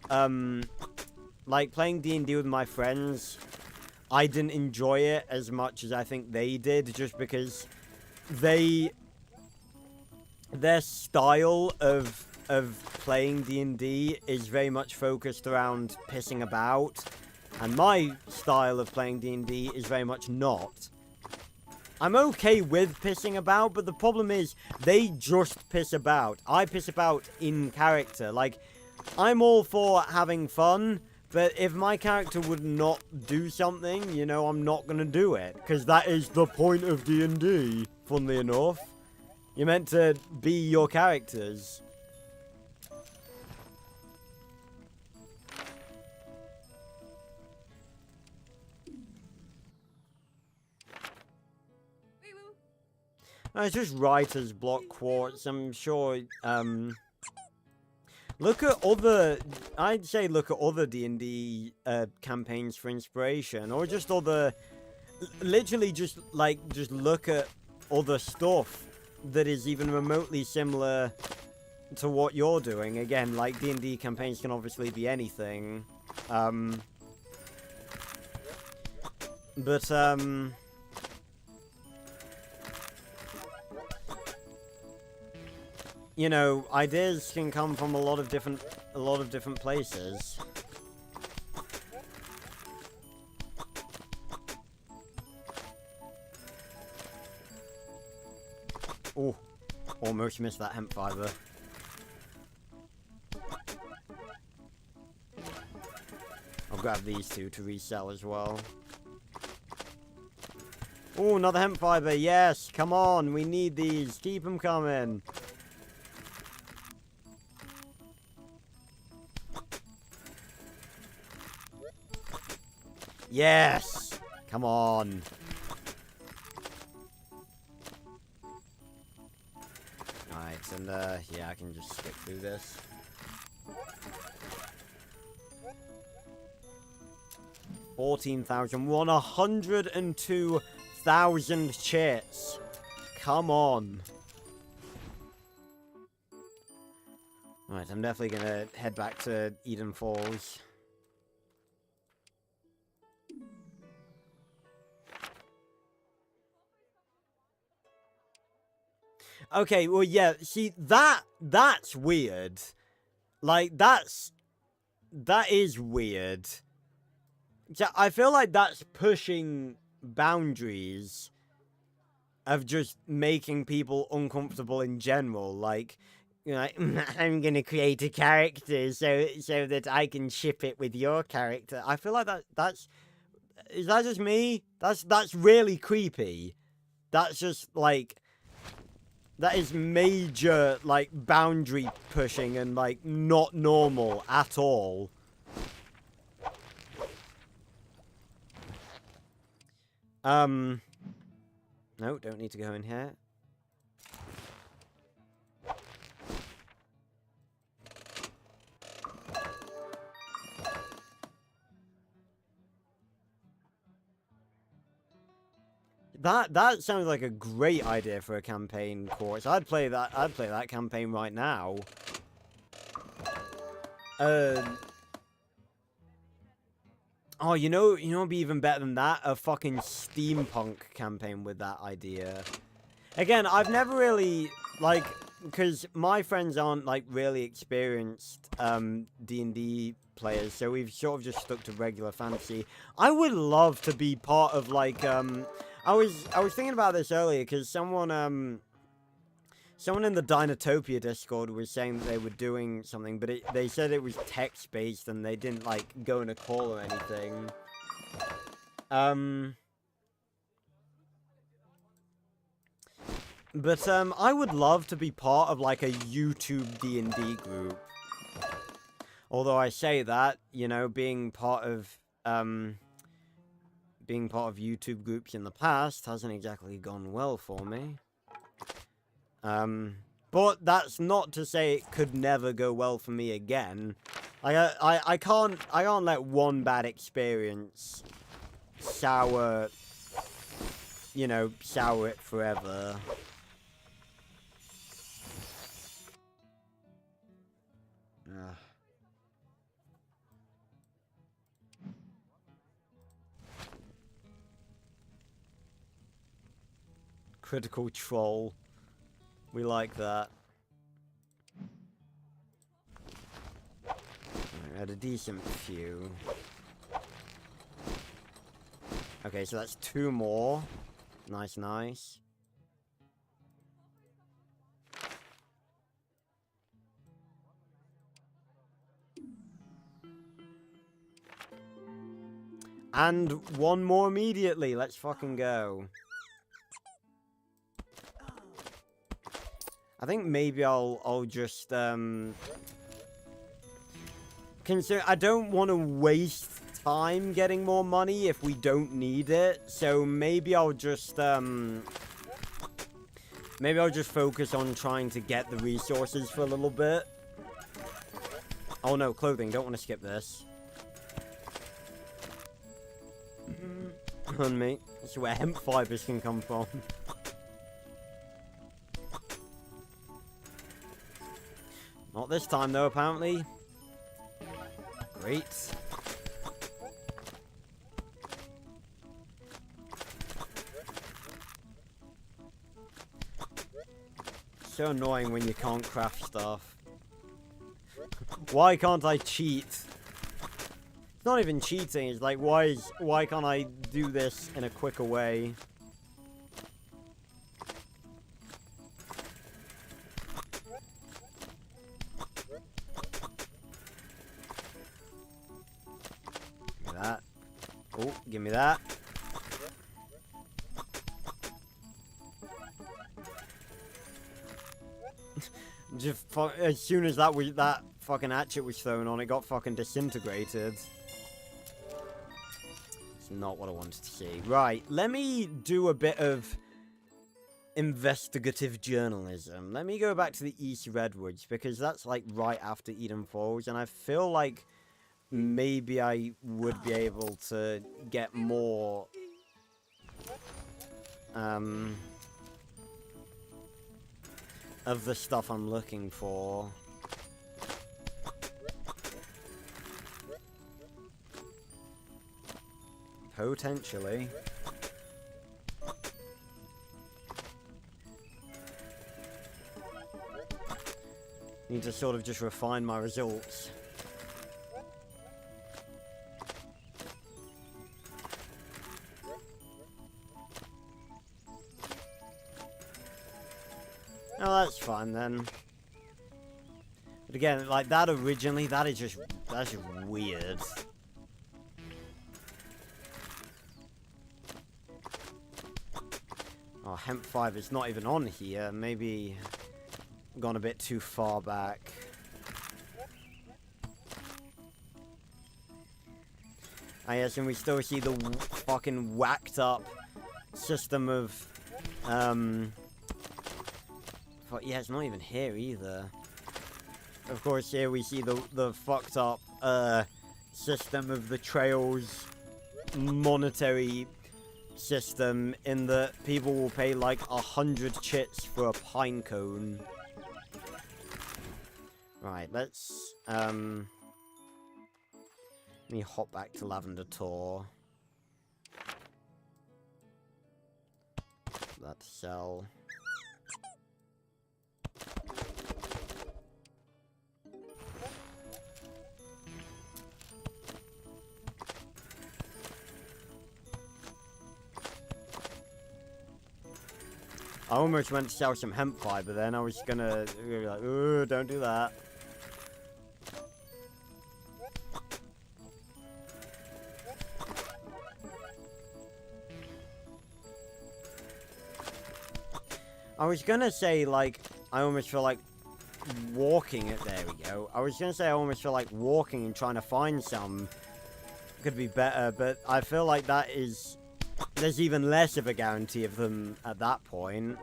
like, playing D&D with my friends, I didn't enjoy it as much as I think they did, just because their style of playing D&D is very much focused around pissing about, and my style of playing D&D is very much not. I'm okay with pissing about, but the problem is, they just piss about. I piss about in character. Like, I'm all for having fun, but if my character would not do something, you know, I'm not gonna do it. Because that is the point of D&D, funnily enough. You're meant to be your characters. It's just writer's block quartz. I'm sure, look at other, I'd say look at other D&D, campaigns for inspiration. Or just other, literally just look at other stuff that is even remotely similar to what you're doing. Again, like, D&D campaigns can obviously be anything. You know, ideas can come from a lot of different places. Oh, almost missed that hemp fiber. I'll grab these two to resell as well. Oh, another hemp fiber. Yes, come on. We need these. Keep them coming. Yes! Come on. Alright, and yeah, I can just skip through this. $14,102,000 chits. Come on. Alright, I'm definitely gonna head back to Eden Falls. Okay, well, yeah, see, that's weird. Like, that is weird. I feel like that's pushing boundaries of just making people uncomfortable in general. Like, you know, I'm gonna create a character so that I can ship it with your character. I feel like is that just me? That's really creepy. That's just, like, that is major, like, boundary pushing and, like, not normal at all. No, don't need to go in here. That sounds like a great idea for a campaign course. I'd play that campaign right now. Oh, you know what'd be even better than that? A fucking steampunk campaign with that idea. Again, I've never really, like, because my friends aren't, like, really experienced D&D players, so we've sort of just stuck to regular fantasy. I would love to be part of, like, I was thinking about this earlier, because someone in the Dinotopia Discord was saying that they were doing something, but they said it was text-based, and they didn't, like, go in a call or anything. But, I would love to be part of, like, a YouTube D&D group. Although I say that, you know, being part of YouTube groups in the past hasn't exactly gone well for me. But that's not to say it could never go well for me again. I can't let one bad experience sour, you know, sour it forever. Ugh. Critical troll. We like that. I had a decent few. Okay, so that's 2 more. Nice, nice. And 1 more immediately. Let's fucking go. I think maybe I'll just consider. I don't want to waste time getting more money if we don't need it. So maybe I'll just focus on trying to get the resources for a little bit. Oh no, clothing. Don't want to skip this. On me. That's where hemp fibers can come from. Not this time though, apparently. Great. So annoying when you can't craft stuff. Why can't I cheat? It's not even cheating, it's like, why can't I do this in a quicker way? Give me that. Oh, give me that. Just as soon as that fucking hatchet was thrown on, it got fucking disintegrated. It's not what I wanted to see. Right, let me do a bit of investigative journalism. Let me go back to the East Redwoods, because that's like right after Eden Falls, and I feel like maybe I would be able to get more of the stuff I'm looking for. Potentially. Need to sort of just refine my results. Oh, that's fine then. But again, like that originally, that's just weird. Oh, hemp 5 is not even on here. Maybe gone a bit too far back. Ah, yes, and we still see the fucking whacked up system of, yeah, it's not even here either. Of course, here we see the fucked up, system of the Trails monetary system, in that people will pay like 100 chits for a pine cone. Right, let's, let me hop back to Lavender Tor. That sell. I almost went to sell some hemp fiber then. I was gonna be like, ooh, don't do that. I was gonna say, like, I almost feel like walking it. There we go. I was gonna say I almost feel like walking and trying to find some could be better, but I feel like that is... There's even less of a guarantee of them at that point.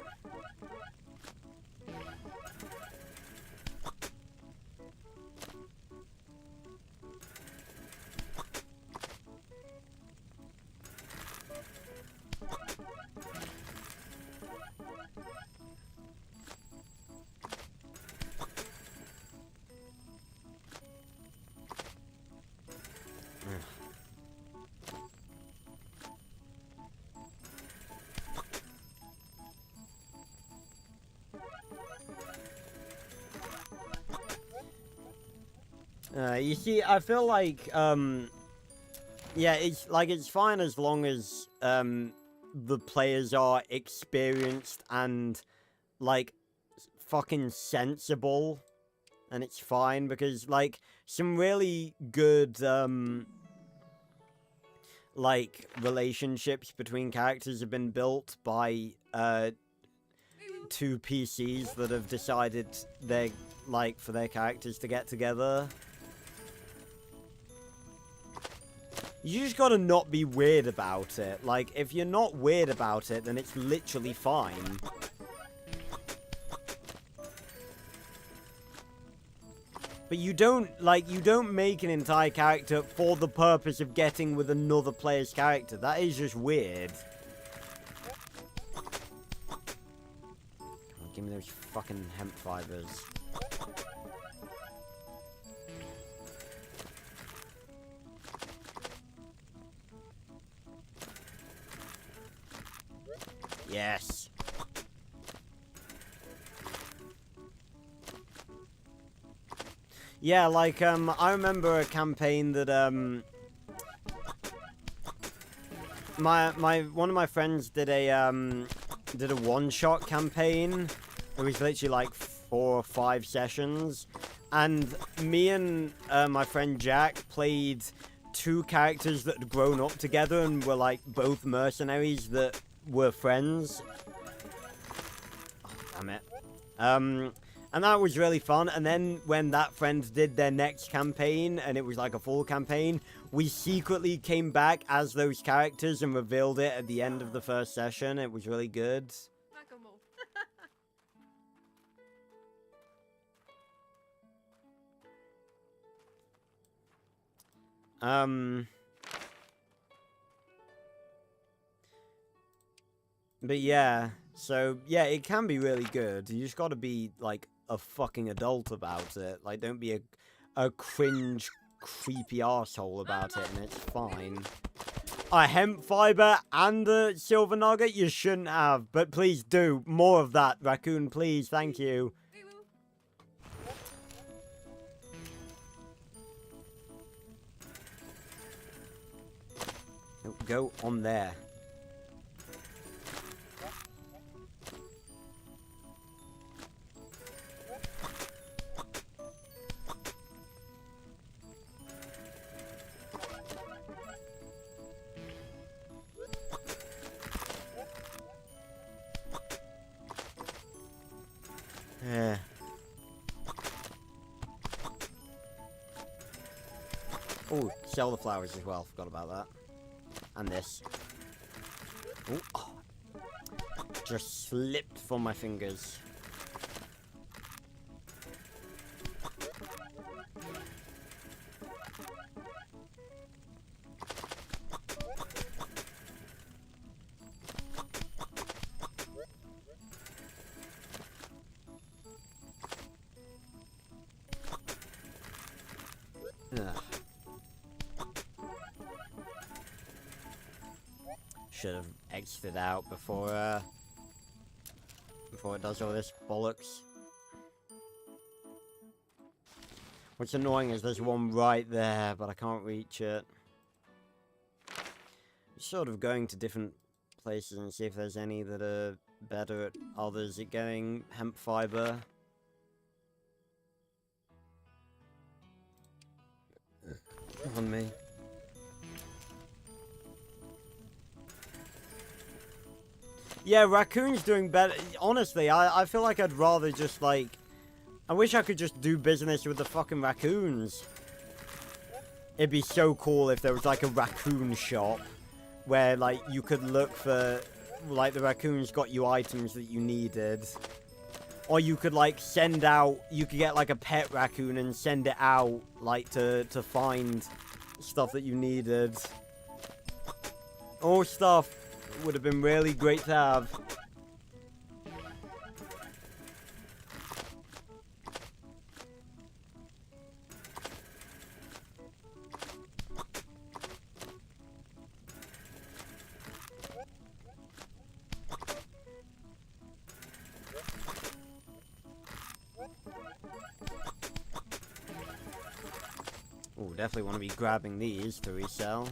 You see, I feel like, yeah, it's fine as long as, the players are experienced and, like, fucking sensible, and it's fine, because, like, some really good, like, relationships between characters have been built by, two PCs that have decided they're, like, for their characters to get together. You just gotta not be weird about it. Like, if you're not weird about it, then it's literally fine. But you don't make an entire character for the purpose of getting with another player's character. That is just weird. Come on, give me those fucking hemp fibers. Yes. Yeah, like, I remember a campaign that, one of my friends did a one-shot campaign. It was literally like 4 or 5 sessions. And me and, my friend Jack played 2 characters that had grown up together and were, like, both mercenaries that were friends. Oh, damn it. And that was really fun. And then when that friend did their next campaign, and it was like a full campaign, we secretly came back as those characters and revealed it at the end of the first session. It was really good. But yeah, so yeah, it can be really good. You just gotta be, like, a fucking adult about it. Like, don't be a cringe, creepy arsehole about it, and it's fine. A hemp fiber and a silver nugget? You shouldn't have, but please do. More of that, Raccoon, please. Thank you. Go on there. Yeah. Oh, sell the flowers as well. Forgot about that. And this. Ooh, oh. Just slipped from my fingers. Ugh. Should have exited out before it does all this bollocks. What's annoying is there's one right there, but I can't reach it. I'm sort of going to different places and see if there's any that are better at others at getting hemp fiber. On me. Yeah, Raccoon's doing better. Honestly, I feel like I'd rather just, like, I wish I could just do business with the fucking raccoons. It'd be so cool if there was like a raccoon shop where like you could look for, like, the raccoons got you items that you needed. Or you could like send out, you could get like a pet raccoon and send it out like to find stuff that you needed. All stuff would have been really great to have. Oh, definitely want to be grabbing these to resell.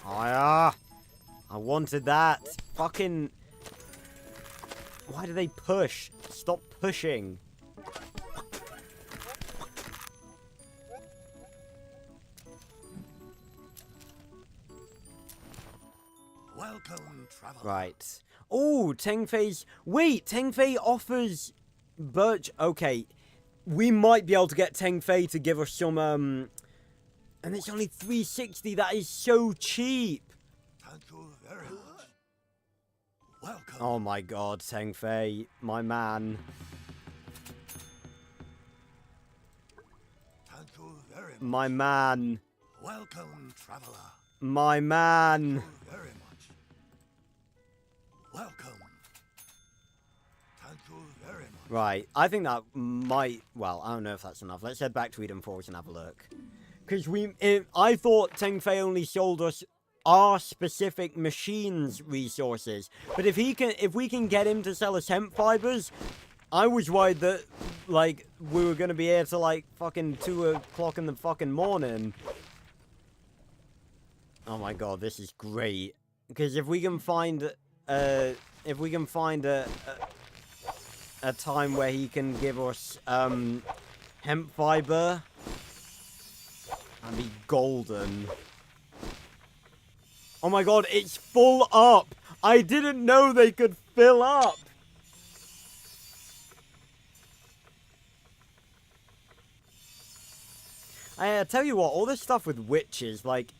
Oh, yeah. I wanted that. Fucking... Why do they push? Stop pushing. Welcome, traveler. Right. Oh, Tengfei's... Wait, Tengfei offers birch... Okay. We might be able to get Tengfei to give us some, And it's only 360. That is so cheap. Thank you very much. Welcome. Oh my god, Tengfei. My man. Thank you very much. My man. Welcome, traveler. My man. Thank you very much. Welcome. Thank you very much. Right. I think that might... Well, I don't know if that's enough. Let's head back to Eden Forest and have a look. Because I thought Tengfei only sold us our specific machines resources. But if we can get him to sell us hemp fibers, I was worried that, like, we were going to be here till, like, fucking 2 o'clock in the fucking morning. Oh my god, this is great. Because if we can find, a time where he can give us, hemp fiber, that'd be golden. Oh my god, it's full up! I didn't know they could fill up! I tell you what, all this stuff with witches, like,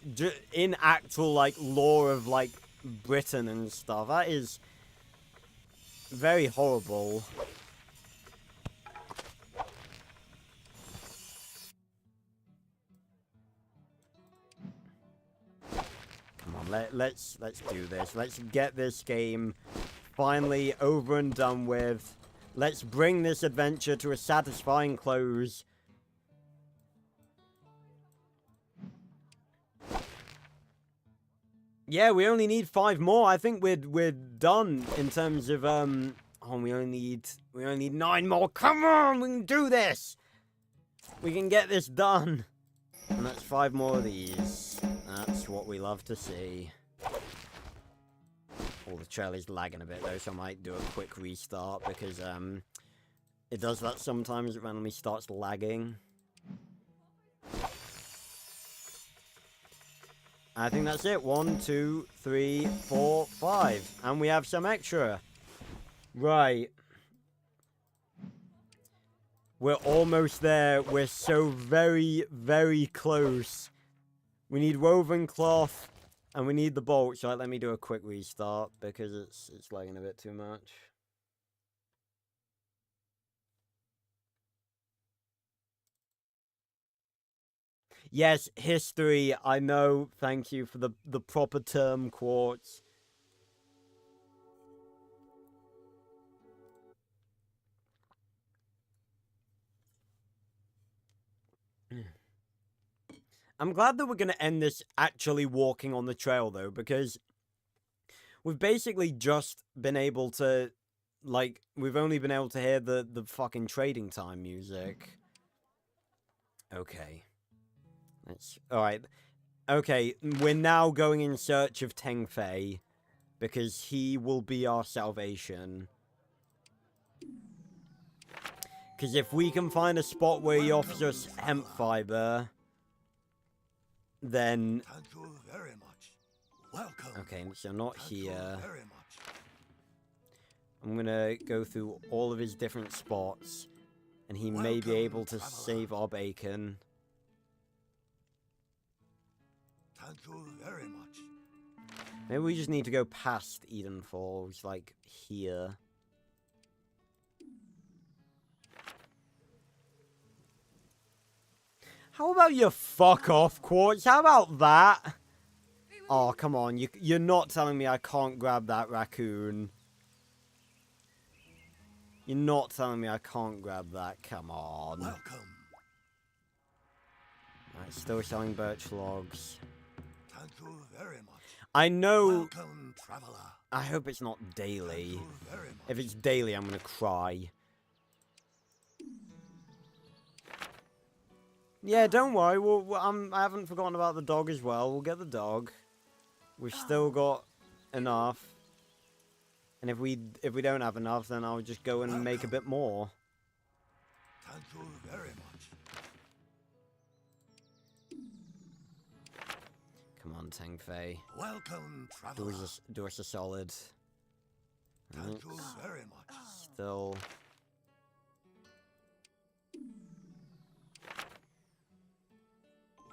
in actual, like, lore of, like, Britain and stuff, that is very horrible. Come on, let's do this. Let's get this game finally over and done with. Let's bring this adventure to a satisfying close. Yeah, we only need 5 more. I think we're done in terms of oh, we only need 9 more. Come on, we can do this. We can get this done. And that's 5 more of these. That's what we love to see. Oh, the trail is lagging a bit though, so I might do a quick restart because it does that sometimes. It randomly starts lagging. I think that's it. 1, 2, 3, 4, 5. And we have some extra. Right. We're almost there. We're so very, very close. We need woven cloth. And we need the bolts. Right, let me do a quick restart because it's lagging a bit too much. Yes, history, I know. Thank you for the proper term, Quartz. I'm glad that we're going to end this actually walking on the trail, though, because we've basically just been able to, like, we've only been able to hear the fucking trading time music. Okay. Alright. Okay, we're now going in search of Tengfei, because he will be our salvation. Because if we can find a spot where he offers us hemp fiber, then... Thank you very much. Welcome. Okay, so not Thank you here. very much. I'm gonna go through all of his different spots, and he may be Welcome, able to traveler. save our bacon. Thank you very much. Maybe we just need to go past Eden Falls, like here. How about you fuck off, Quartz? How about that? Oh, come on. You're not telling me I can't grab that raccoon. You're not telling me I can't grab that. Come on. Welcome. Right, still selling birch logs. Thank you very much. I know... Welcome, traveler. I hope it's not Thank daily. you very much. If it's daily, I'm gonna cry. Yeah, don't worry. I haven't forgotten about the dog as well. We'll get the dog. We've still got enough. And if we don't have enough, then I'll just go and make a bit more. Thank you very much. Come on, Teng Fei. Welcome, traveler. Do us a solid. Thank you Right, very much. still...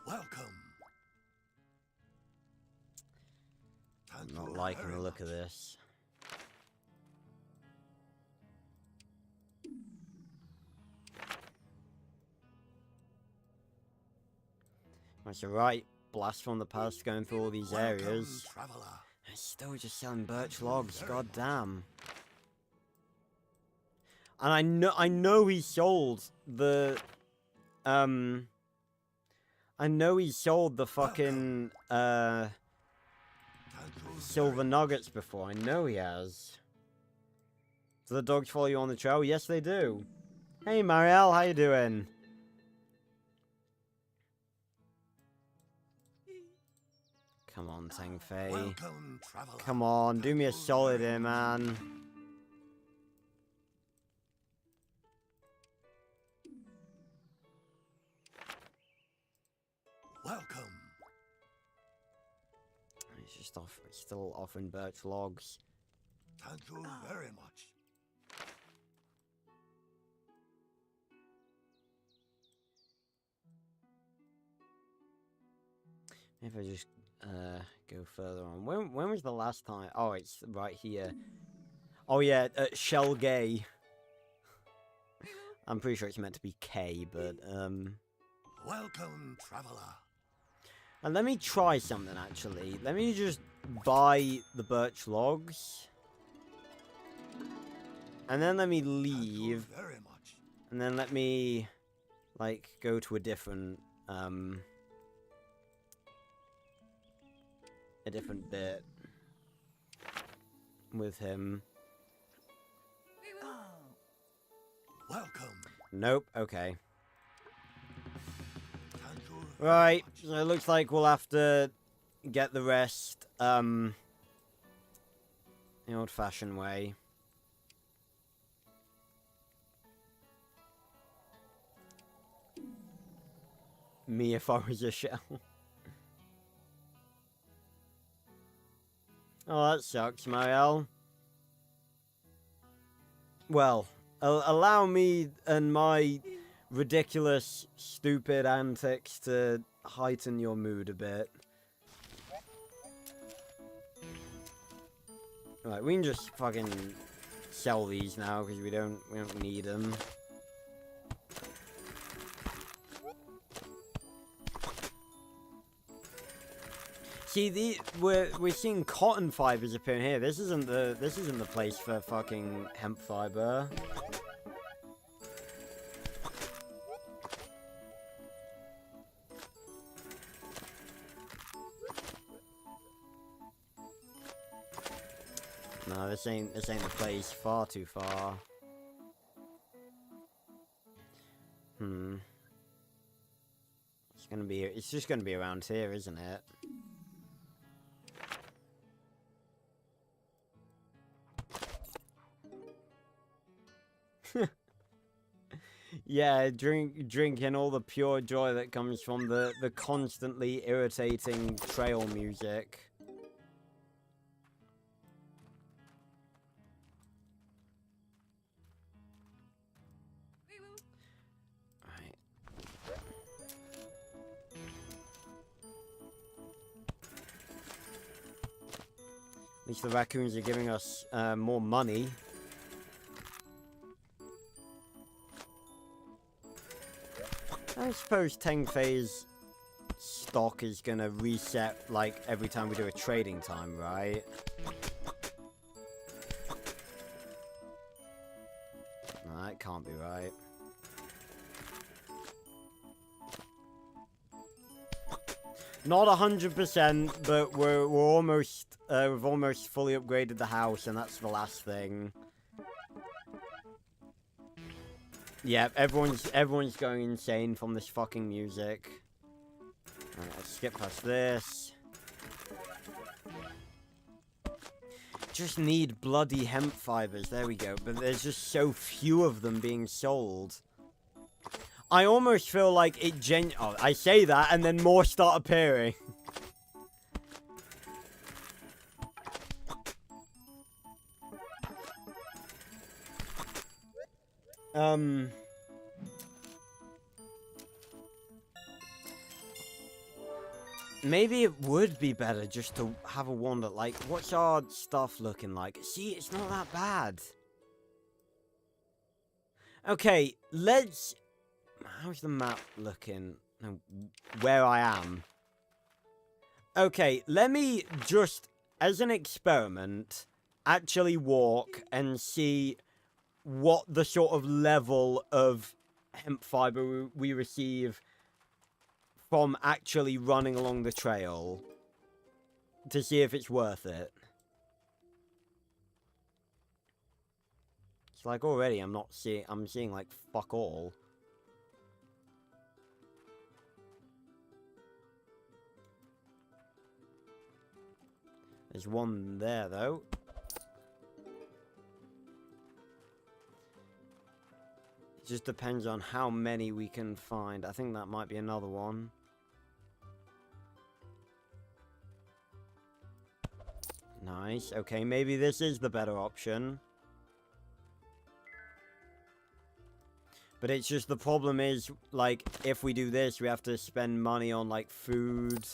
Welcome. Thank I'm not you liking very the look of much. this. That's alright. Blast from the past going through all these Welcome, areas. traveler. I'm still just selling birch logs, god damn. And I know he sold the I know he sold the fucking Thank you silver very nuggets before. I know he has. Do the dogs follow you on the trail? Yes, they do. Hey, Marielle, how you doing? Come on, Teng Fei. Welcome, traveler. Come on, do me a Thank you solid very here, man. Welcome. He's just still offering birch logs. Thank you very much. If I just go further on. When was the last time? Oh, it's right here. Oh yeah, Shell Gay. I'm pretty sure it's meant to be K, but Welcome, traveler. and let me try something actually. Let me just buy the birch logs. And then let me Thank you leave. very much. And then let me like go to a different bit with him. Welcome. Nope, okay. Thank you very Right, much. so it looks like we'll have to get the rest the old-fashioned way. Me if I was a shell. Oh, that sucks, Marielle. Well, allow me and my ridiculous, stupid antics to heighten your mood a bit. Right, we can just fucking sell these now because we don't need them. See, we're seeing cotton fibers appearing here. This isn't the place for fucking hemp fiber. No, this ain't the place. Far too far. It's just gonna be around here, isn't it? Yeah, drinking all the pure joy that comes from the constantly irritating trail music. At least the raccoons are giving us more money. I suppose Tengfei's stock is gonna reset, like, every time we do a trading time, right? No, that can't be right. Not 100%, but we're almost, we've almost fully upgraded the house, and that's the last thing. Yeah, everyone's going insane from this fucking music. Alright, let's skip past this. Just need bloody hemp fibers, there we go. But there's just so few of them being sold. I almost feel like it oh, I say that and then more start appearing. Maybe it would be better just to have a one that, like, what's our stuff looking like? See, it's not that bad. Okay, let's... How's the map looking? No, where I am. Okay, let me just, as an experiment, actually walk and see what the sort of level of hemp fiber we receive from actually running along the trail to see if it's worth it. It's like already I'm seeing like fuck all. There's one there though. It just depends on how many we can find. I think that might be another one. Nice. Okay, maybe this is the better option. But it's just the problem is, like, if we do this, we have to spend money on, like, food.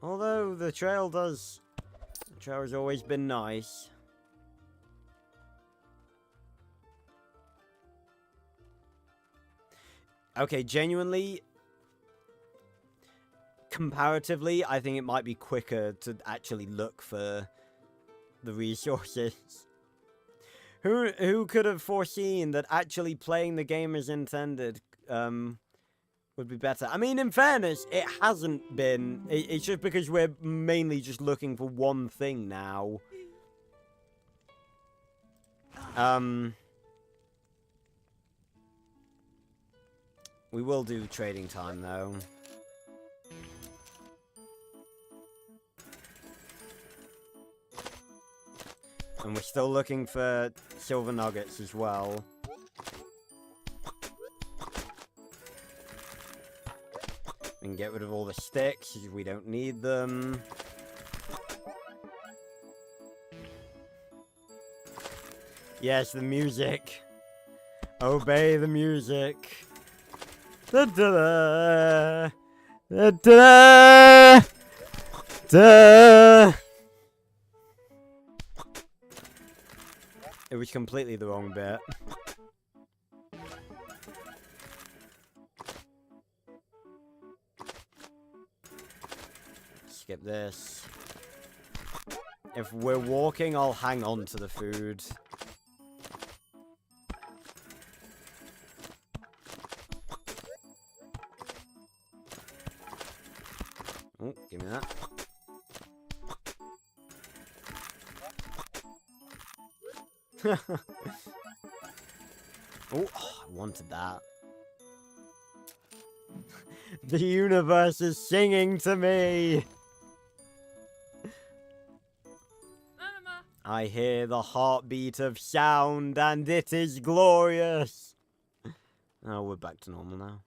Although, the trail has always been nice. Okay, genuinely, comparatively, I think it might be quicker to actually look for the resources. Who could have foreseen that actually playing the game as intended would be better? I mean, in fairness, it hasn't been. It's just because we're mainly just looking for one thing now. We will do trading time, though. And we're still looking for silver nuggets as well. We can get rid of all the sticks, because we don't need them. Yes, the music. Obey the music. Da da da da da. It was completely the wrong bit. Skip this. If we're walking, I'll hang on to the food. Oh, give me that. Oh, I wanted that. The universe is singing to me. I hear the heartbeat of sound, and it is glorious. Oh, we're back to normal now.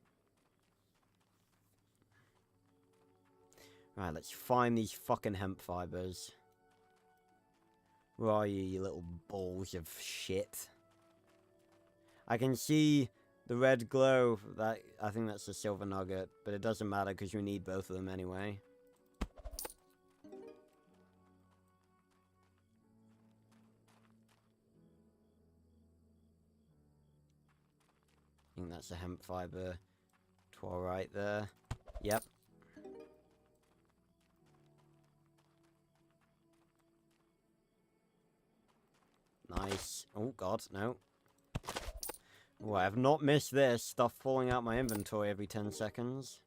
Right, let's find these fucking hemp fibers. Where are you, you little balls of shit? I can see the red glow. That I think that's a silver nugget, but it doesn't matter because we need both of them anyway. think that's a hemp fiber tool right there. Yep. Nice. Oh god, no. Oh, I have not missed this. Stuff falling out my inventory every 10 seconds.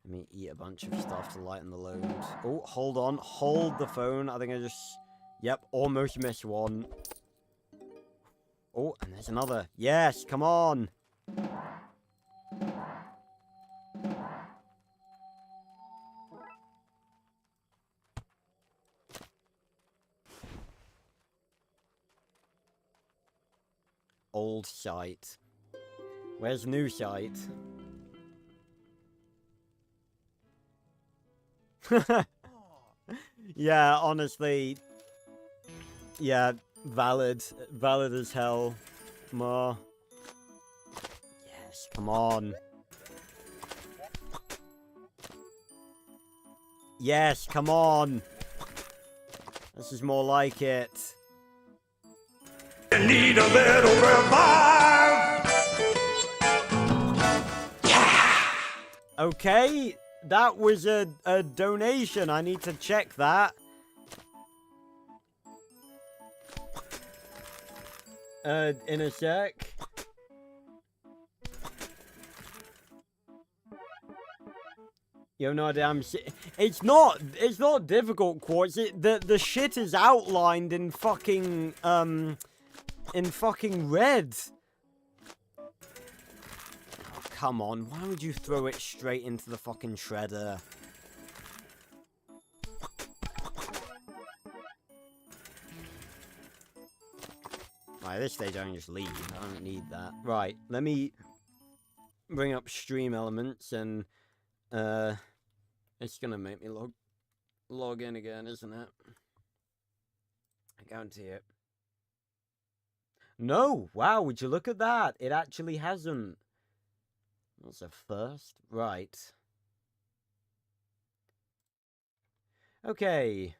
Let me eat a bunch of stuff to lighten the load. Oh, hold on. Hold the phone. I think I just... Yep, almost missed one. Oh, and there's another. Yes, come on. Old site. Where's new site? Yeah, honestly. Yeah, valid. Valid as hell. More. Yes, come on. Yes, come on. This is more like it. You need a little revive. Okay, that was a donation. I need to check that. In a sec. You have no idea. It's not difficult, Quartz. The shit is outlined in fucking red. Oh, come on, why would you throw it straight into the fucking shredder? Right, at this stage I can just leave. I don't need that. Right, let me bring up stream elements and it's gonna make me log in again, isn't it? I guarantee it. No! Wow, would you look at that? It actually hasn't. That's a first. Right. Okay.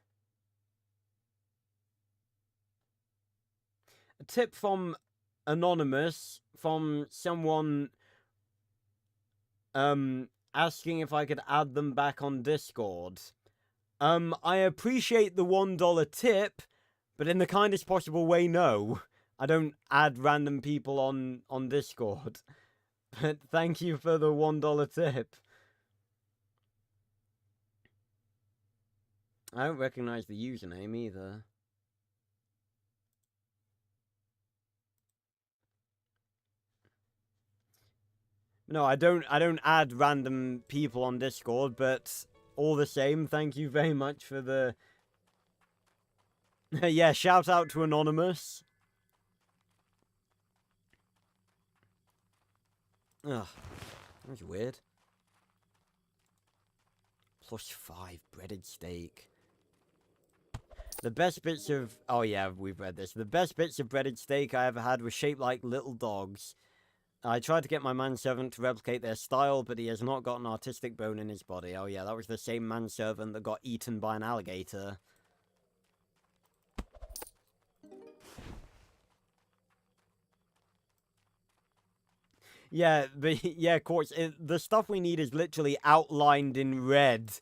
A tip from Anonymous, from someone asking if I could add them back on Discord. I appreciate the $1 tip, but in the kindest possible way, no. I don't add random people on Discord. But thank you for the $1 tip. I don't recognize the username either. No, I don't add random people on Discord, but all the same, thank you very much for the... Yeah, shout out to Anonymous. Ugh, that was weird. +5 breaded steak. The best bits of... Oh yeah, we've read this. The best bits of breaded steak I ever had were shaped like little dogs. I tried to get my manservant to replicate their style, but he has not got an artistic bone in his body. Oh yeah, that was the same manservant that got eaten by an alligator. Yeah, but yeah, of course, the stuff we need is literally outlined in red.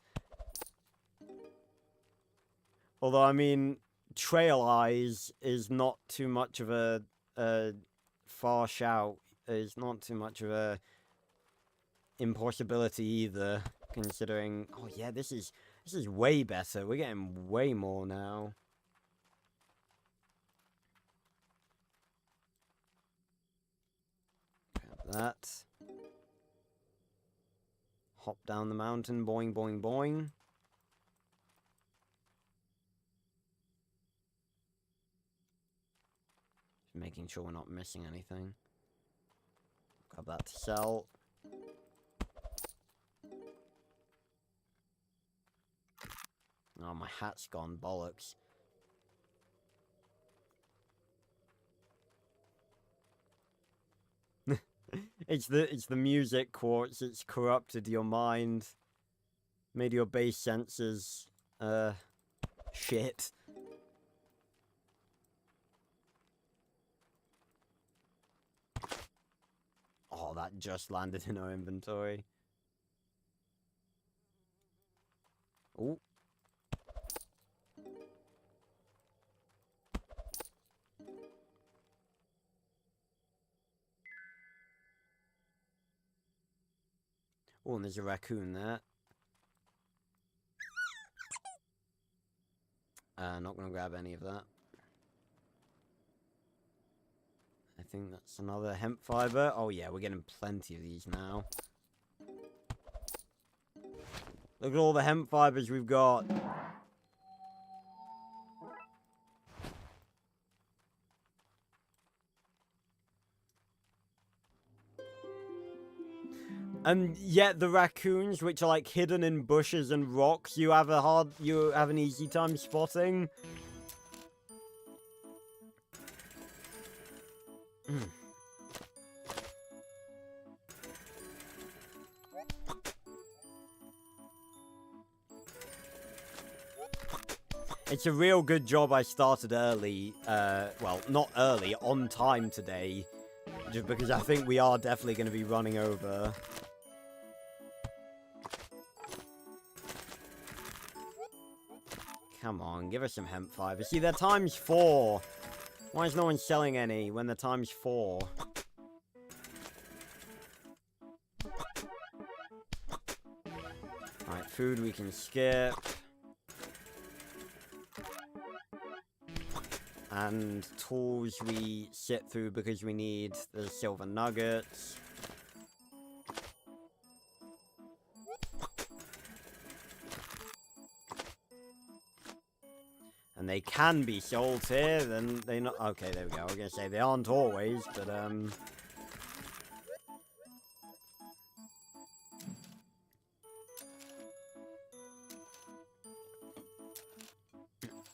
Although, I mean, Trail Eyes is not too much of a far shout. Is not too much of a impossibility either, considering... Oh yeah, this is way better. We're getting way more now. Grab that. Hop down the mountain, boing, boing, boing. Just making sure we're not missing anything. Grab that to sell. Oh, my hat's gone, bollocks. It's the music quartz. It's corrupted your mind, made your base senses, shit. Oh, that just landed in our inventory. Oh. Oh, and there's a raccoon there. Not gonna grab any of that. I think that's another hemp fiber. Oh yeah, we're getting plenty of these now. Look at all the hemp fibers we've got. And yet the raccoons, which are like hidden in bushes and rocks, you have an easy time spotting. It's a real good job I started early, well, not early, on time today, just because I think we are definitely going to be running over. Come on, give us some hemp fiber. See, they're ×4. Why is no one selling any when they're ×4? Alright, food we can skip. And tools we sit through because we need the silver nuggets. And they can be sold here, then they not. Okay, there we go. I was gonna say they aren't always, but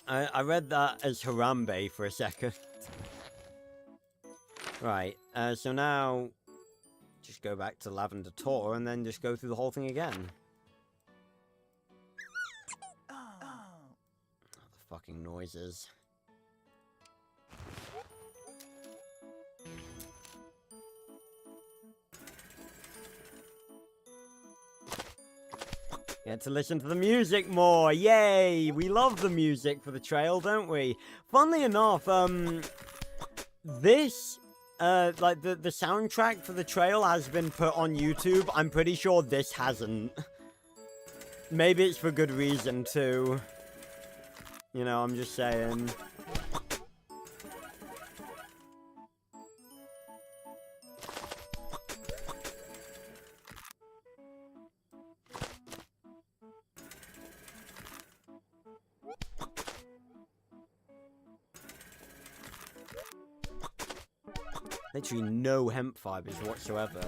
I read that as Harambe for a second. Right, so now just go back to Lavender Tor and then just go through the whole thing again. The fucking noises. Get to listen to the music more, yay! We love the music for the trail, don't we? Funnily enough, this, like, the soundtrack for the trail has been put on YouTube. I'm pretty sure this hasn't. Maybe it's for good reason, too. You know, I'm just saying. Literally no hemp fibers whatsoever.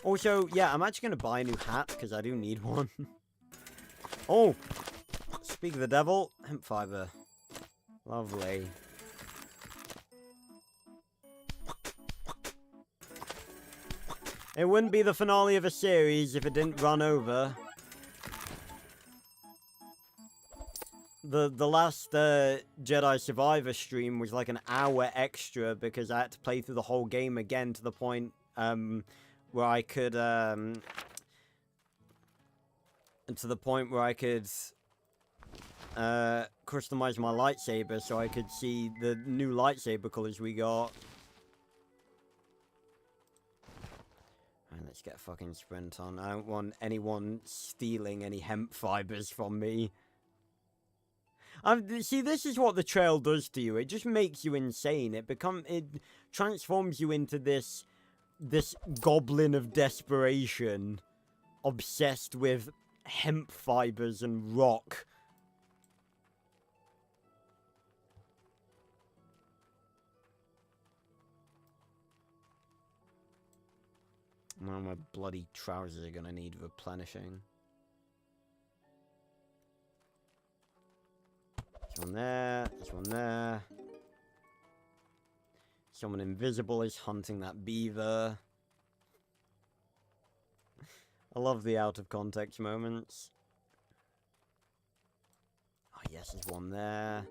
Also, yeah, I'm actually going to buy a new hat, because I do need one. Oh! Speak of the devil, hemp fiber. Lovely. It wouldn't be the finale of a series if it didn't run over. The last Jedi Survivor stream was like an hour extra because I had to play through the whole game again to the point where I could customize my lightsaber so I could see the new lightsaber colors we got. Alright, let's get a fucking sprint on. I don't want anyone stealing any hemp fibers from me. See, this is what the trail does to you. It just makes you insane. It transforms you into this goblin of desperation, obsessed with hemp fibers and rock. Now my bloody trousers are gonna need replenishing. This one there, this one there. Someone invisible is hunting that beaver. I love the out of context moments. Oh yes, there's one there.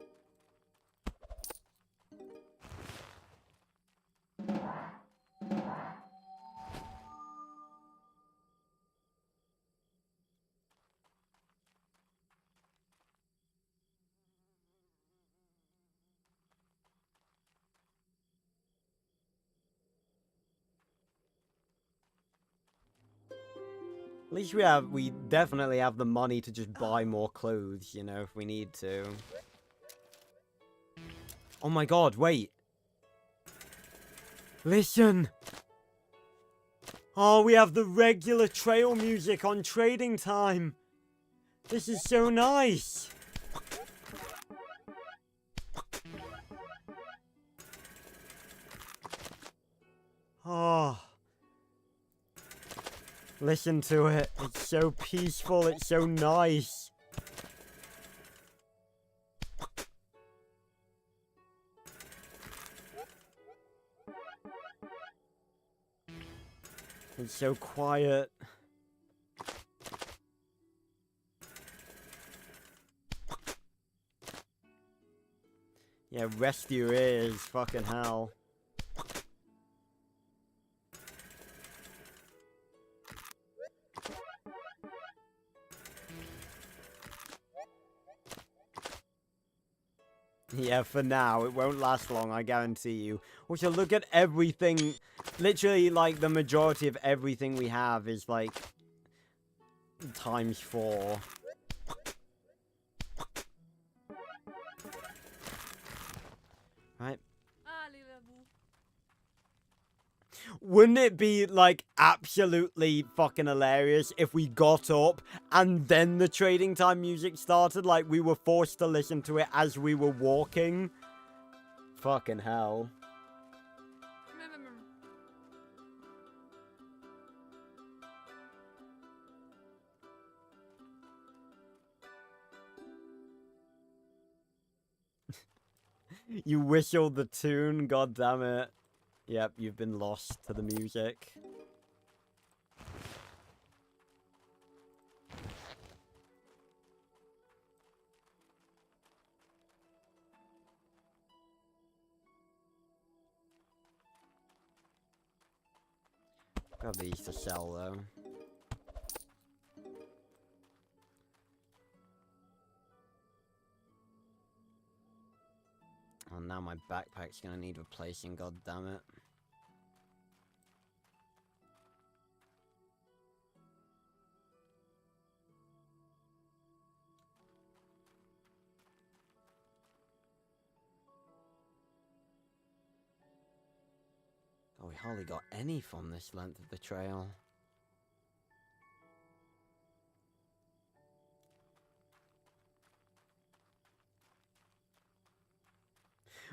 At least we definitely have the money to just buy more clothes, you know, if we need to. Oh my god, wait. Listen! Oh, we have the regular trail music on trading time! This is so nice! Oh. Listen to it. It's so peaceful, it's so nice. It's so quiet. Yeah, rest your ears, fucking hell. Yeah, for now. It won't last long, I guarantee you. Also, look at everything. Literally, like, the majority of everything we have is, like, ×4. Right? Wouldn't it be, like, absolutely fucking hilarious if we got up and then the trading time music started? Like, we were forced to listen to it as we were walking? Fucking hell. You whistled the tune, god damn it. Yep, you've been lost to the music. Got these to sell though. Oh, now my backpack's gonna need replacing, god damn it. Oh, we hardly got any from this length of the trail.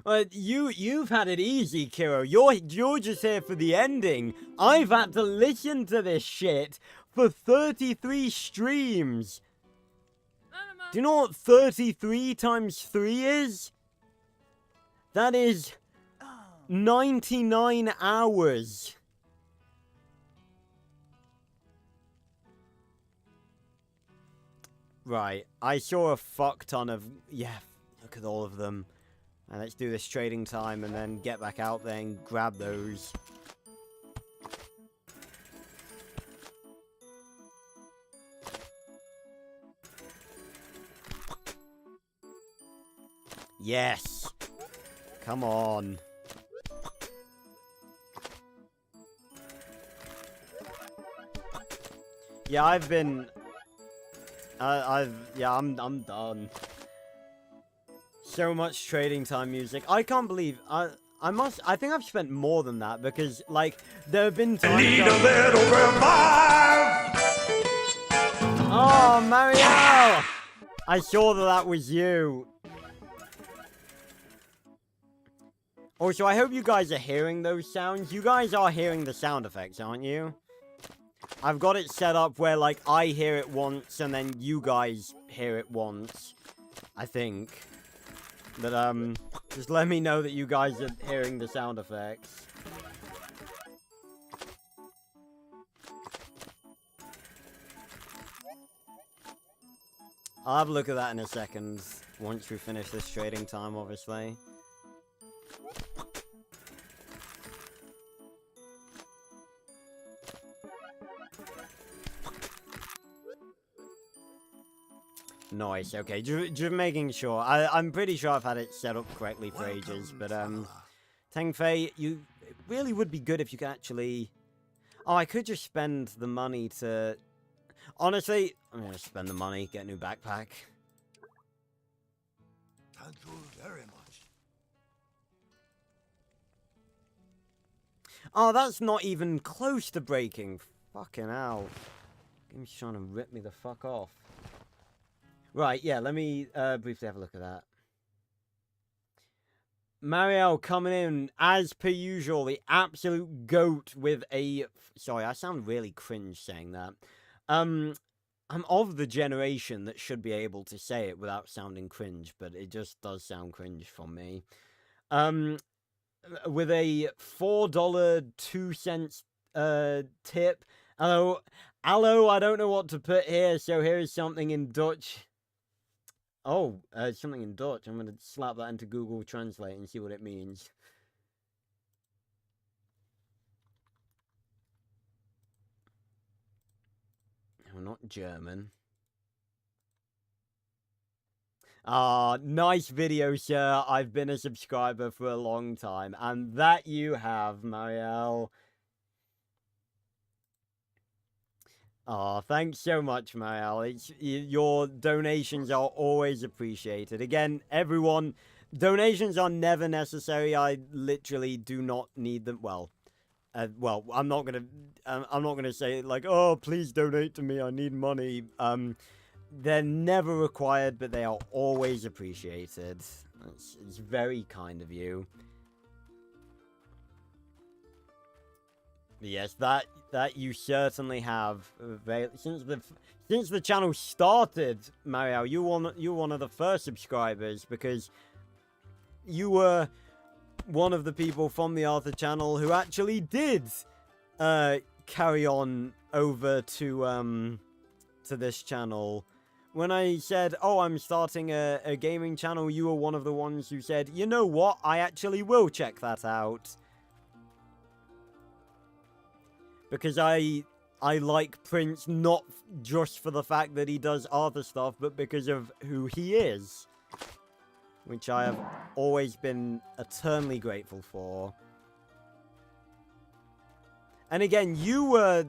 Well, you've had it easy, Kiro. You're just here for the ending. I've had to listen to this shit for 33 streams. Do you know what 33 times 3 is? That is 99 hours. Right, I saw a fuck ton of... Yeah, look at all of them. And let's do this trading time and then get back out there and grab those. Yes! Come on. Yeah, I've been... yeah, I'm done. So much trading time music. I can't believe... I think I've spent more than that because, like, there have been times... Need a little revive. Oh, Mario! I saw that was you. Also, I hope you guys are hearing those sounds. You guys are hearing the sound effects, aren't you? I've got it set up where, like, I hear it once and then you guys hear it once. I think. But, just let me know that you guys are hearing the sound effects. I'll have a look at that in a second, once we finish this trading time, obviously. Nice, okay, just making sure. I'm pretty sure I've had it set up correctly for ages, but, Tang Fei, it really would be good if you could actually... Oh, I could just spend the money to... Honestly, I'm gonna spend the money, get a new backpack. Thank you very much. Oh, that's not even close to breaking. Fucking hell. Game's trying to rip me the fuck off. Right, yeah, let me briefly have a look at that. Mariel coming in, as per usual, the absolute goat with a... Sorry, I sound really cringe saying that. I'm of the generation that should be able to say it without sounding cringe, but it just does sound cringe from me. With a $4.02 tip. Hello, I don't know what to put here, so here's something in Dutch. Oh, something in Dutch. I'm going to slap that into Google Translate and see what it means. No, not German. Ah, nice video, sir. I've been a subscriber for a long time. And that you have, Marielle. Oh, thanks so much, Marielle. Your donations are always appreciated. Again, everyone, donations are never necessary. I literally do not need them. Well, I'm not gonna say like, oh, please donate to me. I need money. They're never required, but they are always appreciated. It's very kind of you. Yes, that you certainly have. Since the channel started, Mario, you're one of the first subscribers, because you were one of the people from the Arthur channel who actually did carry on over to this channel. When I said, oh, I'm starting a gaming channel, you were one of the ones who said, you know what, I actually will check that out. Because I like Prince not just for the fact that he does Arthur stuff, but because of who he is. Which I have always been eternally grateful for. And again, you were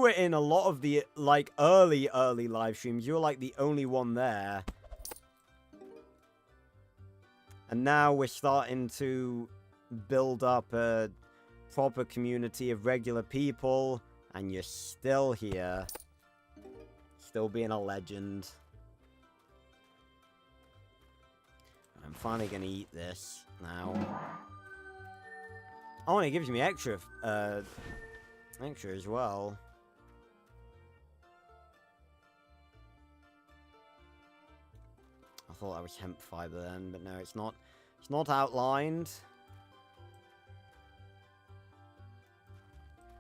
in a lot of the, like, early live streams. You were, like, the only one there. And now we're starting to build up a proper community of regular people, and you're still here, still being a legend. I'm finally gonna eat this now. Oh, and it gives me extra as well. I thought that was hemp fiber then, but no, it's not. It's not outlined.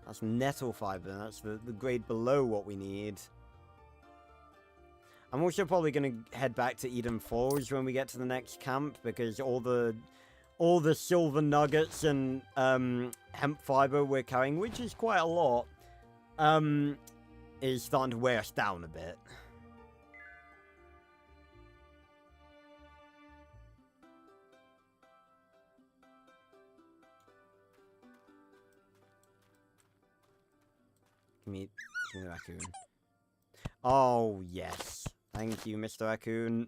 That's nettle fiber. That's the grade below what we need. I'm also probably going to head back to Eden Forge when we get to the next camp, because all the silver nuggets and hemp fiber we're carrying, which is quite a lot, is starting to wear us down a bit. Give me the raccoon. Oh, yes. Thank you, Mr. Raccoon.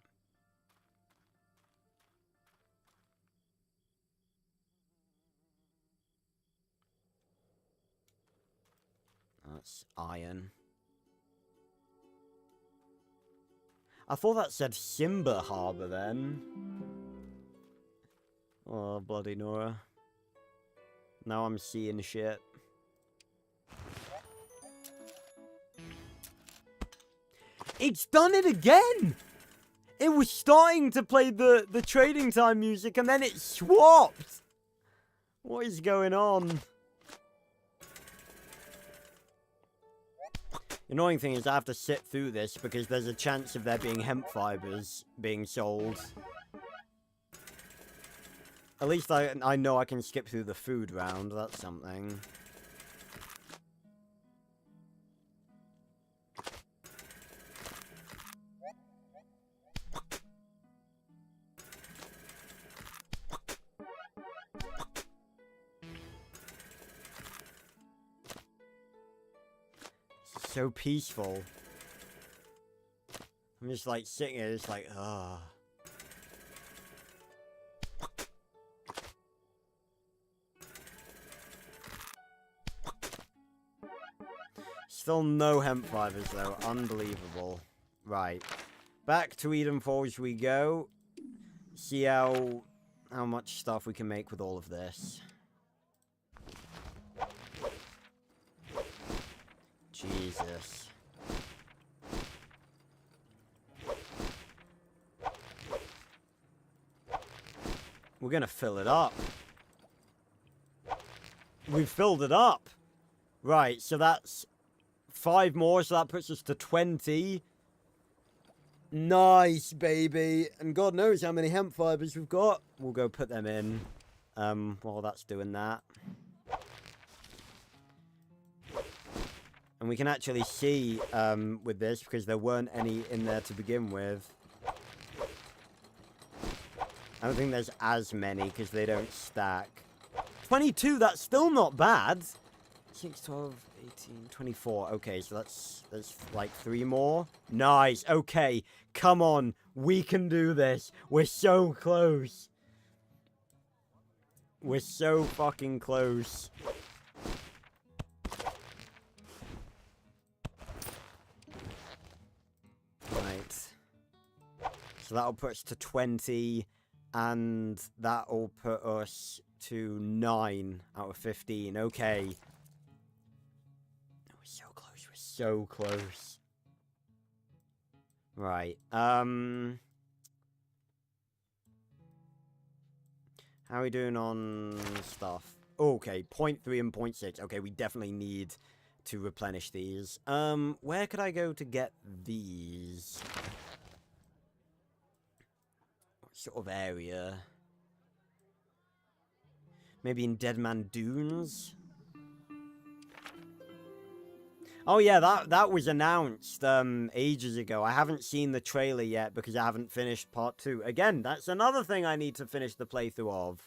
That's iron. I thought that said Simba Harbor then. Oh, bloody Nora. Now I'm seeing shit. It's done it again! It was starting to play the trading time music and then it swapped! What is going on? Annoying thing is I have to sit through this because there's a chance of there being hemp fibers being sold. At least I know I can skip through the food round, that's something. So peaceful. I'm just like sitting here, just like, ah. Still no hemp fibers though, unbelievable. Right, back to Eden Falls we go. See how much stuff we can make with all of this. Jesus. We're gonna fill it up. We've filled it up. Right, so that's 5 more, so that puts us to 20. Nice, baby. And God knows how many hemp fibers we've got. We'll go put them in while that's doing that. And we can actually see with this, because there weren't any in there to begin with. I don't think there's as many, because they don't stack. 22, that's still not bad. 6, 12, 18, 24. Okay, so that's like 3 more. Nice, okay. Come on, we can do this. We're so close. We're so fucking close. So that'll put us to 20, and that'll put us to 9 out of 15. Okay. We're so close, we're so close. Right, how are we doing on stuff? Okay, 0.3 and 0.6. Okay, we definitely need to replenish these. Where could I go to get these? Sort of area. Maybe in Deadman Dunes? Oh yeah, that was announced ages ago. I haven't seen the trailer yet because I haven't finished part 2. Again, that's another thing I need to finish the playthrough of.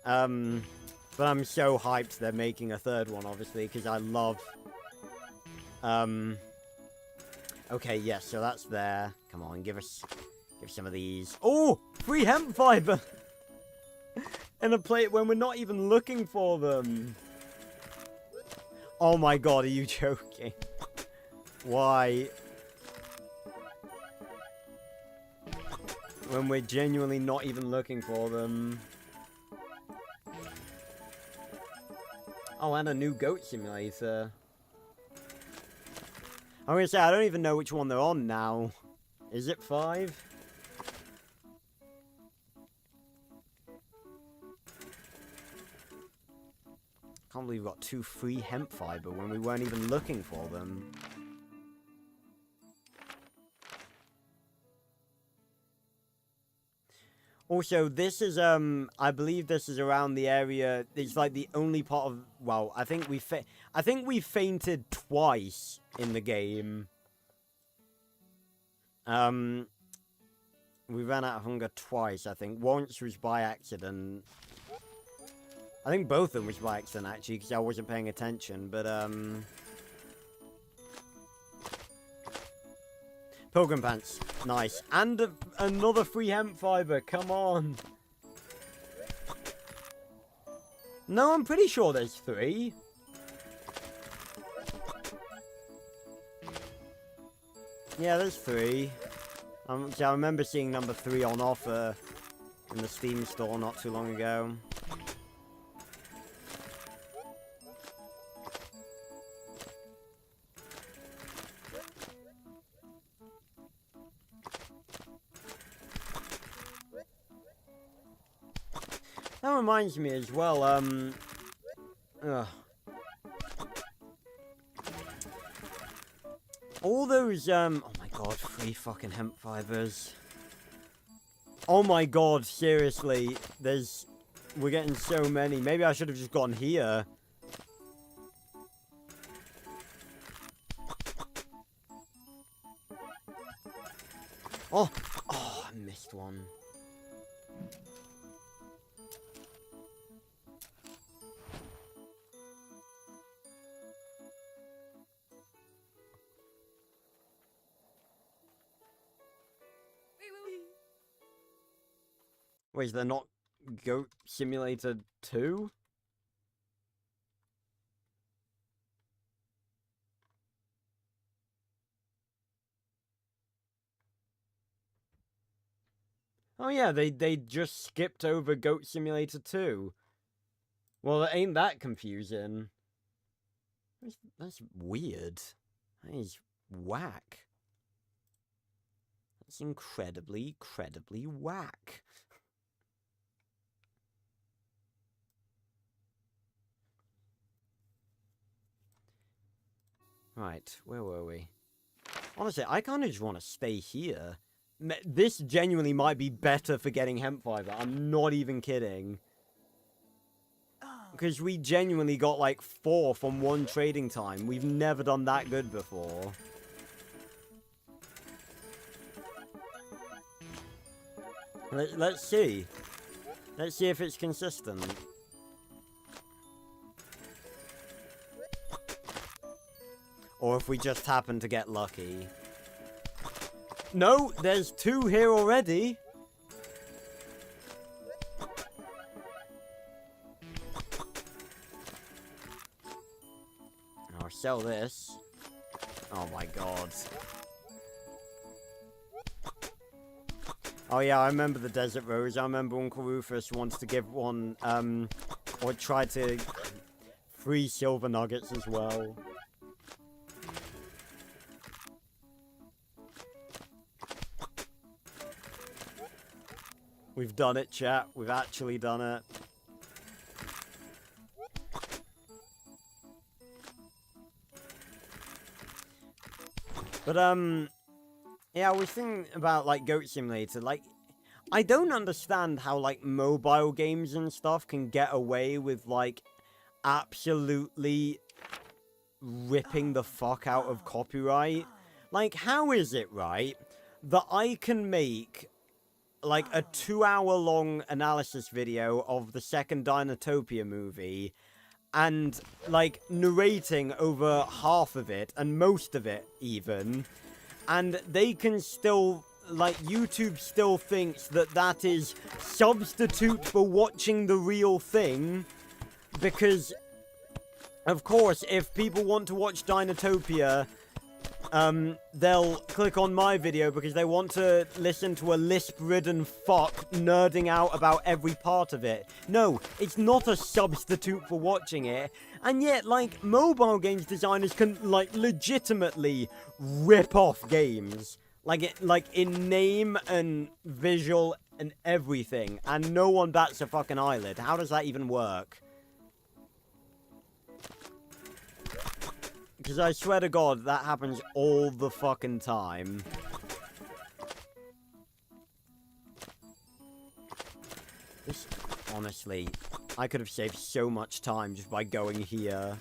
But I'm so hyped they're making a 3rd one, obviously, because I love... Okay, yes, so that's there. Come on, give some of these. Oh, free hemp fiber! In a plate when we're not even looking for them. Oh my god, are you joking? Why? When we're genuinely not even looking for them. Oh, and a new goat simulator. I'm gonna say, I don't even know which one they're on now. Is it 5? Can't believe we got 2 free hemp fiber when we weren't even looking for them. Also, this is, I believe this is around the area, it's like the only part of, well, I think we fainted twice in the game. We ran out of hunger twice, I think. Once was by accident. I think both of them was by accident, actually, because I wasn't paying attention, but, Pilgrim Pants. Nice. And another free hemp fiber. Come on. No, I'm pretty sure there's 3. Yeah, there's 3. I remember seeing number 3 on offer in the Steam store not too long ago. That reminds me as well, All those, oh my god, 3 fucking hemp fibers. Oh my god, seriously, we're getting so many. Maybe I should have just gone here. Oh, I missed one. Wait, is there not Goat Simulator 2? Oh yeah, they just skipped over Goat Simulator 2. Well, ain't that confusing? That's weird. That is whack. That's incredibly whack. Right, where were we? Honestly, I kind of just want to stay here. This genuinely might be better for getting hemp fiber. I'm not even kidding. Because we genuinely got like 4 from 1 trading time. We've never done that good before. Let's see. Let's see if it's consistent. Or if we just happen to get lucky. No, there's 2 here already. I'll sell this. Oh my god. Oh yeah, I remember the Desert Rose. I remember Uncle Rufus wants to give one, or try to free silver nuggets as well. We've done it, chat. We've actually done it. But, yeah, I was thinking about, like, Goat Simulator. Like, I don't understand how, like, mobile games and stuff can get away with, like, absolutely ripping the fuck out of copyright. Like, how is it, right, that I can make, like, a 2-hour-long analysis video of the second Dinotopia movie, and, like, narrating over half of it, and most of it, even, and they can still, like, YouTube still thinks that that is substitute for watching the real thing, because, of course, if people want to watch Dinotopia, they'll click on my video because they want to listen to a lisp-ridden fuck nerding out about every part of it. No, it's not a substitute for watching it. And yet, like, mobile games designers can, like, legitimately rip off games. Like, in name and visual and everything. And no one bats a fucking eyelid. How does that even work? Because I swear to God, that happens all the fucking time. This, honestly, I could have saved so much time just by going here.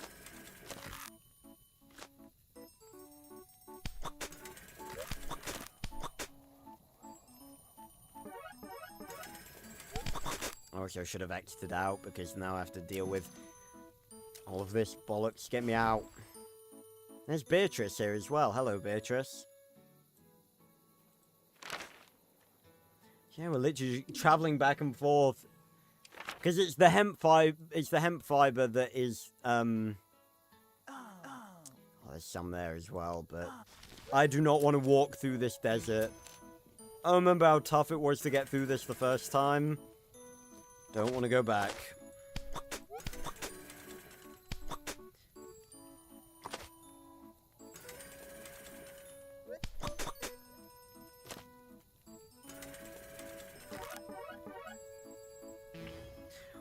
I also should have exited out, because now I have to deal with all of this bollocks. Get me out. There's Beatrice here as well. Hello, Beatrice. Yeah, we're literally traveling back and forth. Because it's the hemp fiber that is, oh, there's some there as well, but I do not want to walk through this desert. I remember how tough it was to get through this the first time. Don't want to go back.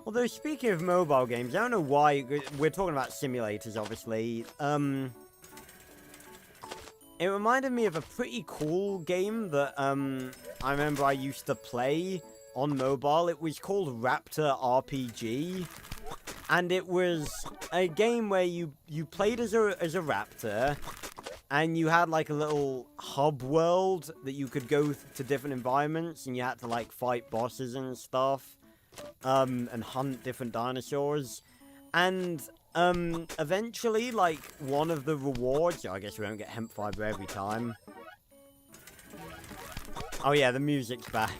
Although, speaking of mobile games, I don't know why, we're talking about simulators, obviously, it reminded me of a pretty cool game that I remember I used to play on mobile. It was called Raptor RPG, and it was a game where you played as a raptor, and you had like a little hub world that you could go to different environments, and you had to like fight bosses and stuff, and hunt different dinosaurs. And eventually, like, one of the rewards, I guess we don't get hemp fiber every time. Oh yeah, the music's back.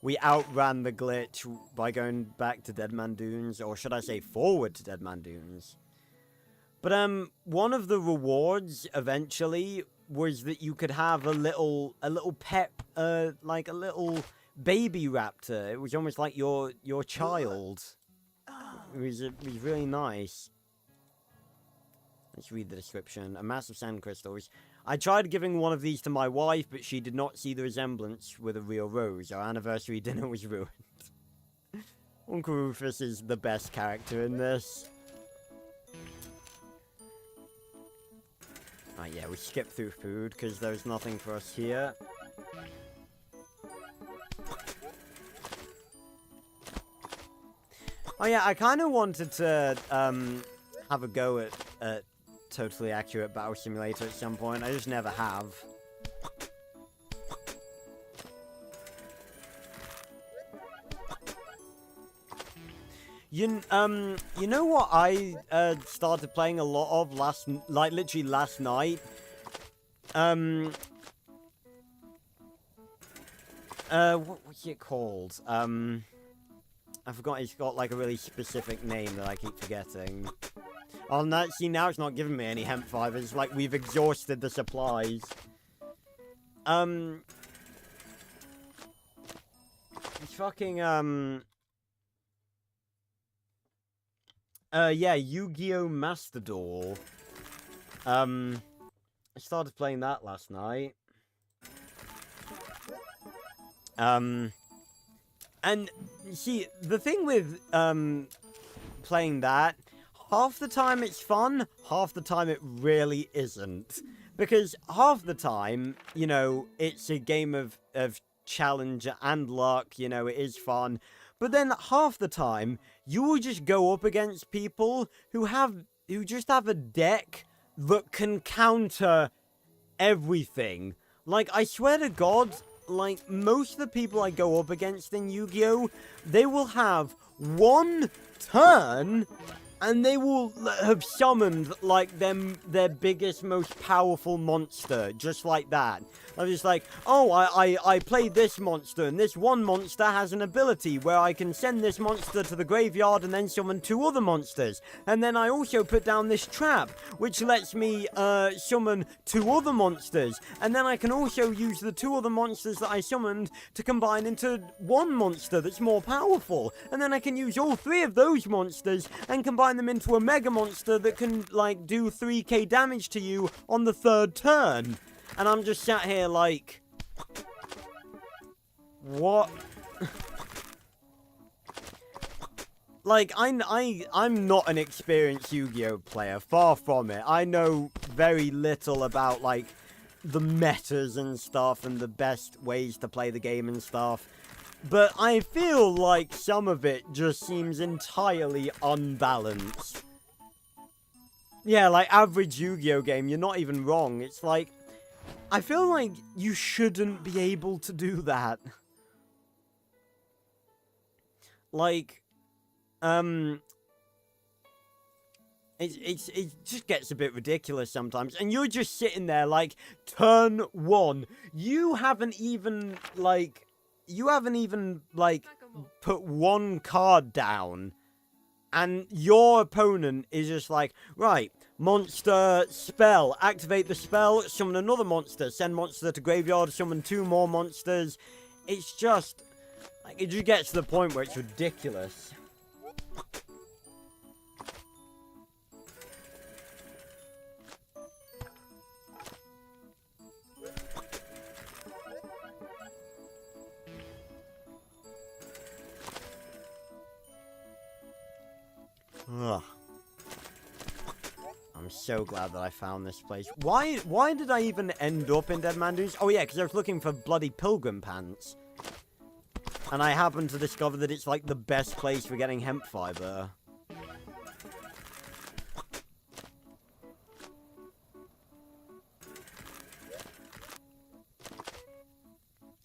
We outran the glitch by going back to Deadman Dunes, or should I say forward to Deadman Dunes. But one of the rewards eventually was that you could have a little pet, like a little baby raptor. It was almost like your child. It was really nice. Let's read the description. A mass of sand crystals. I tried giving one of these to my wife, but she did not see the resemblance with a real rose. Our anniversary dinner was ruined. Uncle Rufus is the best character in this. Oh yeah, we skip through food because there's nothing for us here. Oh yeah, I kind of wanted to have a go at Totally Accurate Battle Simulator at some point. I just never have. You know what I started playing a lot of literally last night? What's it called? I forgot, it's got like a really specific name that I keep forgetting. Oh, no, see, now it's not giving me any hemp fibers. Like, we've exhausted the supplies. It's fucking, yeah, Yu-Gi-Oh! Master Duel. I started playing that last night. And, see, the thing with, playing that, half the time it's fun, half the time it really isn't. Because half the time, you know, it's a game of challenge and luck, you know, it is fun. But then half the time, you will just go up against people who just have a deck that can counter everything. Like, I swear to God, like, most of the people I go up against in Yu-Gi-Oh! They will have one turn, and they will have summoned, like, their biggest, most powerful monster, just like that. I'm just like, oh, I played this monster, and this one monster has an ability where I can send this monster to the graveyard and then summon two other monsters. And then I also put down this trap, which lets me summon two other monsters. And then I can also use the two other monsters that I summoned to combine into one monster that's more powerful. And then I can use all three of those monsters and combine them into a mega monster that can, like, do 3k damage to you on the third turn. And I'm just sat here like, what? Like, I'm not an experienced Yu-Gi-Oh! Player, far from it. I know very little about, like, the metas and stuff and the best ways to play the game and stuff. But I feel like some of it just seems entirely unbalanced. Yeah, like, average Yu-Gi-Oh! Game, you're not even wrong. It's like, I feel like you shouldn't be able to do that. Like, it just gets a bit ridiculous sometimes. And you're just sitting there like, turn one. You haven't even, like, put one card down. And your opponent is just like, right, monster, spell, activate the spell, summon another monster, send monster to graveyard, summon two more monsters. It's just, like, it just gets to the point where it's ridiculous. Ugh. I'm so glad that I found this place. Why did I even end up in Dead Man Dunes? Oh yeah, because I was looking for bloody pilgrim pants. And I happened to discover that it's like the best place for getting hemp fiber.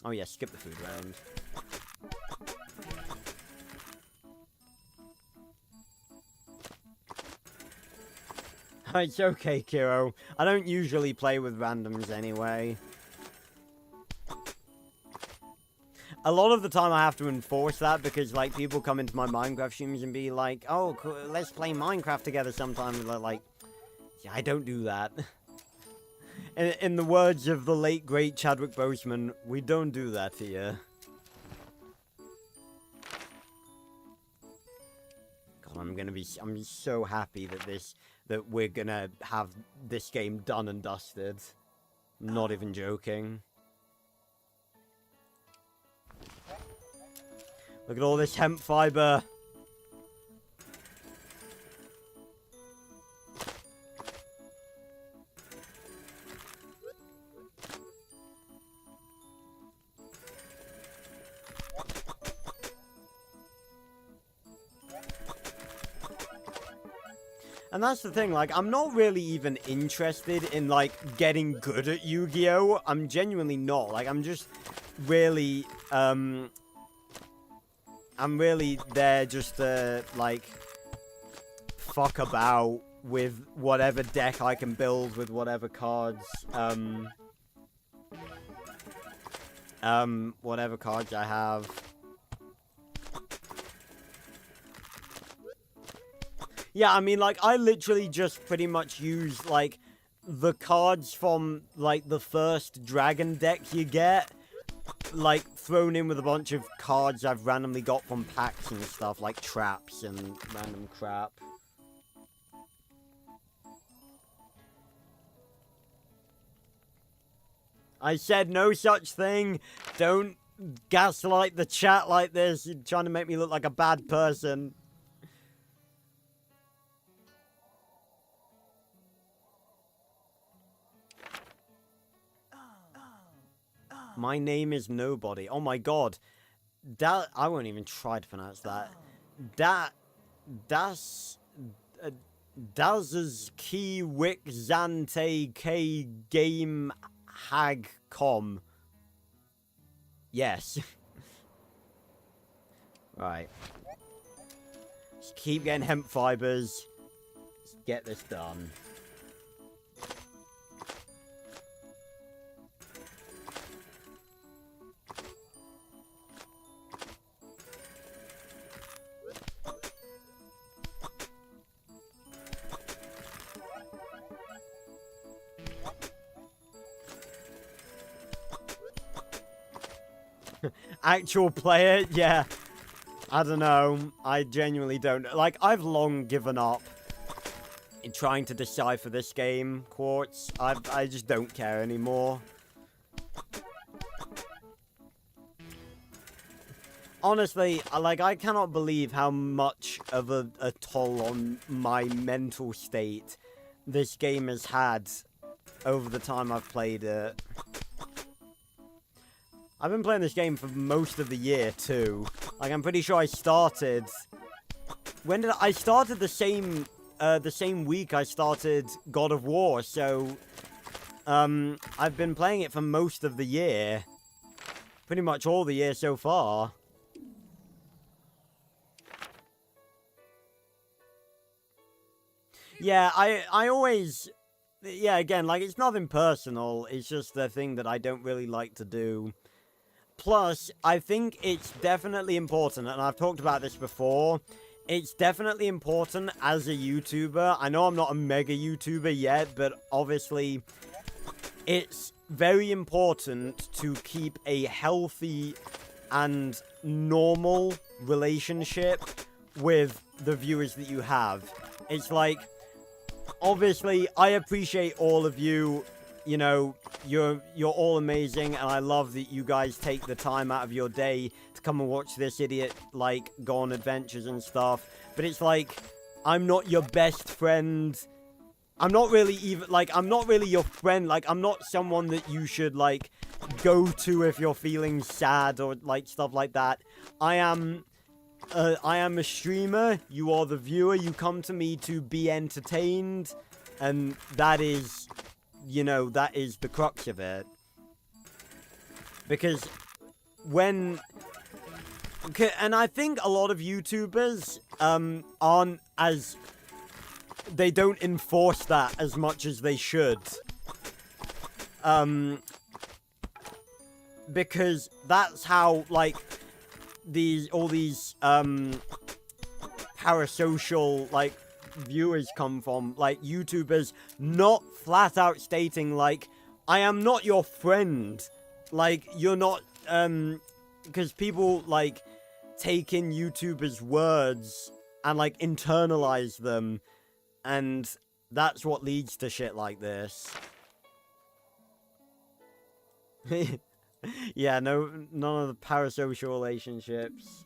Oh yeah, skip the food round. It's okay, Kiro. I don't usually play with randoms anyway. A lot of the time I have to enforce that because, like, people come into my Minecraft streams and be like, oh, cool, let's play Minecraft together sometime. And they're like, yeah, I don't do that. In the words of the late, great Chadwick Boseman, we don't do that here. God, I'm so happy that we're gonna have this game done and dusted. I'm not even joking. Look at all this hemp fiber. And that's the thing, like, I'm not really even interested in, like, getting good at Yu-Gi-Oh! I'm genuinely not. Like, I'm just really, I'm really there just to, like, fuck about with whatever deck I can build with whatever cards, whatever cards I have. Yeah, I mean, like, I literally just pretty much use, like, the cards from, like, the first dragon deck you get, like, thrown in with a bunch of cards I've randomly got from packs and stuff, like traps and random crap. I said no such thing. Don't gaslight the chat like this. You're trying to make me look like a bad person. My name is Nobody. Oh my god. That I won't even try to pronounce that. Das ki wik zante k game hag com. Yes. Right. Just keep getting hemp fibers. Let's get this done. Actual player? Yeah. I don't know. I genuinely don't. Like, I've long given up in trying to decipher this game, Quartz. I just don't care anymore. Honestly, like, I cannot believe how much of a toll on my mental state this game has had over the time I've played it. I've been playing this game for most of the year, too. Like, I'm pretty sure I started... When did I started the same week I started God of War, so... I've been playing it for most of the year. Pretty much all the year so far. Yeah, I always... Yeah, again, like, it's nothing personal. It's just the thing that I don't really like to do. Plus, I think it's definitely important, and I've talked about this before, it's definitely important as a YouTuber. I know I'm not a mega YouTuber yet, but obviously, it's very important to keep a healthy and normal relationship with the viewers that you have. It's like, obviously, I appreciate all of you. You know, you're all amazing, and I love that you guys take the time out of your day to come and watch this idiot, like, go on adventures and stuff. But it's like, I'm not your best friend. I'm not really even, like, I'm not really your friend. Like, I'm not someone that you should, like, go to if you're feeling sad or, like, stuff like that. I am a streamer. You are the viewer. You come to me to be entertained. And that is, you know, that is the crux of it. Because when... Okay, and I think a lot of YouTubers aren't as... They don't enforce that as much as they should. Because that's how, like, all these parasocial, like, viewers come from. Like, YouTubers not flat out stating, like, I am not your friend. Like, you're not, because people, like, take in YouTubers' words and, like, internalize them. And that's what leads to shit like this. Yeah, none of the parasocial relationships.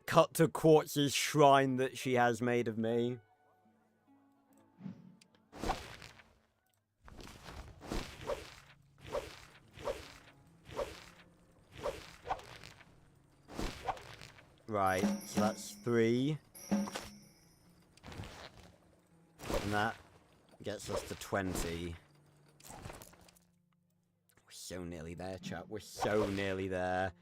Cut to Quartz's shrine that she has made of me. Right, so that's 3. And that gets us to 20. We're so nearly there, chat. We're so nearly there.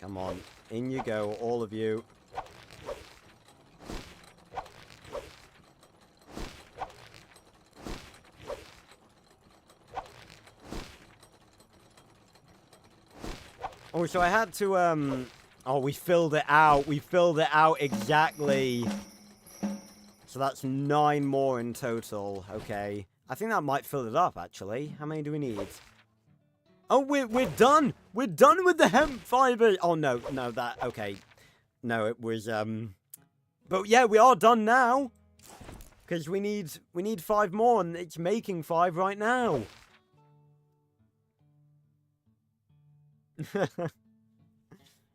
Come on. In you go, all of you. Oh, so I had to, Oh, we filled it out. We filled it out exactly. So that's 9 more in total. Okay. I think that might fill it up, actually. How many do we need? Oh, we're done! We're done with the hemp fiber! Oh, no, that... Okay. No, it was, But yeah, we are done now! Because we need 5 more, and it's making 5 right now.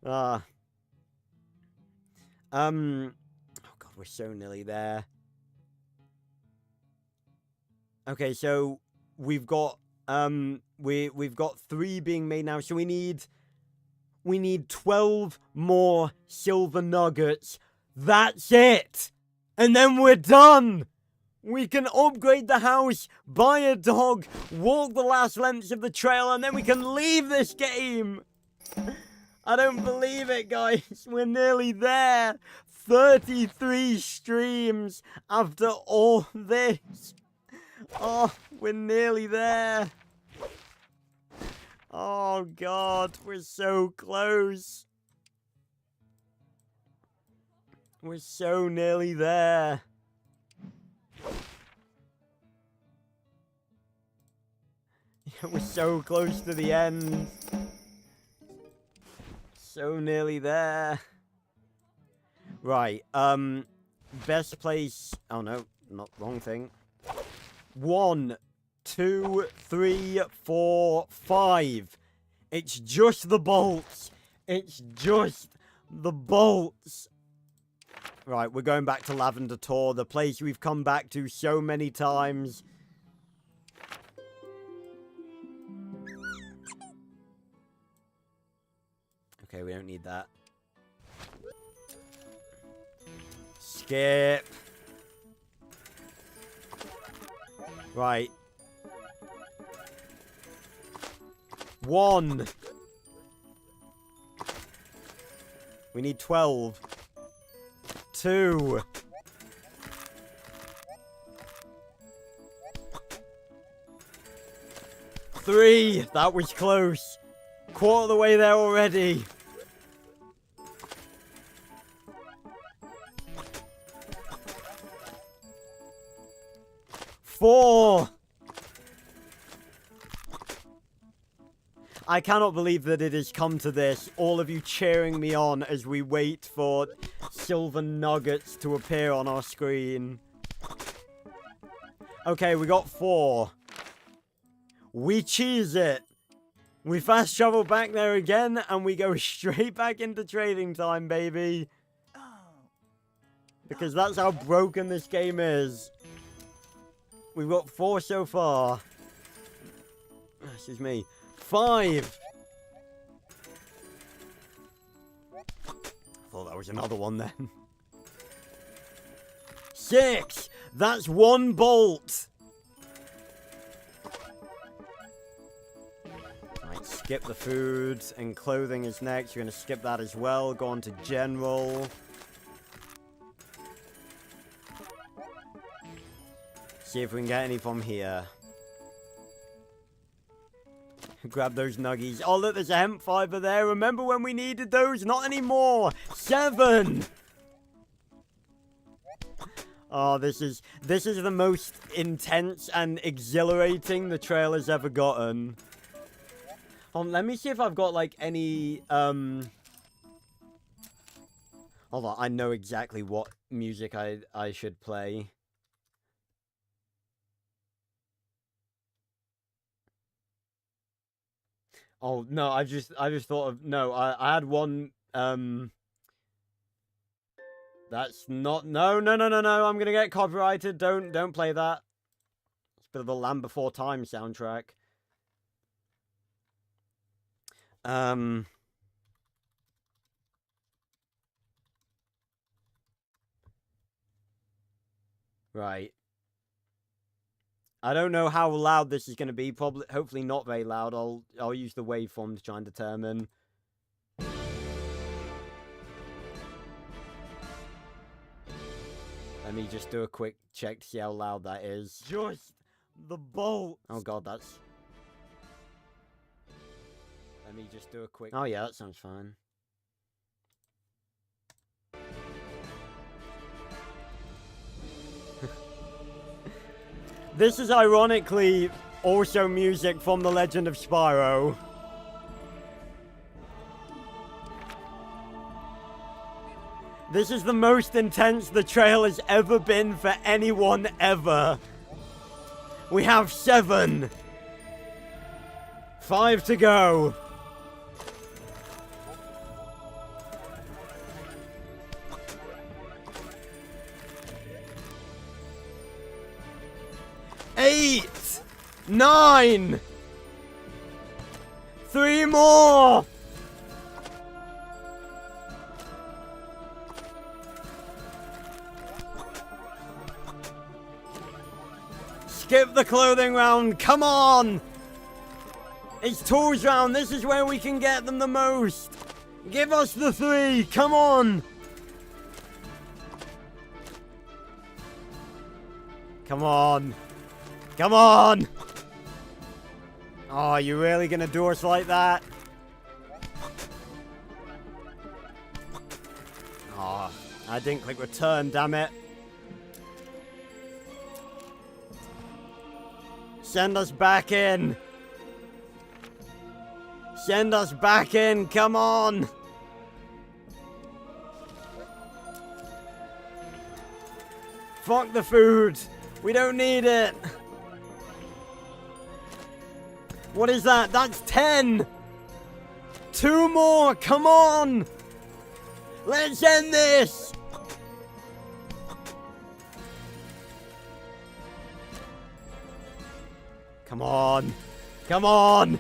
Oh god, we're so nearly there. Okay, so we've got we've got 3 being made now, so we need 12 more silver nuggets. That's it! And then we're done! We can upgrade the house, buy a dog, walk the last lengths of the trail, and then we can leave this game! I don't believe it, guys. We're nearly there. 33 streams after all this. Oh, we're nearly there. Oh, God. We're so close. We're so nearly there. We're so close to the end. So nearly there. Right, best place... Oh, no, not wrong thing. 1, 2, 3, 4, 5. It's just the bolts. It's just the bolts. Right, we're going back to Lavender Tor, the place we've come back to so many times. Okay, we don't need that. Skip. Right. 1. We need 12. 2. 3. That was close. Quarter of the way there already. 4. I cannot believe that it has come to this. All of you cheering me on as we wait for silver nuggets to appear on our screen. Okay, we got 4. We cheese it. We fast travel back there again, and we go straight back into trading time, baby. Oh, Because that's how broken this game is. We've got 4 so far. Excuse me. 5! I thought that was another one then. 6! That's 1 bolt! Right, skip the food, and clothing is next. You're gonna skip that as well. Go on to general. See if we can get any from here. Grab those nuggies. Oh, look, there's a hemp fiber there. Remember when we needed those? Not anymore. 7! Oh, this is the most intense and exhilarating the trailer's ever gotten. Let me see if I've got, like, any, Hold on, I know exactly what music I should play. Oh, no, I just thought of... No, I had one, That's not... No, I'm gonna get copyrighted. Don't play that. It's a bit of the Land Before Time soundtrack. Right. I don't know how loud this is going to be. Probably, hopefully not very loud. I'll use the waveform to try and determine. Let me just do a quick check to see how loud that is. Just the bolt. Oh god, that's... Let me just do a quick... Oh yeah, that sounds fine. This is ironically also music from The Legend of Spyro. This is the most intense the trail has ever been for anyone ever. We have 7. 5 to go. Eight, 9. 3 more. Skip the clothing round. Come on. It's tools round. This is where we can get them the most. Give us the 3. Come on. Come on. Come on! Oh, you really gonna do us like that? Oh, I didn't click return, damn it. Send us back in. Send us back in, come on! Fuck the food! We don't need it! What is that? That's 10! 2 more! Come on! Let's end this! Come on! Come on!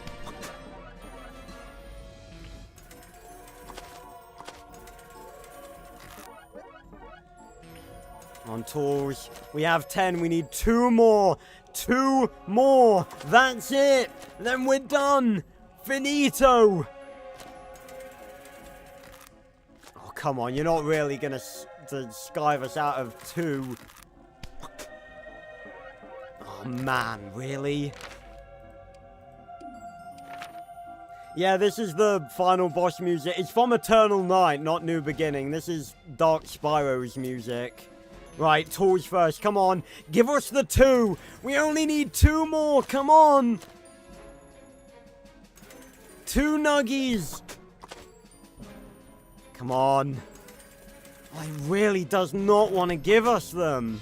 On tools. We have 10. We need 2 more. 2 more. That's it. Then we're done. Finito. Oh, come on. You're not really going to skive us out of 2. Oh, man. Really? Yeah, this is the final boss music. It's from Eternal Night, not New Beginning. This is Dark Spyro's music. Right, tools first. Come on. Give us the 2. We only need 2 more. Come on. 2 nuggies. Come on. Oh, he really does not want to give us them.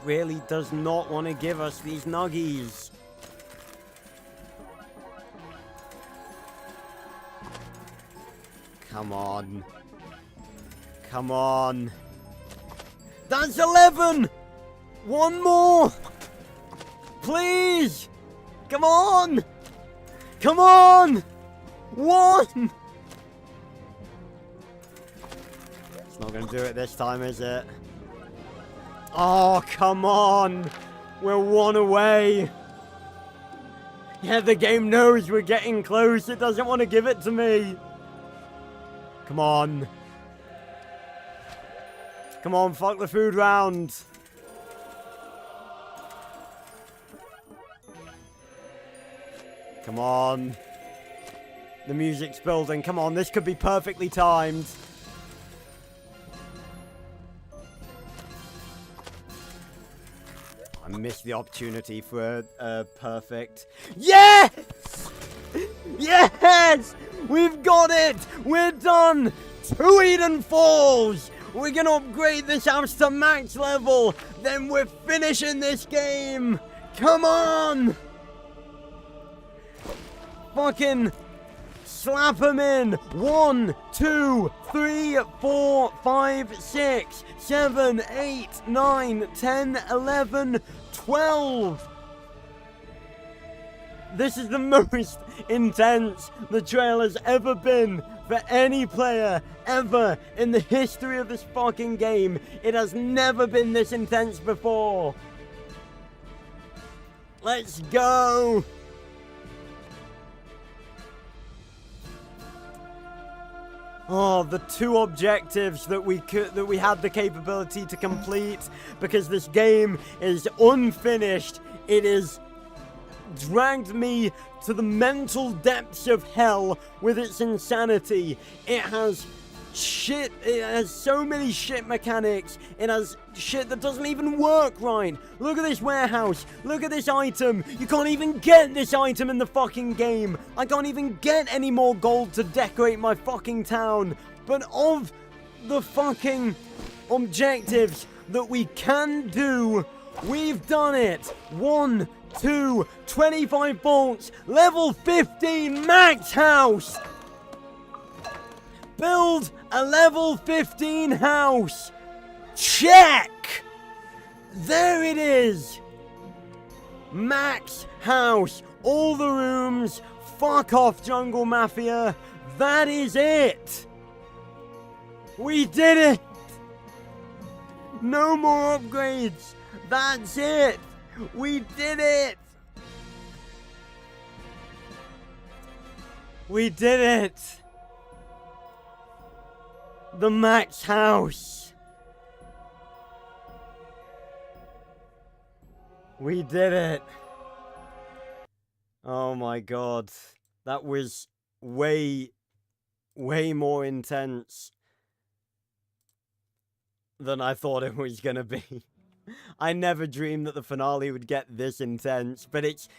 Really does not want to give us these nuggies. Come on. Come on. That's 11! One more! Please! Come on! Come on! One! It's not gonna do it this time, is it? Oh, come on! We're one away! Yeah, the game knows we're getting close. It doesn't want to give it to me. Come on. Come on, fuck the food round. Come on. The music's building. Come on, this could be perfectly timed. I missed the opportunity for a perfect... Yes! Yes! We've got it! We're done! To Eden Falls! We're gonna upgrade this house to max level! Then we're finishing this game! Come on! Fucking slap them in! 1, 2, 3, 4, 5, 6, 7, 8, 9, 10, 11, 12! This is the most intense the trail has ever been for any player ever in the history of this fucking game. It has never been this intense before. Let's go! Oh, the 2 objectives that we had the capability to complete, because this game is unfinished. It is dragged me to the mental depths of hell with its insanity. It has shit, it has so many shit mechanics. It has shit that doesn't even work right. Look at this warehouse. Look at this item. You can't even get this item in the fucking game. I can't even get any more gold to decorate my fucking town. But of the fucking objectives that we can do, we've done it. 1, 2, 25 bolts, level 15 max house. Build a level 15 house. Check. There it is. Max house. All the rooms. Fuck off, Jungle Mafia. That is it. We did it. No more upgrades. That's it. We did it. We did it. The max house. We did it. Oh my god. That was way more intense than I thought it was gonna be. I never dreamed that the finale would get this intense, but it's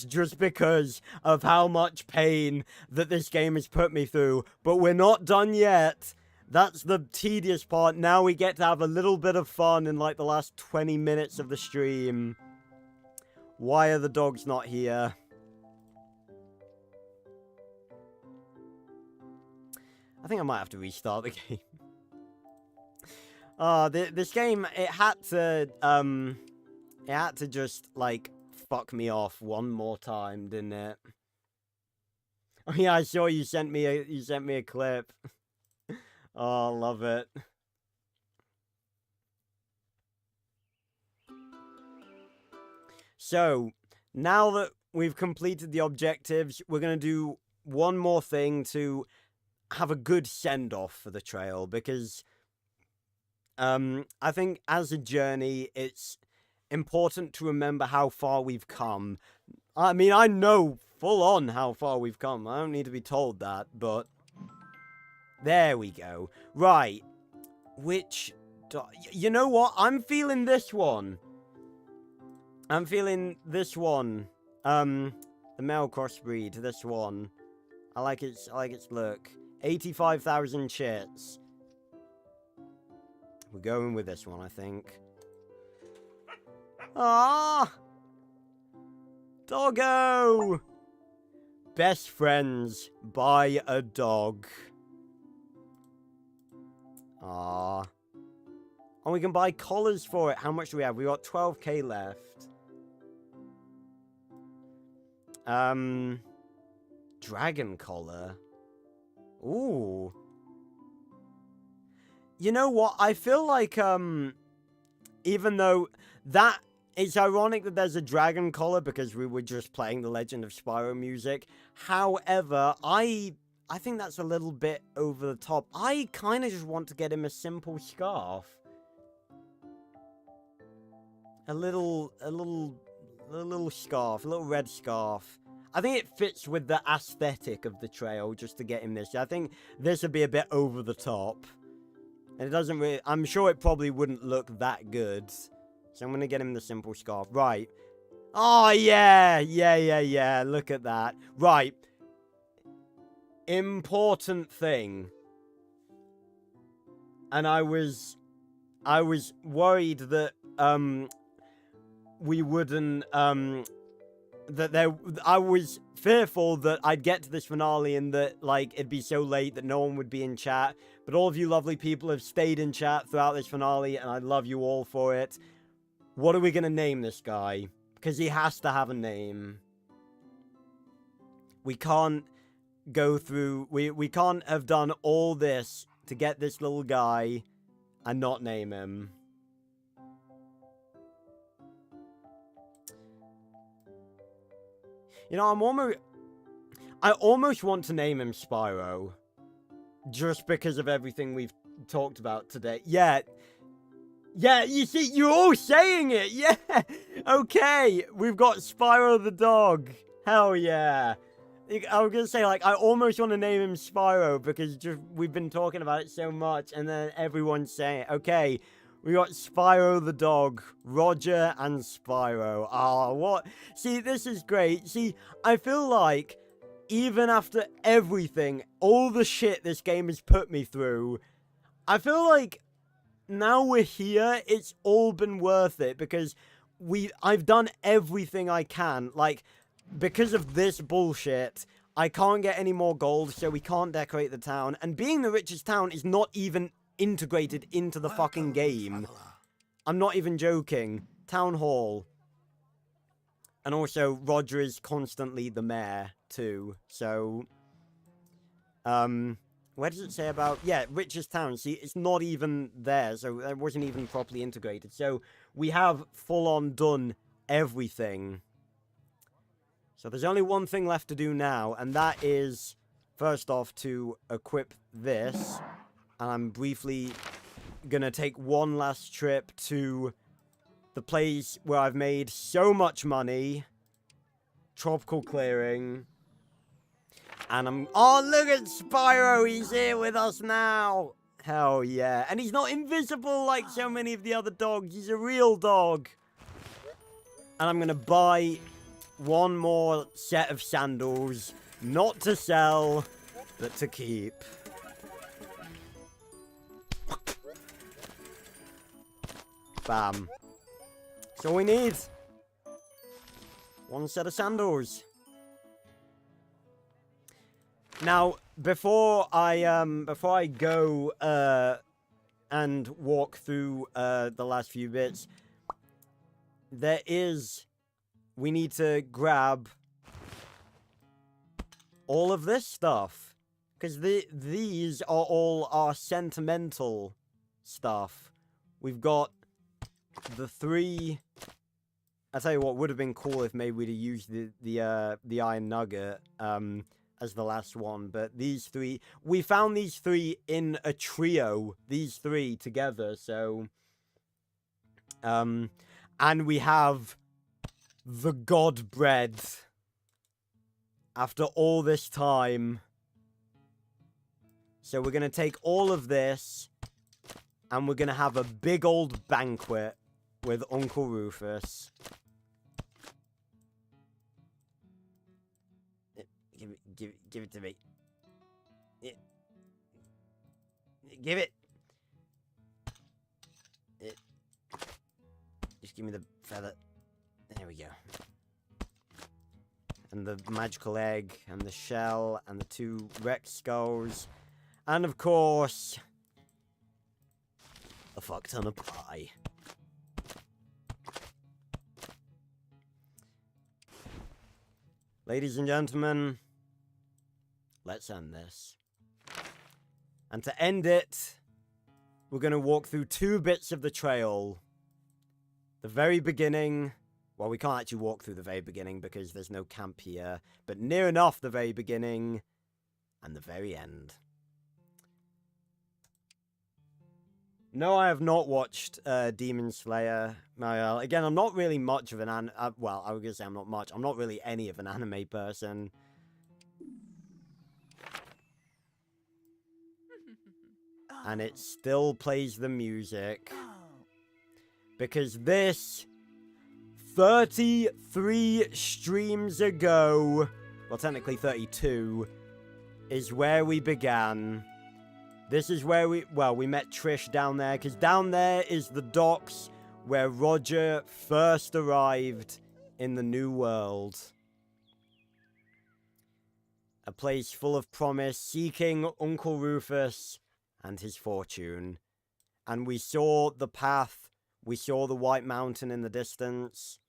just because of how much pain that this game has put me through. But we're not done yet. That's the tedious part. Now we get to have a little bit of fun in like the last 20 minutes of the stream. Why are the dogs not here? I think I might have to restart the game. This game, it had to just, like, fuck me off one more time, didn't it? Oh yeah, I saw you sent me a clip. Oh, love it. So, now that we've completed the objectives, we're gonna do one more thing to have a good send-off for the trail, because I think as a journey, it's important to remember how far we've come. I mean, I know full on how far we've come. I don't need to be told that, but there we go. Right. Which... You know what? I'm feeling this one. I'm feeling this one. The male crossbreed. This one. I like its look. 85,000 chits. We're going with this one, I think. Ah, doggo! Best friends, buy a dog. Ah. And we can buy collars for it. How much do we have? We got 12k left. Dragon collar. Ooh. You know what? I feel like, even though that... It's ironic that there's a dragon collar because we were just playing the Legend of Spyro music. However, I think that's a little bit over the top. I kind of just want to get him a simple scarf. A little scarf, a little red scarf. I think it fits with the aesthetic of the trail just to get him this. I think this would be a bit over the top. And it doesn't really... I'm sure it probably wouldn't look that good. So I'm going to get him the simple scarf. Right. Oh, yeah. Yeah. Look at that. Right. Important thing. And I was worried that, we wouldn't, I was fearful that I'd get to this finale and that, like, it'd be so late that no one would be in chat. But all of you lovely people have stayed in chat throughout this finale, and I love you all for it. What are we gonna name this guy? Because he has to have a name. We can't go through... We can't have done all this to get this little guy and not name him. You know, I almost want to name him Spyro. Just because of everything we've talked about today. Yeah, you see, you're all saying it. Yeah. Okay, we've got Spyro the dog. Hell yeah. I was going to say, like, I almost want to name him Spyro because we've been talking about it so much and then everyone's saying it. Okay, we got Spyro the dog, Roger and Spyro. Ah, what? See, this is great. See, I feel like even after everything, all the shit this game has put me through, I feel like now we're here, it's all been worth it because I've done everything I can. Like, because of this bullshit, I can't get any more gold, so we can't decorate the town. And being the richest town is not even integrated into the fucking game. I'm not even joking. Town hall. And also, Roger is constantly the mayor, too. So, where does it say about... Yeah, richest town. See, it's not even there, so it wasn't even properly integrated. So, we have full-on done everything. So, there's only one thing left to do now, and that is, first off, to equip this. And I'm briefly gonna take one last trip to the place where I've made so much money. Tropical Clearing. And I'm... Oh, look at Spyro! He's here with us now! Hell yeah. And he's not invisible like so many of the other dogs. He's a real dog. And I'm gonna buy one more set of sandals. Not to sell, but to keep. Bam. That's all we need. One set of sandals. Now, before I go and walk through the last few bits, we need to grab all of this stuff, because these are all our sentimental stuff. We've got the 3. I tell you what would have been cool if maybe we'd have used the iron nugget as the last one, but these 3, we found these 3 in a trio, these 3 together, so and we have the god bread after all this time. So we're gonna take all of this and we're gonna have a big old banquet with Uncle Rufus. Give it to me. Give it. Just give me the feather. There we go. And the magical egg, and the shell, and the 2 Rex skulls. And of course, fuck ton of pie. Ladies and gentlemen, let's end this. And to end it, we're going to walk through 2 bits of the trail. The very beginning. Well, we can't actually walk through the very beginning because there's no camp here. But near enough the very beginning. And the very end. No, I have not watched Demon Slayer. Again, I'm not really much of an well, I was going to say I'm not much. I'm not really any of an anime person. And it still plays the music. Because this, 33 streams ago, well, technically 32, is where we began. This is where we met Trish down there, because down there is the docks where Roger first arrived in the New World. A place full of promise, seeking Uncle Rufus and his fortune. And we saw the path, we saw the White Mountain in the distance.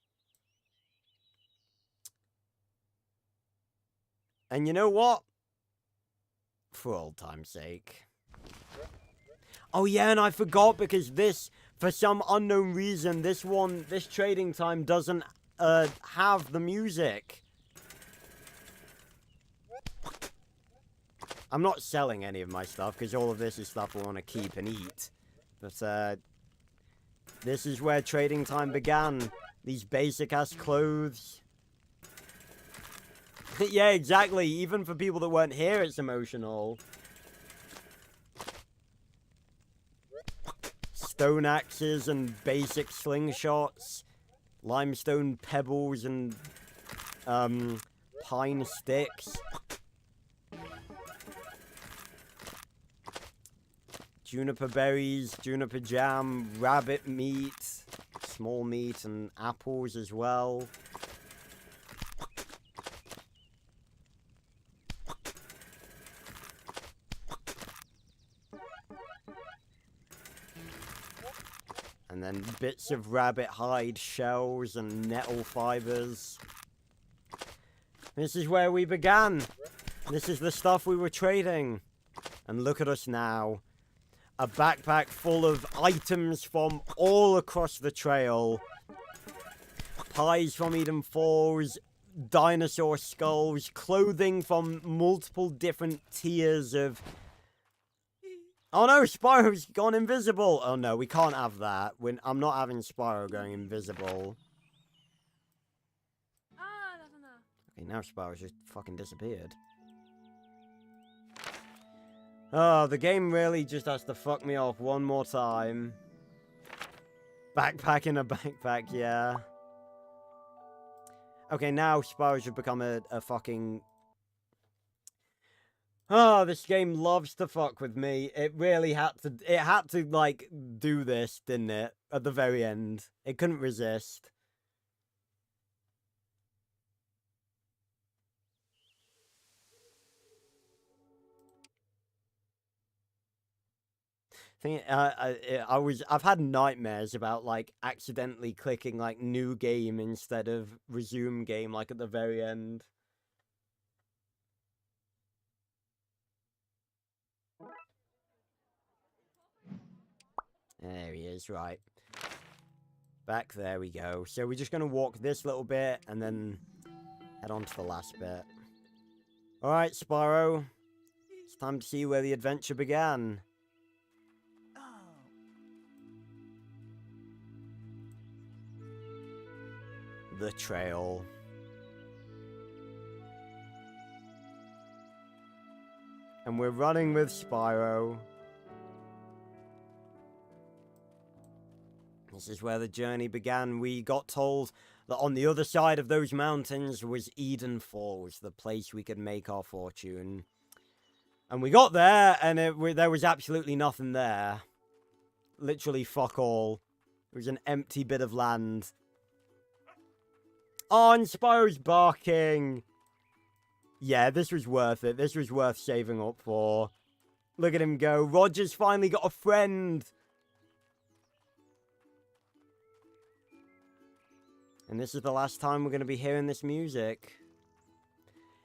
And you know what? For old time's sake. Oh yeah, and I forgot because this, for some unknown reason, this trading time doesn't have the music. I'm not selling any of my stuff because all of this is stuff I want to keep and eat. But this is where trading time began. These basic ass clothes. Yeah, exactly. Even for people that weren't here, it's emotional. Stone axes and basic slingshots, limestone pebbles and pine sticks, juniper berries, juniper jam, rabbit meat, small meat and apples as well. And then bits of rabbit hide shells and nettle fibers. This is where we began. This is the stuff we were trading. And look at us now. A backpack full of items from all across the trail. Pies from Eden Falls, dinosaur skulls, clothing from multiple different tiers of... Oh no, Spyro's gone invisible! Oh no, we can't have that. I'm not having Spyro going invisible. Okay, now Spyro's just fucking disappeared. Oh, the game really just has to fuck me off one more time. Backpack in a backpack, yeah. Okay, now Spyro should become a fucking... Oh, this game loves to fuck with me. It really had to, like, do this, didn't it? At the very end. It couldn't resist. I've had nightmares about, like, accidentally clicking, like, new game instead of resume game, like, at the very end. There he is, right. Back there we go. So we're just going to walk this little bit and then head on to the last bit. Alright, Spyro. It's time to see where the adventure began. The trail. And we're running with Spyro. This is where the journey began. We got told that on the other side of those mountains was Eden Falls, the place we could make our fortune. And we got there, and there was absolutely nothing there. Literally fuck all. It was an empty bit of land. Oh, and Spyro's barking. Yeah, this was worth it. This was worth saving up for. Look at him go. Roger's finally got a friend. And this is the last time we're going to be hearing this music.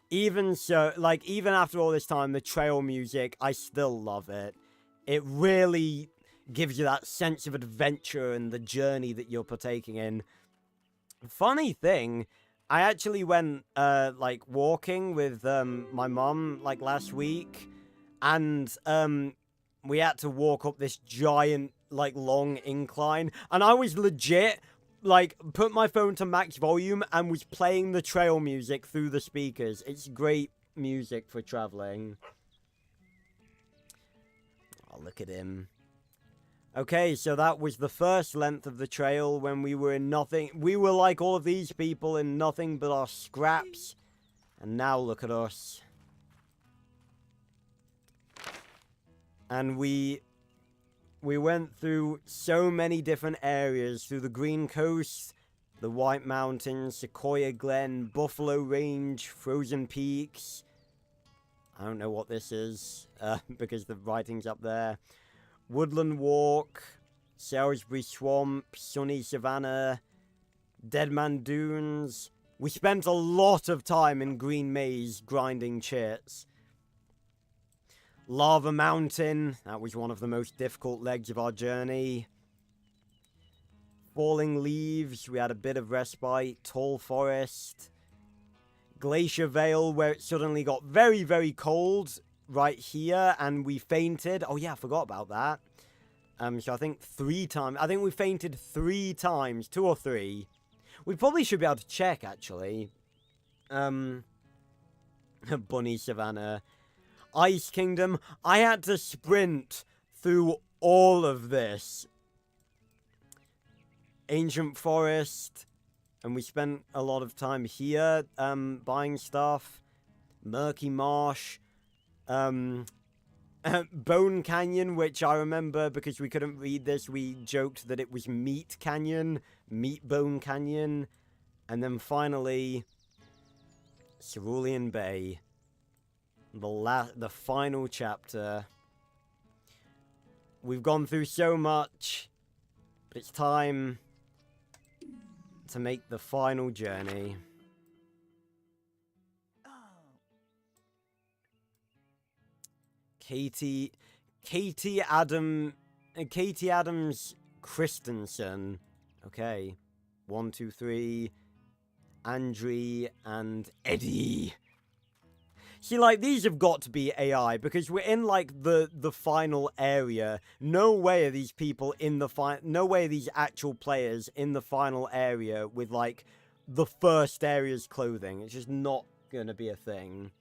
Even so, like, even after all this time, the trail music, I still love it. It really gives you that sense of adventure and the journey that you're partaking in. Funny thing, I actually went, like, walking with, my mom, like, last week. And, we had to walk up this giant, like, long incline. And I was legit, like, put my phone to max volume and was playing the trail music through the speakers. It's great music for traveling. Oh, look at him. Okay, so that was the first length of the trail when we were in nothing. We were like all of these people in nothing but our scraps. And now look at us. And we went through so many different areas, through the Green Coast, the White Mountains, Sequoia Glen, Buffalo Range, Frozen Peaks. I don't know what this is, because the writing's up there. Woodland Walk, Salisbury Swamp, Sunny Savannah, Deadman Dunes. We spent a lot of time in Green Maze grinding chits. Lava Mountain, that was one of the most difficult legs of our journey. Falling Leaves, we had a bit of respite. Tall Forest. Glacier Vale, where it suddenly got very, very cold right here, and we fainted. Oh yeah, I forgot about that. So I think 3 times. I think we fainted 3 times, 2 or 3. We probably should be able to check, actually. Bunny Savannah. Ice Kingdom. I had to sprint through all of this. Ancient Forest. And we spent a lot of time here, buying stuff. Murky Marsh. Bone Canyon, which I remember because we couldn't read this, we joked that it was Meat Canyon. Meat Bone Canyon. And then finally, Cerulean Bay. The final chapter. We've gone through so much, but it's time to make the final journey. Katie Adams Christensen. Okay. 1, 2, 3. Andre and Eddie. See, like, these have got to be AI, because we're in, like, the final area. No way are these people in the no way are these actual players in the final area with, like, the first area's clothing. It's just not gonna be a thing.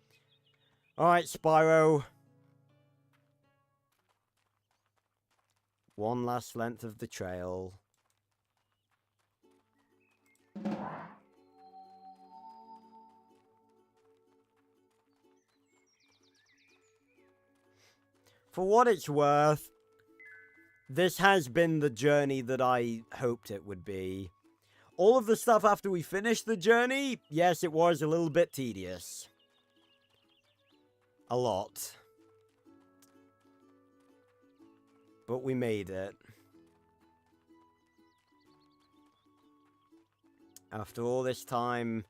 Alright, Spyro. One last length of the trail. For what it's worth, this has been the journey that I hoped it would be. All of the stuff after we finished the journey, yes, it was a little bit tedious. A lot. But we made it. After all this time,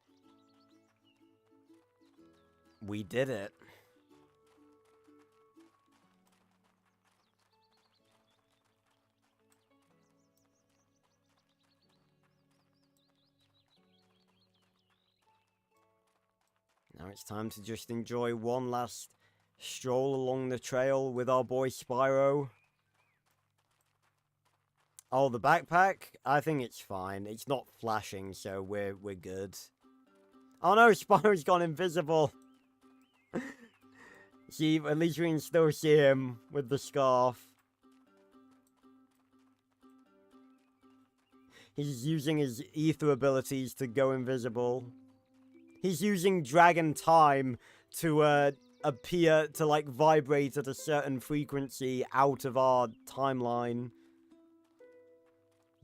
we did it. Now it's time to just enjoy one last stroll along the trail with our boy Spyro. Oh, the backpack? I think it's fine. It's not flashing, so we're good. Oh no, Spyro's gone invisible. See, at least we can still see him with the scarf. He's using his ether abilities to go invisible. He's using Dragon Time to appear, to like vibrate at a certain frequency out of our timeline.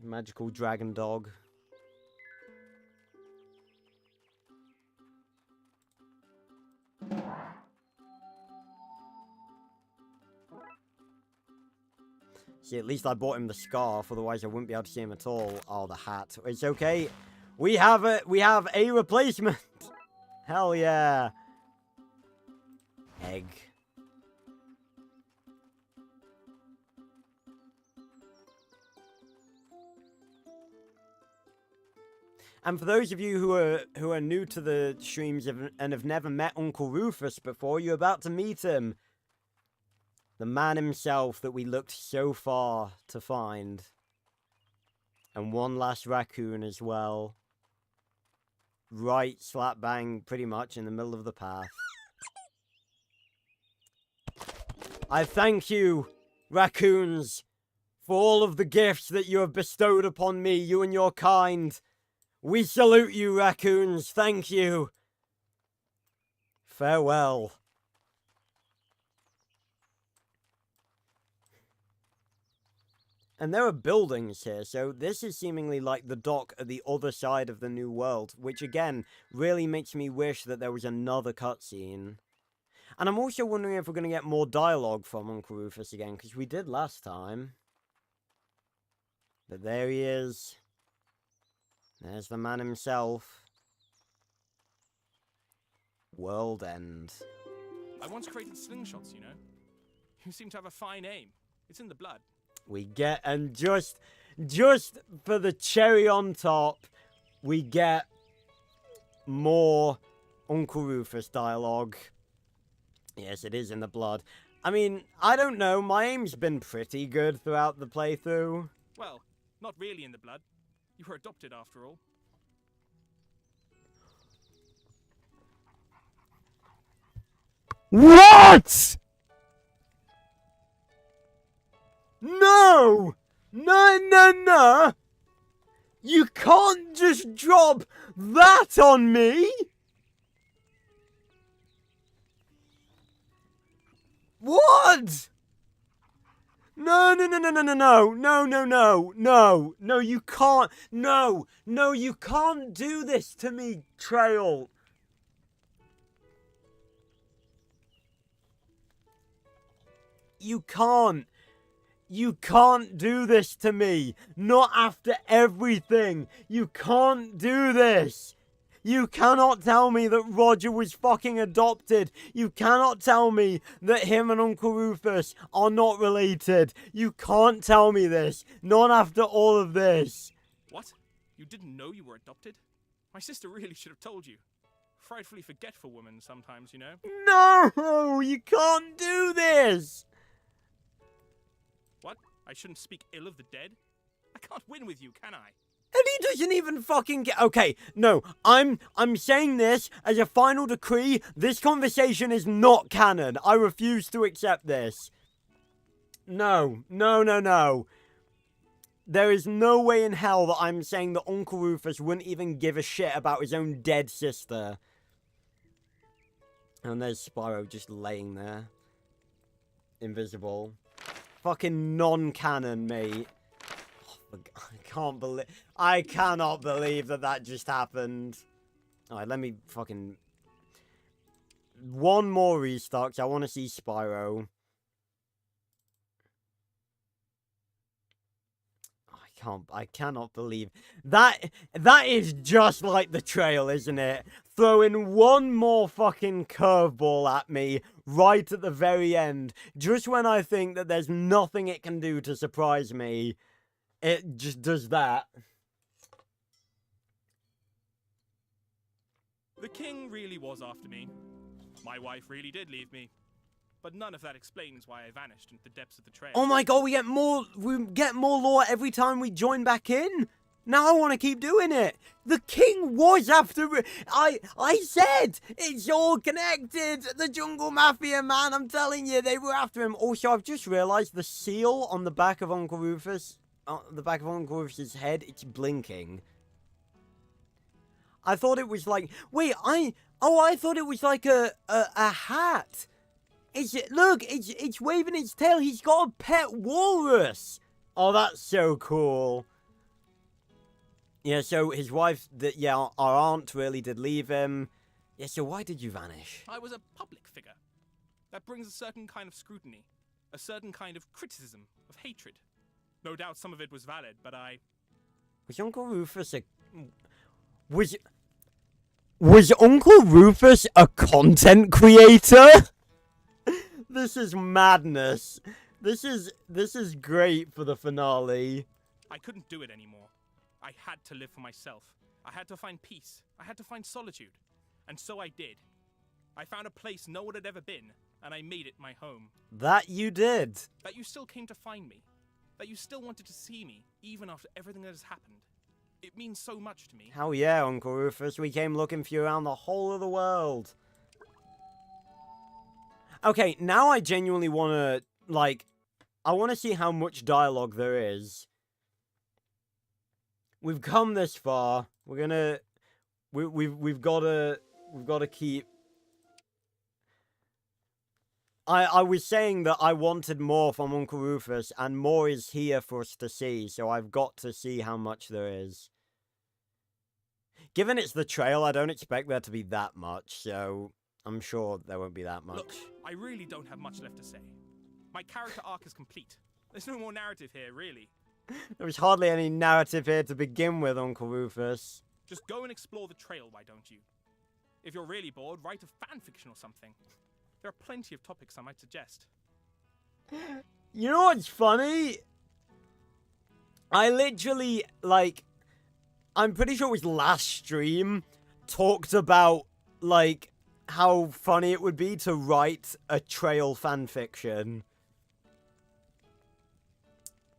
Magical Dragon Dog. See, at least I bought him the scarf, otherwise I wouldn't be able to see him at all. Oh, the hat. It's okay. We have a replacement. Hell yeah. Egg. And for those of you who are new to the streams and have never met Uncle Rufus before, you're about to meet him. The man himself that we looked so far to find. And one last raccoon as well. Right slap bang pretty much in the middle of the path. I thank you, raccoons, for all of the gifts that you have bestowed upon me, you and your kind. We salute you, raccoons. Thank you. Farewell. And there are buildings here, so this is seemingly like the dock at the other side of the new world, which again, really makes me wish that there was another cutscene. And I'm also wondering if we're going to get more dialogue from Uncle Rufus again, because we did last time. But there he is. There's the man himself. World End. I once created slingshots, you know. You seem to have a fine aim. It's in the blood. We get, and just for the cherry on top, we get more Uncle Rufus dialogue. Yes, it is in the blood. I mean, I don't know, my aim's been pretty good throughout the playthrough. Well, not really in the blood. You were adopted after all. What?! No! No! You can't just drop that on me! What?! No, you can't, no, you can't do this to me, Trail. You can't do this to me, not after everything. You can't do this. You cannot tell me that Roger was fucking adopted. You cannot tell me that him and Uncle Rufus are not related. You can't tell me this. Not after all of this. What? You didn't know you were adopted? My sister really should have told you. Frightfully forgetful woman sometimes, you know. No! You can't do this! What? I shouldn't speak ill of the dead? I can't win with you, can I? And he doesn't even fucking get... Okay, no, I'm saying this as a final decree. This conversation is not canon. I refuse to accept this. No. There is no way in hell that I'm saying that Uncle Rufus wouldn't even give a shit about his own dead sister. And there's Spyro just laying there. Invisible. Fucking non-canon, mate. I cannot believe that just happened. Alright, let me fucking... One more restock. I want to see Spyro. I cannot believe that is just like the trail, isn't it? Throwing one more fucking curveball at me right at the very end, just when I think that there's nothing it can do to surprise me. It just does that. The king really was after me. My wife really did leave me. But none of that explains why I vanished into the depths of the trail. Oh my god, we get more lore every time we join back in. Now I want to keep doing it. The king was after... I said it's all connected. The Jungle Mafia, man. I'm telling you, they were after him. Also, I've just realized the seal on the back of Uncle Rufus... the back of Uncle Rufus's head, it's blinking. I thought it was like... Wait, I thought it was like a hat. Look, it's waving its tail. He's got a pet walrus. Oh, that's so cool. Yeah, so his wife, our aunt really did leave him. Yeah, so why did you vanish? I was a public figure. That brings a certain kind of scrutiny. A certain kind of criticism, of hatred. No doubt some of it was valid, but Was Uncle Rufus a... Was Uncle Rufus a content creator? This is madness. This is great for the finale. I couldn't do it anymore. I had to live for myself. I had to find peace. I had to find solitude. And so I did. I found a place no one had ever been, and I made it my home. That you did. That you still came to find me. That you still wanted to see me, even after everything that has happened. It means so much to me. Hell yeah, Uncle Rufus. We came looking for you around the whole of the world. Okay, now I genuinely want to, like, I want to see how much dialogue there is. We've come this far. We're gonna, we've got to keep. I was saying that I wanted more from Uncle Rufus, and more is here for us to see, so I've got to see how much there is. Given it's the trail, I don't expect there to be that much, so I'm sure there won't be that much. Look, I really don't have much left to say. My character arc is complete. There's no more narrative here, really. There was hardly any narrative here to begin with, Uncle Rufus. Just go and explore the trail, why don't you? If you're really bored, write a fanfiction or something. There are plenty of topics I might suggest. You know what's funny? I literally, like, I'm pretty sure it was last stream, talked about, like, how funny it would be to write a trail fanfiction.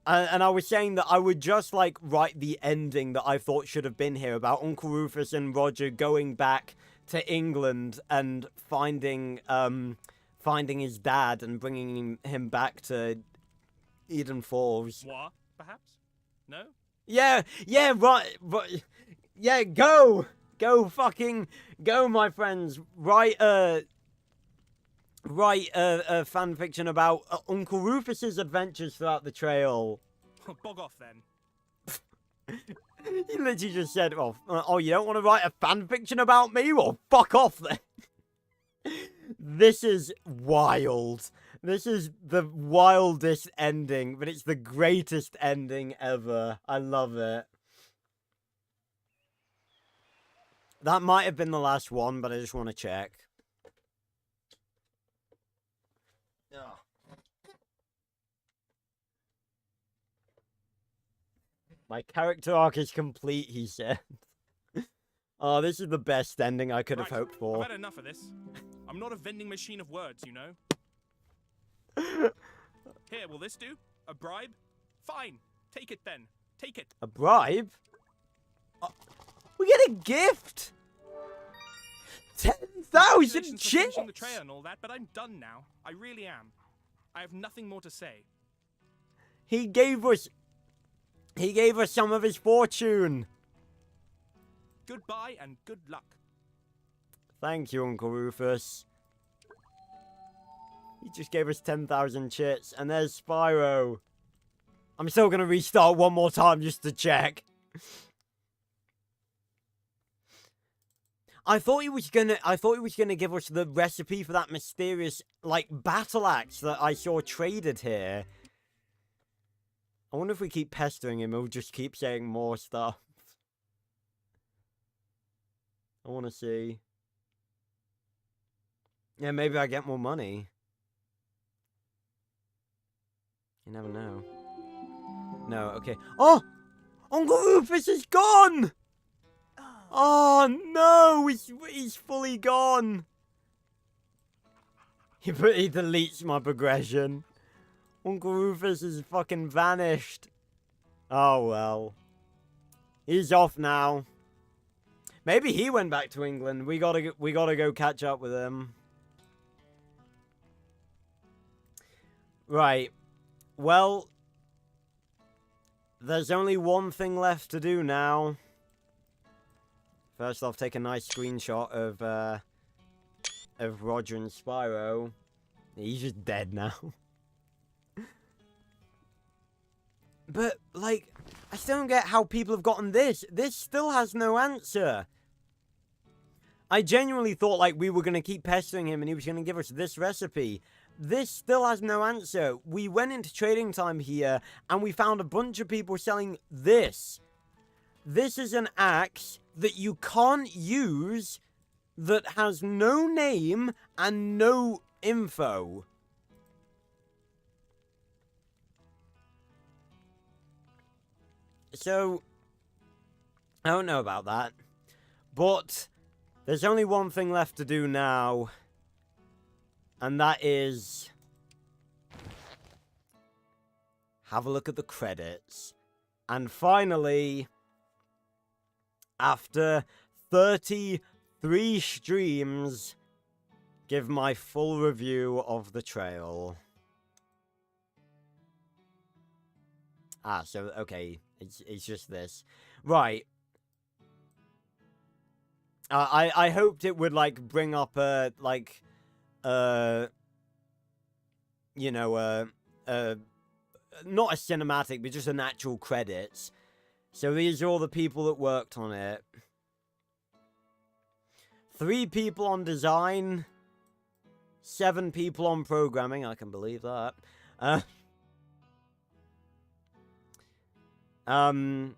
And I was saying that I would just, like, write the ending that I thought should have been here about Uncle Rufus and Roger going back to England and finding his dad and bringing him back to Eden Falls. What, perhaps? No? Yeah, right, yeah, go, fucking, go, my friends. Write a fan fiction about Uncle Rufus's adventures throughout the trail. Bog off then. He literally just said, oh, you don't want to write a fan fiction about me? Well, fuck off then. This is wild. This is the wildest ending, but it's the greatest ending ever. I love it. That might have been the last one, but I just want to check. Oh. My character arc is complete, he said. Oh, this is the best ending I could have hoped for. I've had enough of this. I'm not a vending machine of words, you know. Here, will this do? A bribe? Fine. Take it then. Take it. A bribe? We get a gift! 10,000 chips! The trail and all that, but I'm done now. I really am. I have nothing more to say. He gave us some of his fortune. Goodbye and good luck. Thank you, Uncle Rufus. He just gave us 10,000 chits, and there's Spyro. I'm still gonna restart one more time just to check. I thought he was gonna give us the recipe for that mysterious, like, battle axe that I saw traded here. I wonder if we keep pestering him, he'll just keep saying more stuff. I want to see. Yeah, maybe I get more money. You never know. No, okay. Oh! Uncle Rufus is gone! Oh, no! He's fully gone! He deletes my progression. Uncle Rufus is fucking vanished. Oh, well. He's off now. Maybe he went back to England. We gotta go catch up with him. Right. Well, there's only one thing left to do now. First off, take a nice screenshot of Roger and Spyro. He's just dead now. But, like, I still don't get how people have gotten this. This still has no answer. I genuinely thought, like, we were going to keep pestering him and he was going to give us this recipe. This still has no answer. We went into trading time here and we found a bunch of people selling this. This is an axe that you can't use that has no name and no info. So, I don't know about that. But there's only one thing left to do now. And that is have a look at the credits. And finally, after 33 streams, give my full review of the trail. Ah, so, okay, it's just this. Right. I hoped it would, like, bring up a, like, you know, not a cinematic, but just an actual credits. So these are all the people that worked on it. 3 people on design. 7 people on programming. I can believe that. Art and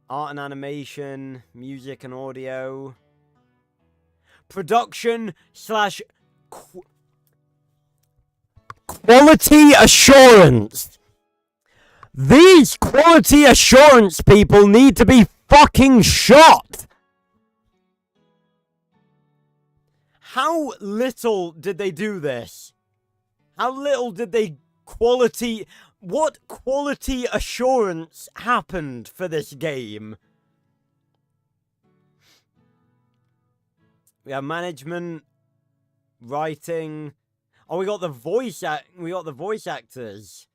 animation, music and audio. Production / quality assurance. These quality assurance people need to be fucking shot. How little did they do this? How little did they quality... What quality assurance happened for this game? We have management, writing. Oh, we got the voice actors.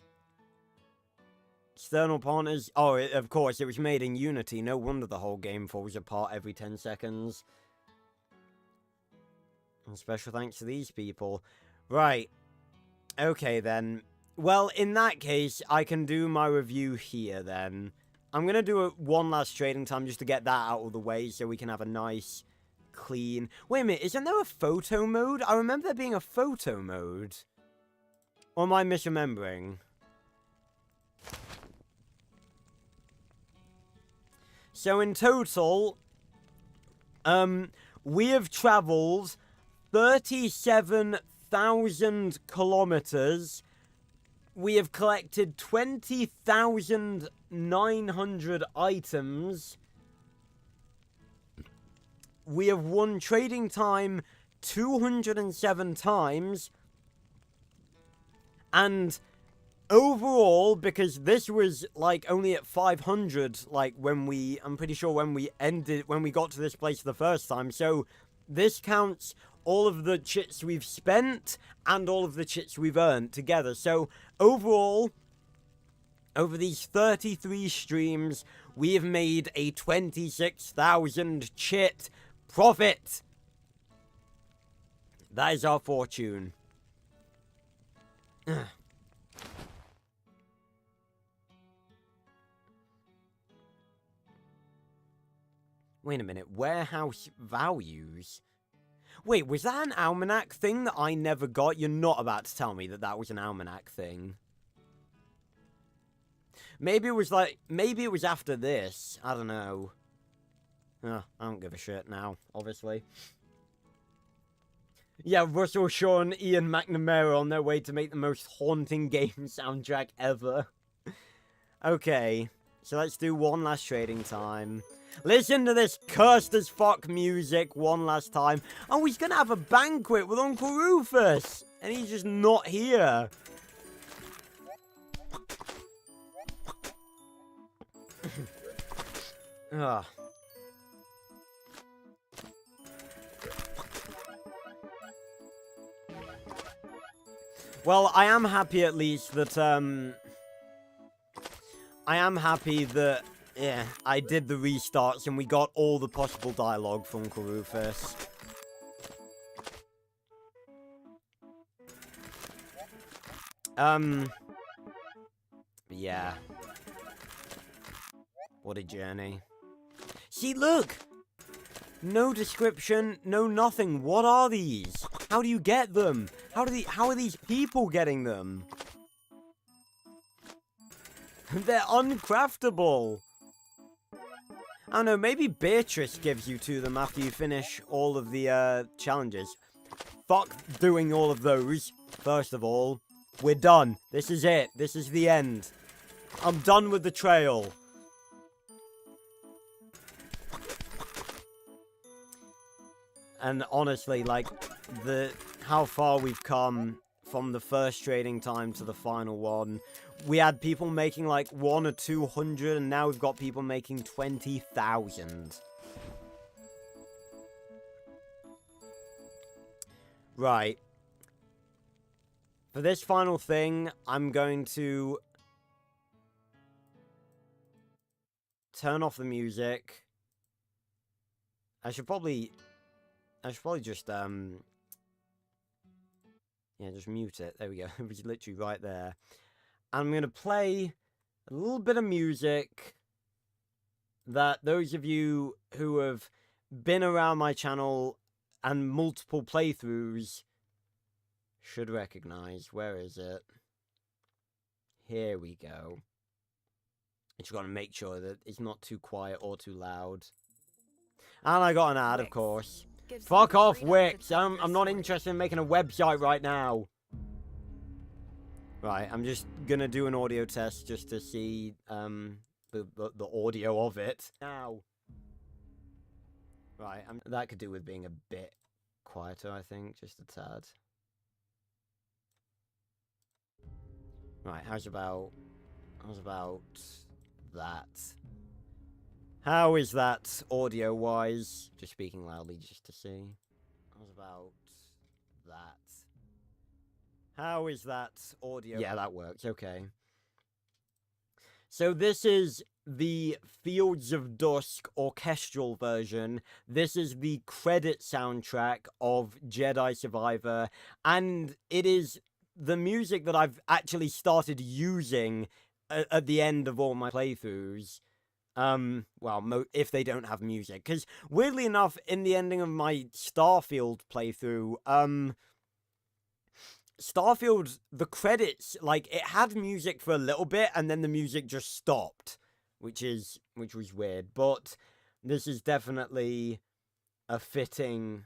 External partners. Oh, of course, it was made in Unity. No wonder the whole game falls apart every 10 seconds. And special thanks to these people. Right. Okay, then. Well, in that case, I can do my review here, then. I'm going to do one last trading time just to get that out of the way so we can have a nice, clean... Wait a minute, isn't there a photo mode? I remember there being a photo mode. Or am I misremembering? So in total, we have traveled 37,000 kilometers. We have collected 20,900 items. We have won trading time 207 times. And overall, because this was like only at 500, like I'm pretty sure when we got to this place the first time. So this counts all of the chits we've spent and all of the chits we've earned together. So overall, over these 33 streams, we have made a 26,000 chit profit. That is our fortune. Wait a minute, warehouse values? Wait, was that an almanac thing that I never got? You're not about to tell me that that was an almanac thing. Maybe it was after this. I don't know. I don't give a shit now, obviously. Yeah, Russell Shaw and Ian McNamara on their way to make the most haunting game soundtrack ever. Okay, so let's do one last trading time. Listen to this cursed as fuck music one last time. Oh, he's gonna have a banquet with Uncle Rufus. And he's just not here. Ugh. Well, I am happy at least that, yeah, I did the restarts and we got all the possible dialogue from Uncle Rufus. Yeah. What a journey. See, look! No description, no nothing. What are these? How do you get them? How are these people getting them? They're uncraftable. I don't know, maybe Beatrice gives you to them after you finish all of the challenges. Fuck doing all of those. First of all, we're done. This is it. This is the end. I'm done with the trail. And honestly, like, how far we've come from the first trading time to the final one. We had people making like 100 or 200, and now we've got people making 20,000. Right. For this final thing, I'm going to turn off the music. I should probably just, yeah, just mute it. There we go. It was literally right there. I'm going to play a little bit of music that those of you who have been around my channel and multiple playthroughs should recognize. Where is it? Here we go. I just got to make sure that it's not too quiet or too loud. And I got an ad, of course. Fuck off, Wix. I'm not interested in making a website right now. Right, I'm just gonna do an audio test just to see the audio of it. Now. Right, that could do with being a bit quieter, I think, just a tad. Right, how's about that? How is that audio-wise? Just speaking loudly just to see. How's about that? How is that audio? Yeah, that works. Okay. So this is the Fields of Dusk orchestral version. This is the credit soundtrack of Jedi Survivor. And it is the music that I've actually started using at the end of all my playthroughs. Well, if they don't have music. Because, weirdly enough, in the ending of my Starfield playthrough, Starfield, the credits, like, it had music for a little bit, and then the music just stopped. Which was weird. But this is definitely a fitting,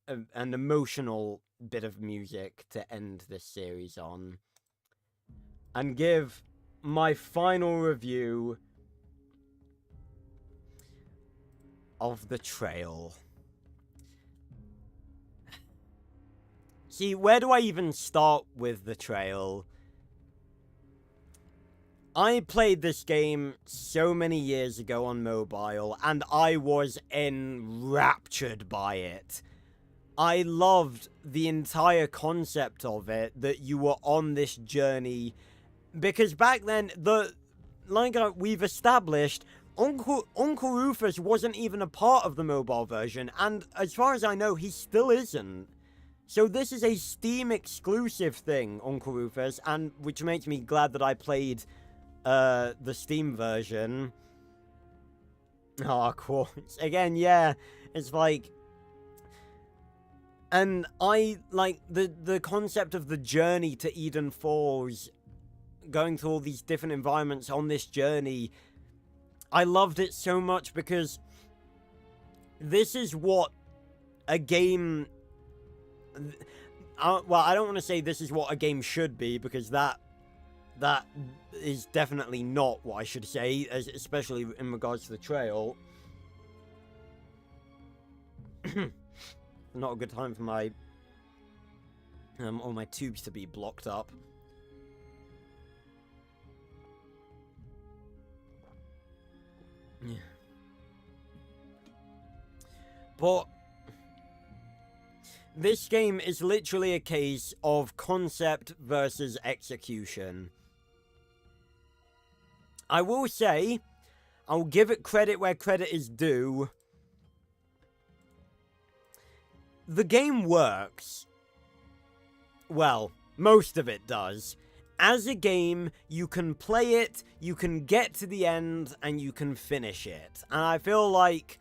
an emotional bit of music to end this series on. And give my final review of the trail. See, where do I even start with the trail? I played this game so many years ago on mobile, and I was enraptured by it. I loved the entire concept of it, that you were on this journey, because back then, we've established, Uncle Rufus wasn't even a part of the mobile version, and as far as I know, he still isn't. So this is a Steam exclusive thing, Uncle Rufus, and which makes me glad that I played the Steam version. Oh, Quartz. Again, yeah, it's like... And I, like, the concept of the journey to Eden Falls, going through all these different environments on this journey, I loved it so much because this is what a game... well, I don't want to say this is what a game should be, because that is definitely not what I should say, especially in regards to the trail. Not a good time for my all my tubes to be blocked up. Yeah. But this game is literally a case of concept versus execution. I will say, I'll give it credit where credit is due. The game works. Well, most of it does. As a game, you can play it, you can get to the end, and you can finish it. And I feel like,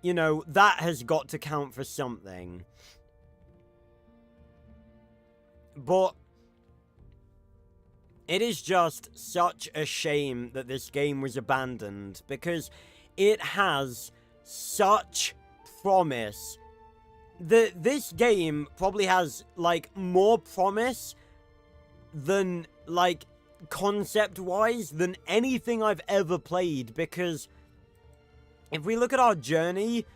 you know, that has got to count for something. But it is just such a shame that this game was abandoned, because it has such promise. This game probably has, like, more promise than, like, concept-wise than anything I've ever played, because if we look at our journey,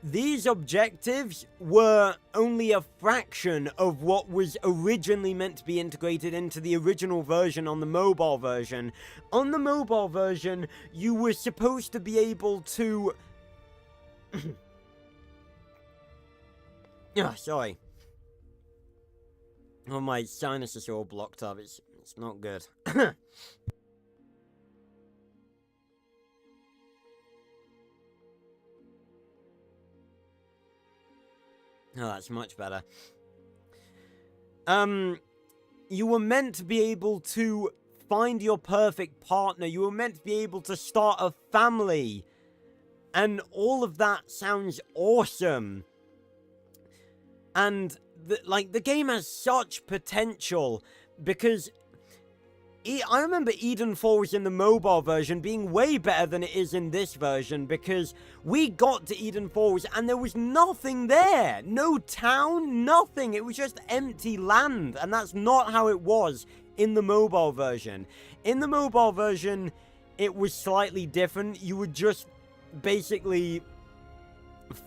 these objectives were only a fraction of what was originally meant to be integrated into the original version on the mobile version. On the mobile version, you were supposed to be able to... sorry. Oh, my sinuses are all blocked up. It's not good. Oh, that's much better. You were meant to be able to find your perfect partner. You were meant to be able to start a family. And all of that sounds awesome. And, the game has such potential. Because I remember Eden Falls in the mobile version being way better than it is in this version, because we got to Eden Falls and there was nothing there. No town, nothing. It was just empty land, and that's not how it was in the mobile version. In the mobile version, it was slightly different. You would just basically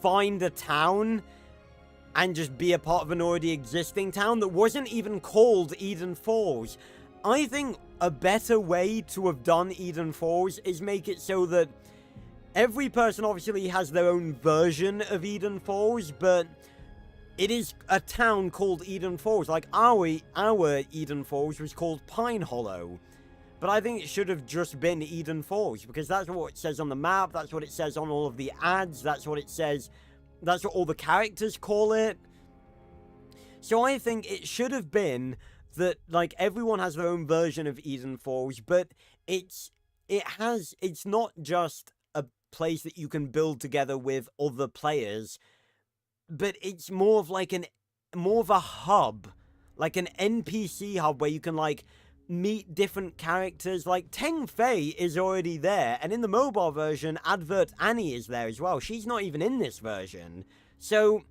find a town and just be a part of an already existing town that wasn't even called Eden Falls. I think a better way to have done Eden Falls is make it so that every person obviously has their own version of Eden Falls, but it is a town called Eden Falls. Like, our Eden Falls was called Pine Hollow. But I think it should have just been Eden Falls, because that's what it says on the map, that's what it says on all of the ads, that's what it says, that's what all the characters call it. So I think it should have been that, like, everyone has their own version of Eden Falls, but it's not just a place that you can build together with other players, but it's more of a hub, like an NPC hub where you can, like, meet different characters. Like, Teng Fei is already there, and in the mobile version, Advert Annie is there as well. She's not even in this version. So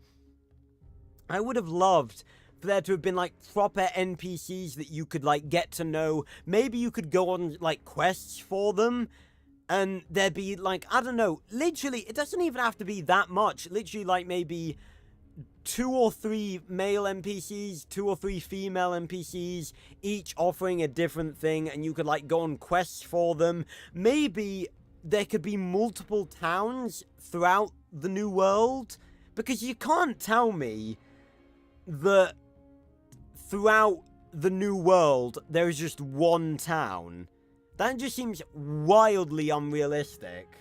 I would have loved for there to have been, like, proper NPCs that you could, like, get to know. Maybe you could go on, like, quests for them, and there'd be, like, I don't know, literally, it doesn't even have to be that much. Literally, like, maybe 2 or 3 male NPCs, 2 or 3 female NPCs, each offering a different thing, and you could, like, go on quests for them. Maybe there could be multiple towns throughout the new world, because you can't tell me that throughout the new world there is just one town. That just seems wildly unrealistic.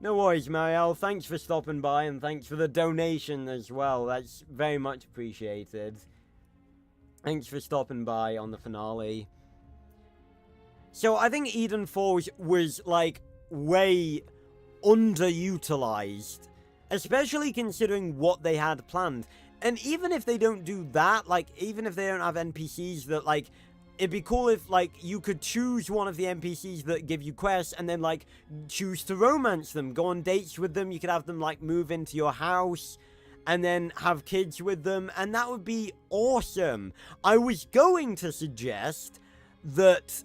No worries, Marielle. Thanks for stopping by, and thanks for the donation as well. That's very much appreciated. Thanks for stopping by on the finale. So, I think Eden Falls was, like, way underutilized. Especially considering what they had planned. And even if they don't do that, like, even if they don't have NPCs that, like, it'd be cool if, like, you could choose one of the NPCs that give you quests and then, like, choose to romance them. Go on dates with them. You could have them, like, move into your house and then have kids with them. And that would be awesome. I was going to suggest that,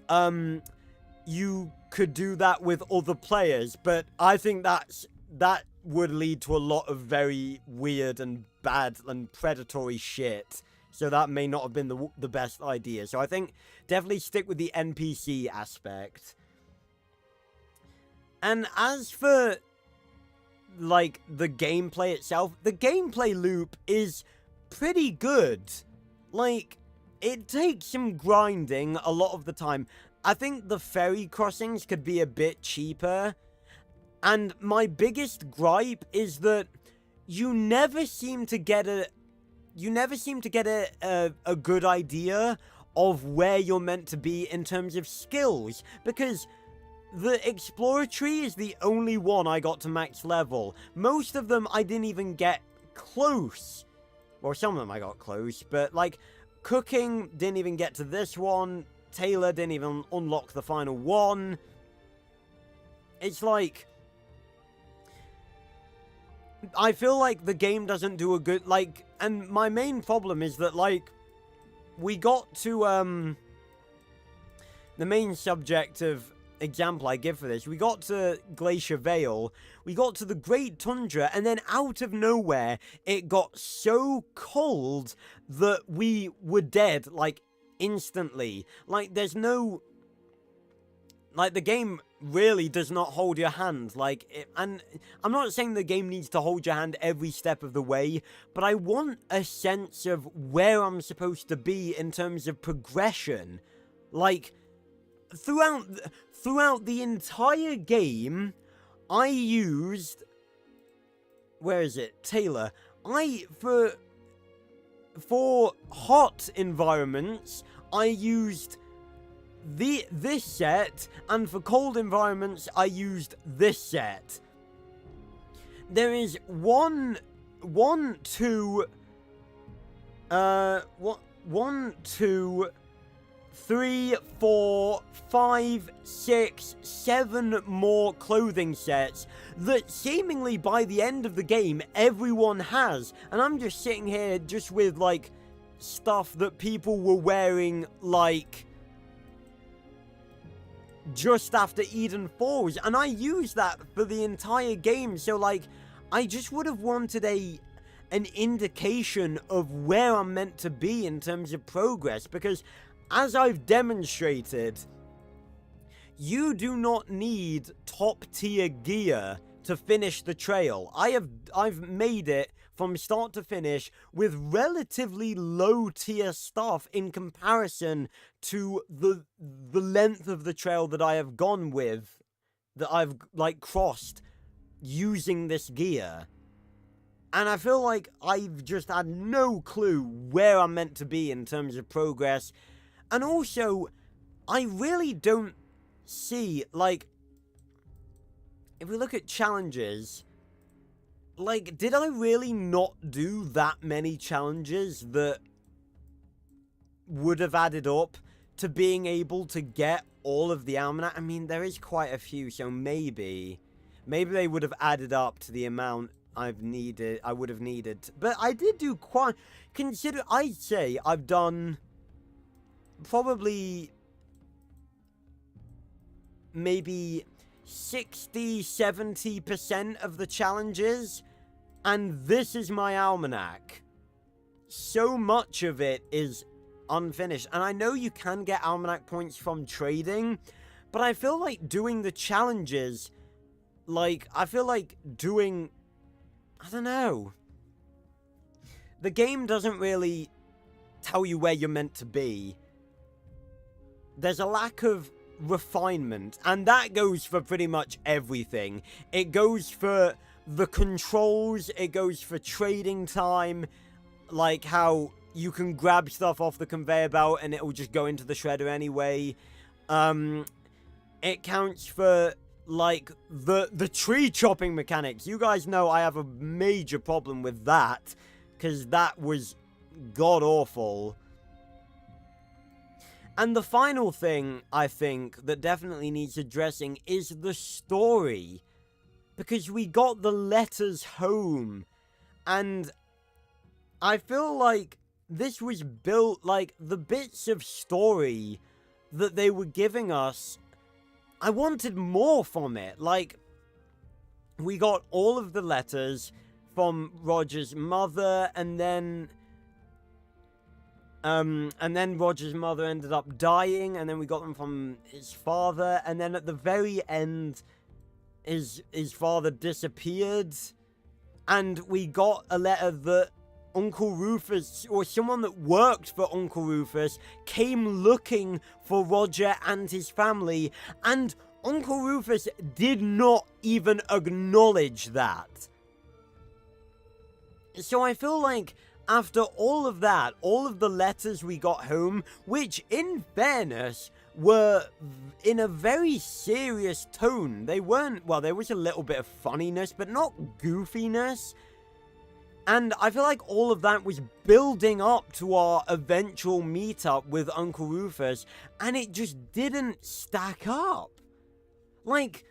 you could do that with other players. But I think that would lead to a lot of very weird and bad and predatory shit. So that may not have been the best idea. So I think definitely stick with the NPC aspect. And as for, like, the gameplay itself, the gameplay loop is pretty good. Like, it takes some grinding a lot of the time. I think the ferry crossings could be a bit cheaper. And my biggest gripe is that you never seem to get a good idea of where you're meant to be in terms of skills, because the Explorer tree is the only one I got to max level. Most of them I didn't even get close. Well, some of them I got close, but, like, cooking didn't even get to this one. Taylor didn't even unlock the final one. it's like, I feel like the game doesn't do a good, like, and my main problem is that, like, we got to, the main subject of example I give for this, we got to Glacier Vale, we got to the Great Tundra, and then out of nowhere, it got so cold that we were dead, like, instantly. Like, there's no, like, the game really does not hold your hand, like, and I'm not saying the game needs to hold your hand every step of the way, but I want a sense of where I'm supposed to be in terms of progression. Like, throughout the entire game, I used, where is it, Taylor, for hot environments, I used this set, and for cold environments, I used this set. There is 1, 2, 3, 4, 5, 6, 7 more clothing sets that seemingly by the end of the game everyone has, and I'm just sitting here just with like stuff that people were wearing like just after Eden Falls, and I used that for the entire game. So like, I just would have wanted an indication of where I'm meant to be in terms of progress, because as I've demonstrated, you do not need top tier gear to finish the trail. I've made it from start to finish with relatively low tier stuff in comparison to the length of the trail that I have gone with, that I've like crossed using this gear. And I feel like I've just had no clue where I'm meant to be in terms of progress. And also, I really don't see, like, if we look at challenges, like, did I really not do that many challenges that would have added up to being able to get all of the almanac? I mean, there is quite a few, so maybe they would have added up to the amount I would have needed. But I did do quite, I'd say I've done probably maybe 60-70% of the challenges, and this is my almanac. So much of it is unfinished, and I know you can get almanac points from trading, but I feel like doing the challenges, like, I feel like doing, I don't know, the game doesn't really tell you where you're meant to be. There's a lack of refinement, and that goes for pretty much everything. It goes for the controls, it goes for trading time, like how you can grab stuff off the conveyor belt and it will just go into the shredder anyway. It counts for like the tree chopping mechanics. You guys know I have a major problem with that, because that was god awful. And the final thing, I think, that definitely needs addressing is the story. Because we got the letters home. And I feel like this was built, like, the bits of story that they were giving us, I wanted more from it. Like, we got all of the letters from Roger's mother, and then Roger's mother ended up dying, and then we got them from his father, and then at the very end, his father disappeared, and we got a letter that Uncle Rufus, or someone that worked for Uncle Rufus, came looking for Roger and his family, and Uncle Rufus did not even acknowledge that. So I feel like after all of that, all of the letters we got home, which in fairness were in a very serious tone. They weren't, well, there was a little bit of funniness, but not goofiness. And I feel like all of that was building up to our eventual meetup with Uncle Rufus, and it just didn't stack up. Like,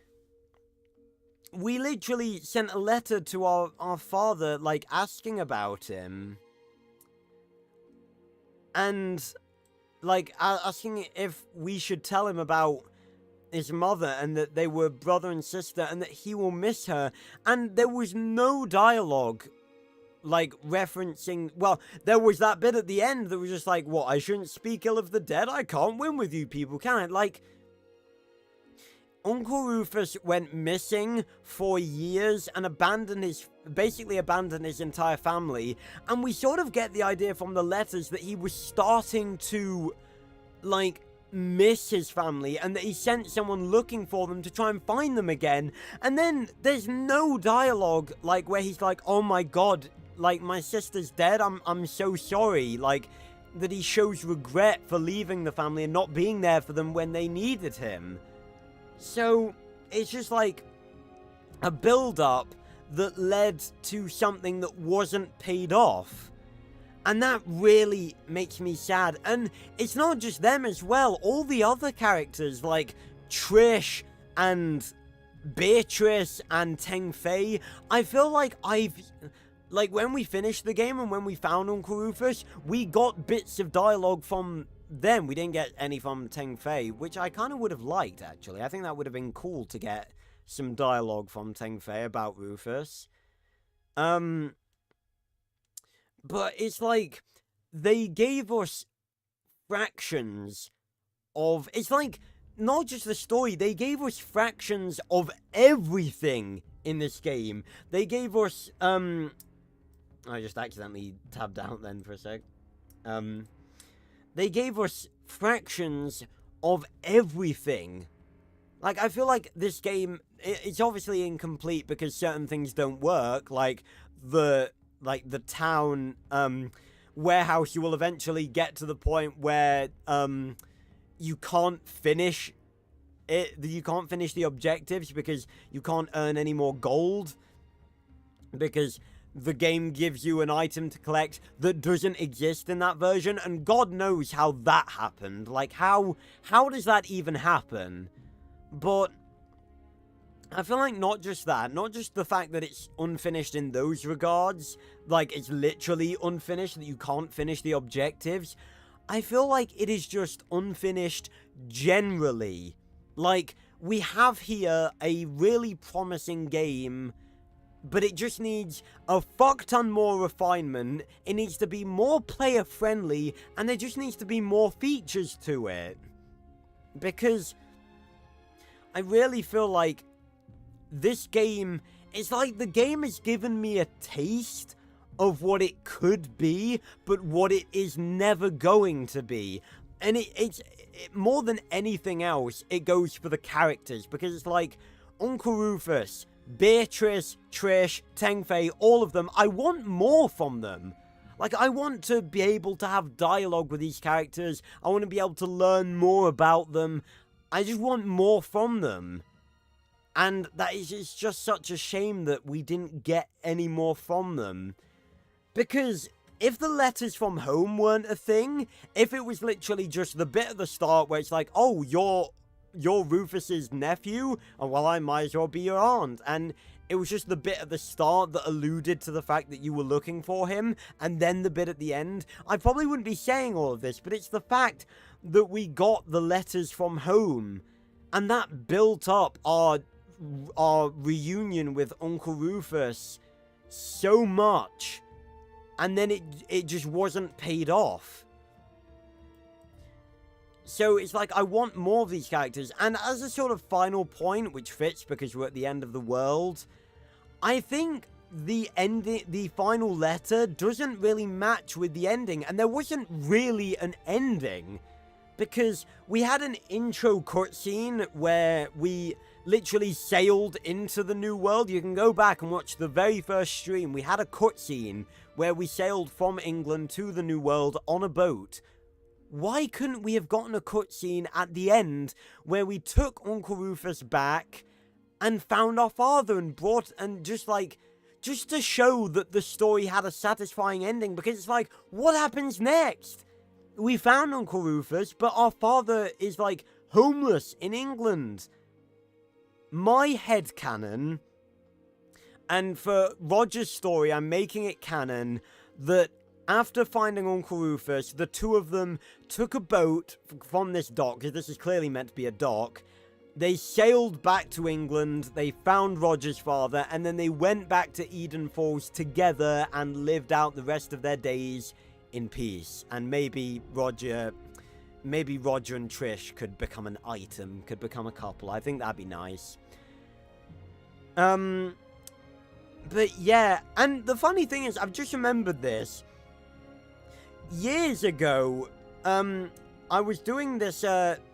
we literally sent a letter to our father, like, asking about him. And, like, asking if we should tell him about his mother and that they were brother and sister and that he will miss her. And there was no dialogue, like, referencing... Well, there was that bit at the end that was just like, what, I shouldn't speak ill of the dead? I can't win with you people, can I? Like, Uncle Rufus went missing for years and basically abandoned his entire family. And we sort of get the idea from the letters that he was starting to, like, miss his family and that he sent someone looking for them to try and find them again. And then there's no dialogue, like, where he's like, oh my god, like, my sister's dead, I'm so sorry, like, that he shows regret for leaving the family and not being there for them when they needed him. So it's just like a build-up that led to something that wasn't paid off. And that really makes me sad. And it's not just them as well. All the other characters, like Trish and Beatrice and Teng Fei, I feel like like, when we finished the game and when we found Uncle Rufus, we got bits of dialogue from them. We didn't get any from Teng Fei, which I kind of would have liked, actually. I think that would have been cool to get some dialogue from Teng Fei about Rufus. But it's like, they gave us fractions of... It's like, not just the story, they gave us fractions of everything in this game. They gave us, I just accidentally tabbed out then for a sec. They gave us fractions of everything. Like, I feel like this game, it's obviously incomplete because certain things don't work, like the town warehouse. You will eventually get to the point where you can't finish it. You can't finish the objectives because you can't earn any more gold, because the game gives you an item to collect that doesn't exist in that version, and God knows how that happened. Like, how does that even happen? But I feel like not just that, not just the fact that it's unfinished in those regards, like it's literally unfinished, that you can't finish the objectives. I feel like it is just unfinished generally. Like, we have here a really promising game, but it just needs a fuck ton more refinement. It needs to be more player friendly, and there just needs to be more features to it. Because I really feel like this game, it's like the game has given me a taste of what it could be, but what it is never going to be. And it's more than anything else, it goes for the characters, because it's like Uncle Rufus, Beatrice, Trish, Teng Fei, all of them, I want more from them. Like, I want to be able to have dialogue with these characters. I want to be able to learn more about them. I just want more from them. And that is, it's just such a shame that we didn't get any more from them. Because if the letters from home weren't a thing, if it was literally just the bit at the start where it's like, oh, you're Rufus's nephew, and well, I might as well be your aunt, and it was just the bit at the start that alluded to the fact that you were looking for him, and then the bit at the end, I probably wouldn't be saying all of this, but it's the fact that we got the letters from home, and that built up our reunion with Uncle Rufus so much, and then it just wasn't paid off. So it's like, I want more of these characters. And as a sort of final point, which fits because we're at the end of the world, I think the final letter doesn't really match with the ending. And there wasn't really an ending, because we had an intro cutscene where we literally sailed into the new world. You can go back and watch the very first stream. We had a cutscene where we sailed from England to the new world on a boat. Why couldn't we have gotten a cutscene at the end where we took Uncle Rufus back and found our father and just to show that the story had a satisfying ending? Because it's like, what happens next? We found Uncle Rufus, but our father is like homeless in England. My headcanon And for Roger's story, I'm making it canon that after finding Uncle Rufus, the two of them took a boat from this dock, because this is clearly meant to be a dock. They sailed back to England, they found Roger's father, and then they went back to Eden Falls together and lived out the rest of their days in peace. And maybe Roger and Trish could become an item, could become a couple. I think that'd be nice. But yeah, and the funny thing is, I've just remembered this. Years ago, I was doing this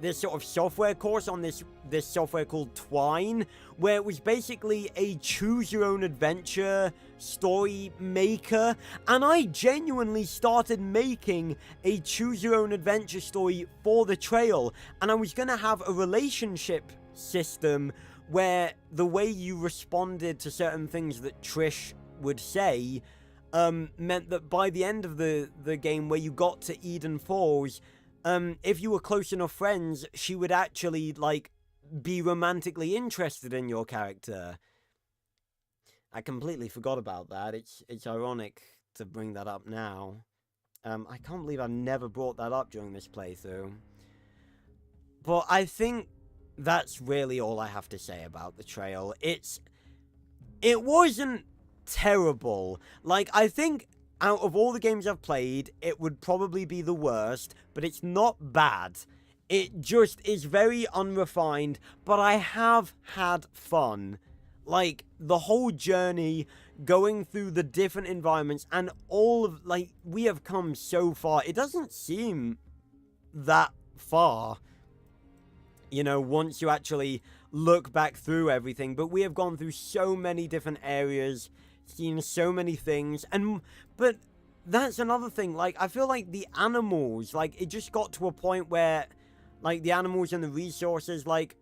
this sort of software course on this software called Twine, where it was basically a choose-your-own-adventure story maker, and I genuinely started making a choose-your-own-adventure story for the trail, and I was going to have a relationship system where the way you responded to certain things that Trish would say meant that by the end of the game, where you got to Eden Falls, if you were close enough friends, she would actually, like, be romantically interested in your character. I completely forgot about that. It's ironic to bring that up now. I can't believe I've never brought that up during this playthrough. But I think that's really all I have to say about the trail. It wasn't terrible. Like, I think out of all the games I've played, it would probably be the worst, but it's not bad. It just is very unrefined, but I have had fun. Like, the whole journey, going through the different environments, and all of, like, we have come so far. It doesn't seem that far, you know, once you actually look back through everything, but we have gone through so many different areas, seen so many things, but that's another thing. Like, I feel like the animals, like, it just got to a point where, like, the animals and the resources, like,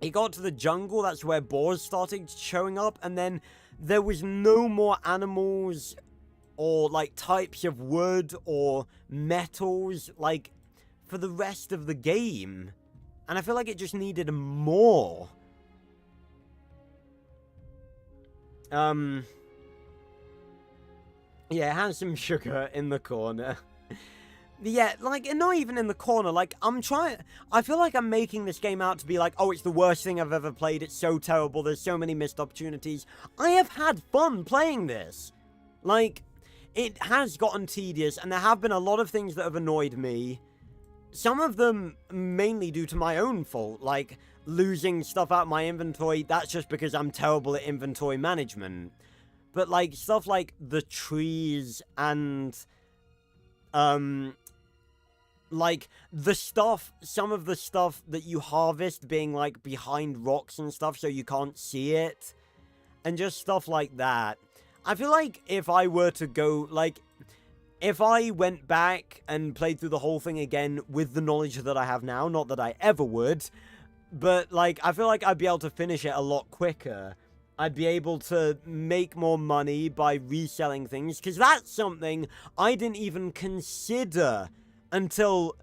it got to the jungle, that's where boars started showing up, and then there was no more animals or, like, types of wood or metals, like, for the rest of the game. And I feel like it just needed more. Yeah, it has some sugar in the corner. Yeah, like, and not even in the corner. Like, I feel like I'm making this game out to be like, oh, it's the worst thing I've ever played. It's so terrible. There's so many missed opportunities. I have had fun playing this. Like, it has gotten tedious, and there have been a lot of things that have annoyed me. Some of them mainly due to my own fault, like losing stuff out of my inventory. That's just because I'm terrible at inventory management. But, like, stuff like the trees and, like, some of the stuff that you harvest being, like, behind rocks and stuff so you can't see it. And just stuff like that. I feel like if I were to go, like, if I went back and played through the whole thing again with the knowledge that I have now, not that I ever would, but, like, I feel like I'd be able to finish it a lot quicker. I'd be able to make more money by reselling things, because that's something I didn't even consider until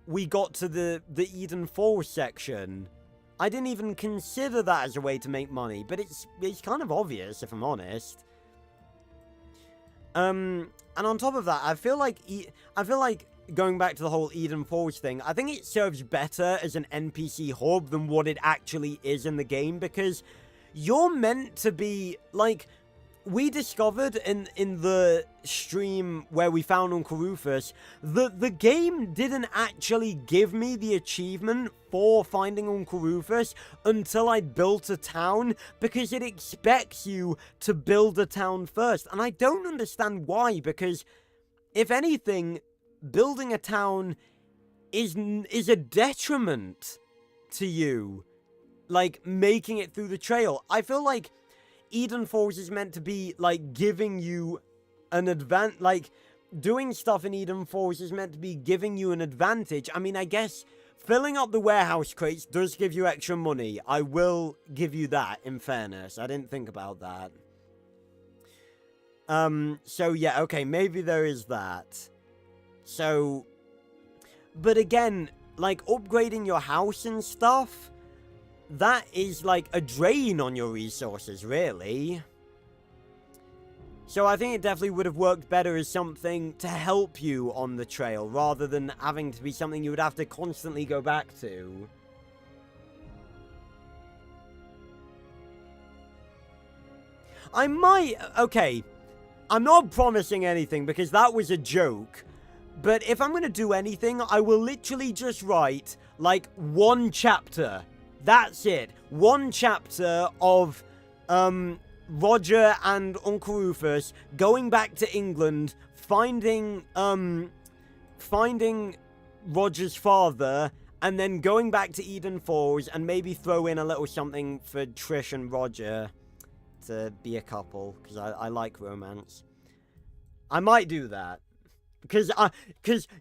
we got to the Eden Falls section. I didn't even consider that as a way to make money, but it's kind of obvious, if I'm honest. And on top of that, I feel like going back to the whole Eden Falls thing, I think it serves better as an NPC hub than what it actually is in the game, because you're meant to be, like, we discovered in the stream where we found Uncle Rufus that the game didn't actually give me the achievement for finding Uncle Rufus until I built a town, because it expects you to build a town first. And I don't understand why, because if anything, building a town is a detriment to you. Like, making it through the trail. I feel like Eden Falls is meant to be, like, giving you an advantage. Like, doing stuff in Eden Falls is meant to be giving you an advantage. I mean, I guess filling up the warehouse crates does give you extra money. I will give you that, in fairness. I didn't think about that. So yeah, okay, maybe there is that. So, but again, like, upgrading your house and stuff, that is like a drain on your resources, really. So I think it definitely would have worked better as something to help you on the trail, rather than having to be something you would have to constantly go back to. I might... Okay, I'm not promising anything because that was a joke. But if I'm going to do anything, I will literally just write, like, one chapter. That's it. One chapter of, Roger and Uncle Rufus going back to England, finding Roger's father, and then going back to Eden Falls, and maybe throw in a little something for Trish and Roger to be a couple, because I like romance. I might do that. Because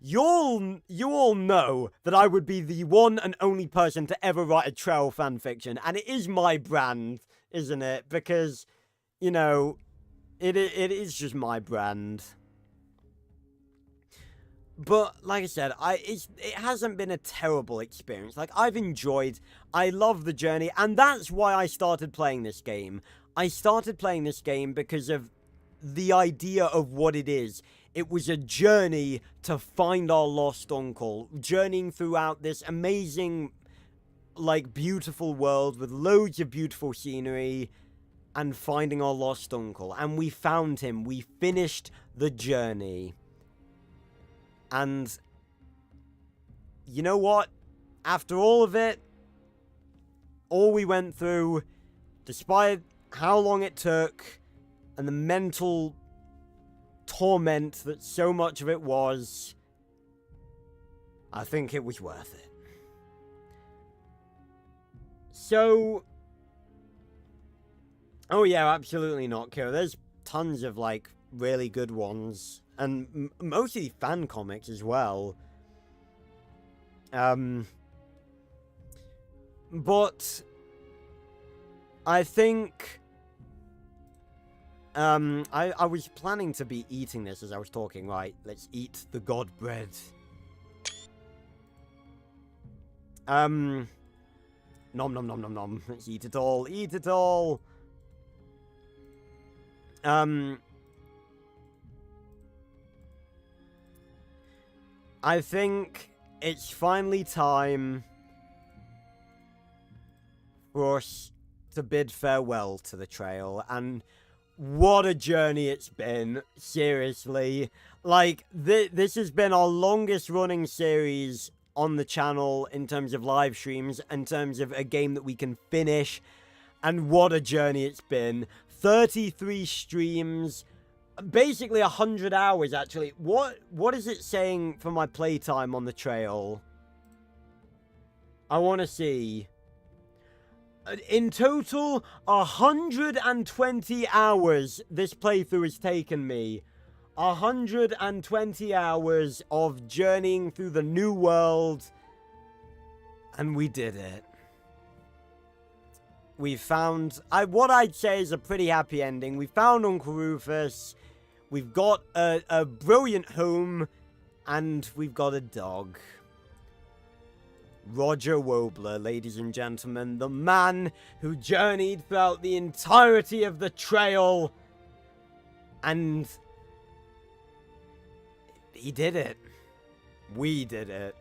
you all know that I would be the one and only person to ever write a trail fanfiction, and it is my brand, isn't it? Because, you know, it is just my brand. But like I said, it hasn't been a terrible experience. Like, I love the journey, and that's why I started playing this game. I started playing this game because of the idea of what it is. It was a journey to find our lost uncle, journeying throughout this amazing, like, beautiful world with loads of beautiful scenery and finding our lost uncle. And we found him. We finished the journey. And you know what? After all of it, all we went through, despite how long it took and the mental torment that so much of it was, I think it was worth it. So, oh yeah, absolutely not, Kira. There's tons of, like, really good ones, and mostly fan comics as well. But I think I was planning to be eating this as I was talking, right? Let's eat the god bread. Nom nom nom nom nom. Let's eat it all. Eat it all. I think it's finally time for us to bid farewell to the trail, and what a journey it's been, seriously. Like, this has been our longest running series on the channel in terms of live streams, in terms of a game that we can finish, and what a journey it's been. 33 streams, basically 100 hours, actually. What is it saying for my playtime on the trail? I want to see. In total, 120 hours this playthrough has taken me. 120 hours of journeying through the new world. And we did it. We found, what I'd say is a pretty happy ending. We found Uncle Rufus. We've got a brilliant home. And we've got a dog. Roger Wobler, ladies and gentlemen, the man who journeyed throughout the entirety of the trail, and he did it. We did it.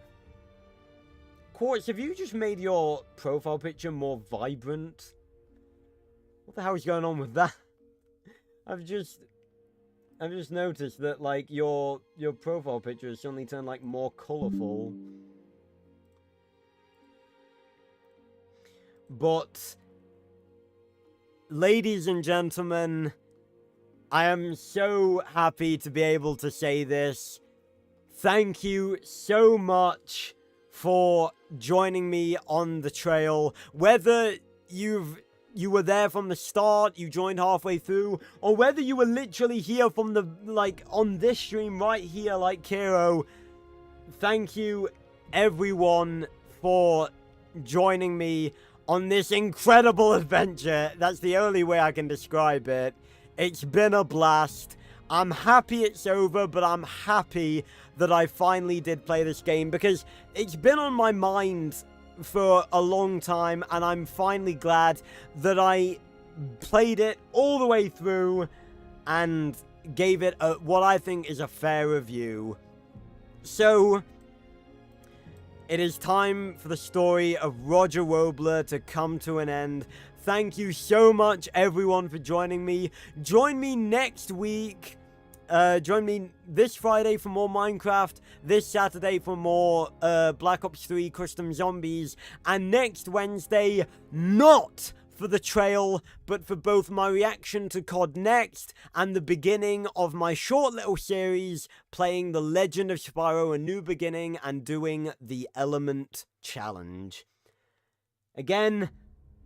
Quartz, have you just made your profile picture more vibrant? What the hell is going on with that? I've just noticed that, like, your profile picture has suddenly turned, like, more colourful. But, ladies and gentlemen, I am so happy to be able to say this. Thank you so much for joining me on the trail. Whether you were there from the start, you joined halfway through, or whether you were literally here from the, like, on this stream right here, like Kiro, thank you, everyone, for joining me on this incredible adventure. That's the only way I can describe it. It's been a blast. I'm happy it's over, but I'm happy that I finally did play this game, because it's been on my mind for a long time, and I'm finally glad that I played it all the way through and gave it what I think is a fair review. So, it is time for the story of Roger Robler to come to an end. Thank you so much, everyone, for joining me. Join me next week. Join me this Friday for more Minecraft, this Saturday for more Black Ops 3 Custom Zombies, and next Wednesday, not for the trail, but for both my reaction to COD Next and the beginning of my short little series playing The Legend of Spyro: A New Beginning and doing the Element Challenge. Again,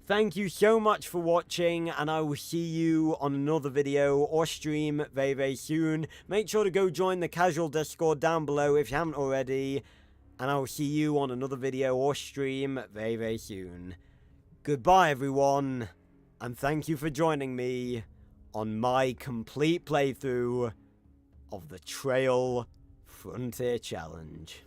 thank you so much for watching, and I will see you on another video or stream very, very soon. Make sure to go join the casual Discord down below if you haven't already, and I will see you on another video or stream very, very soon. Goodbye, everyone, and thank you for joining me on my complete playthrough of the Trail Frontier Challenge.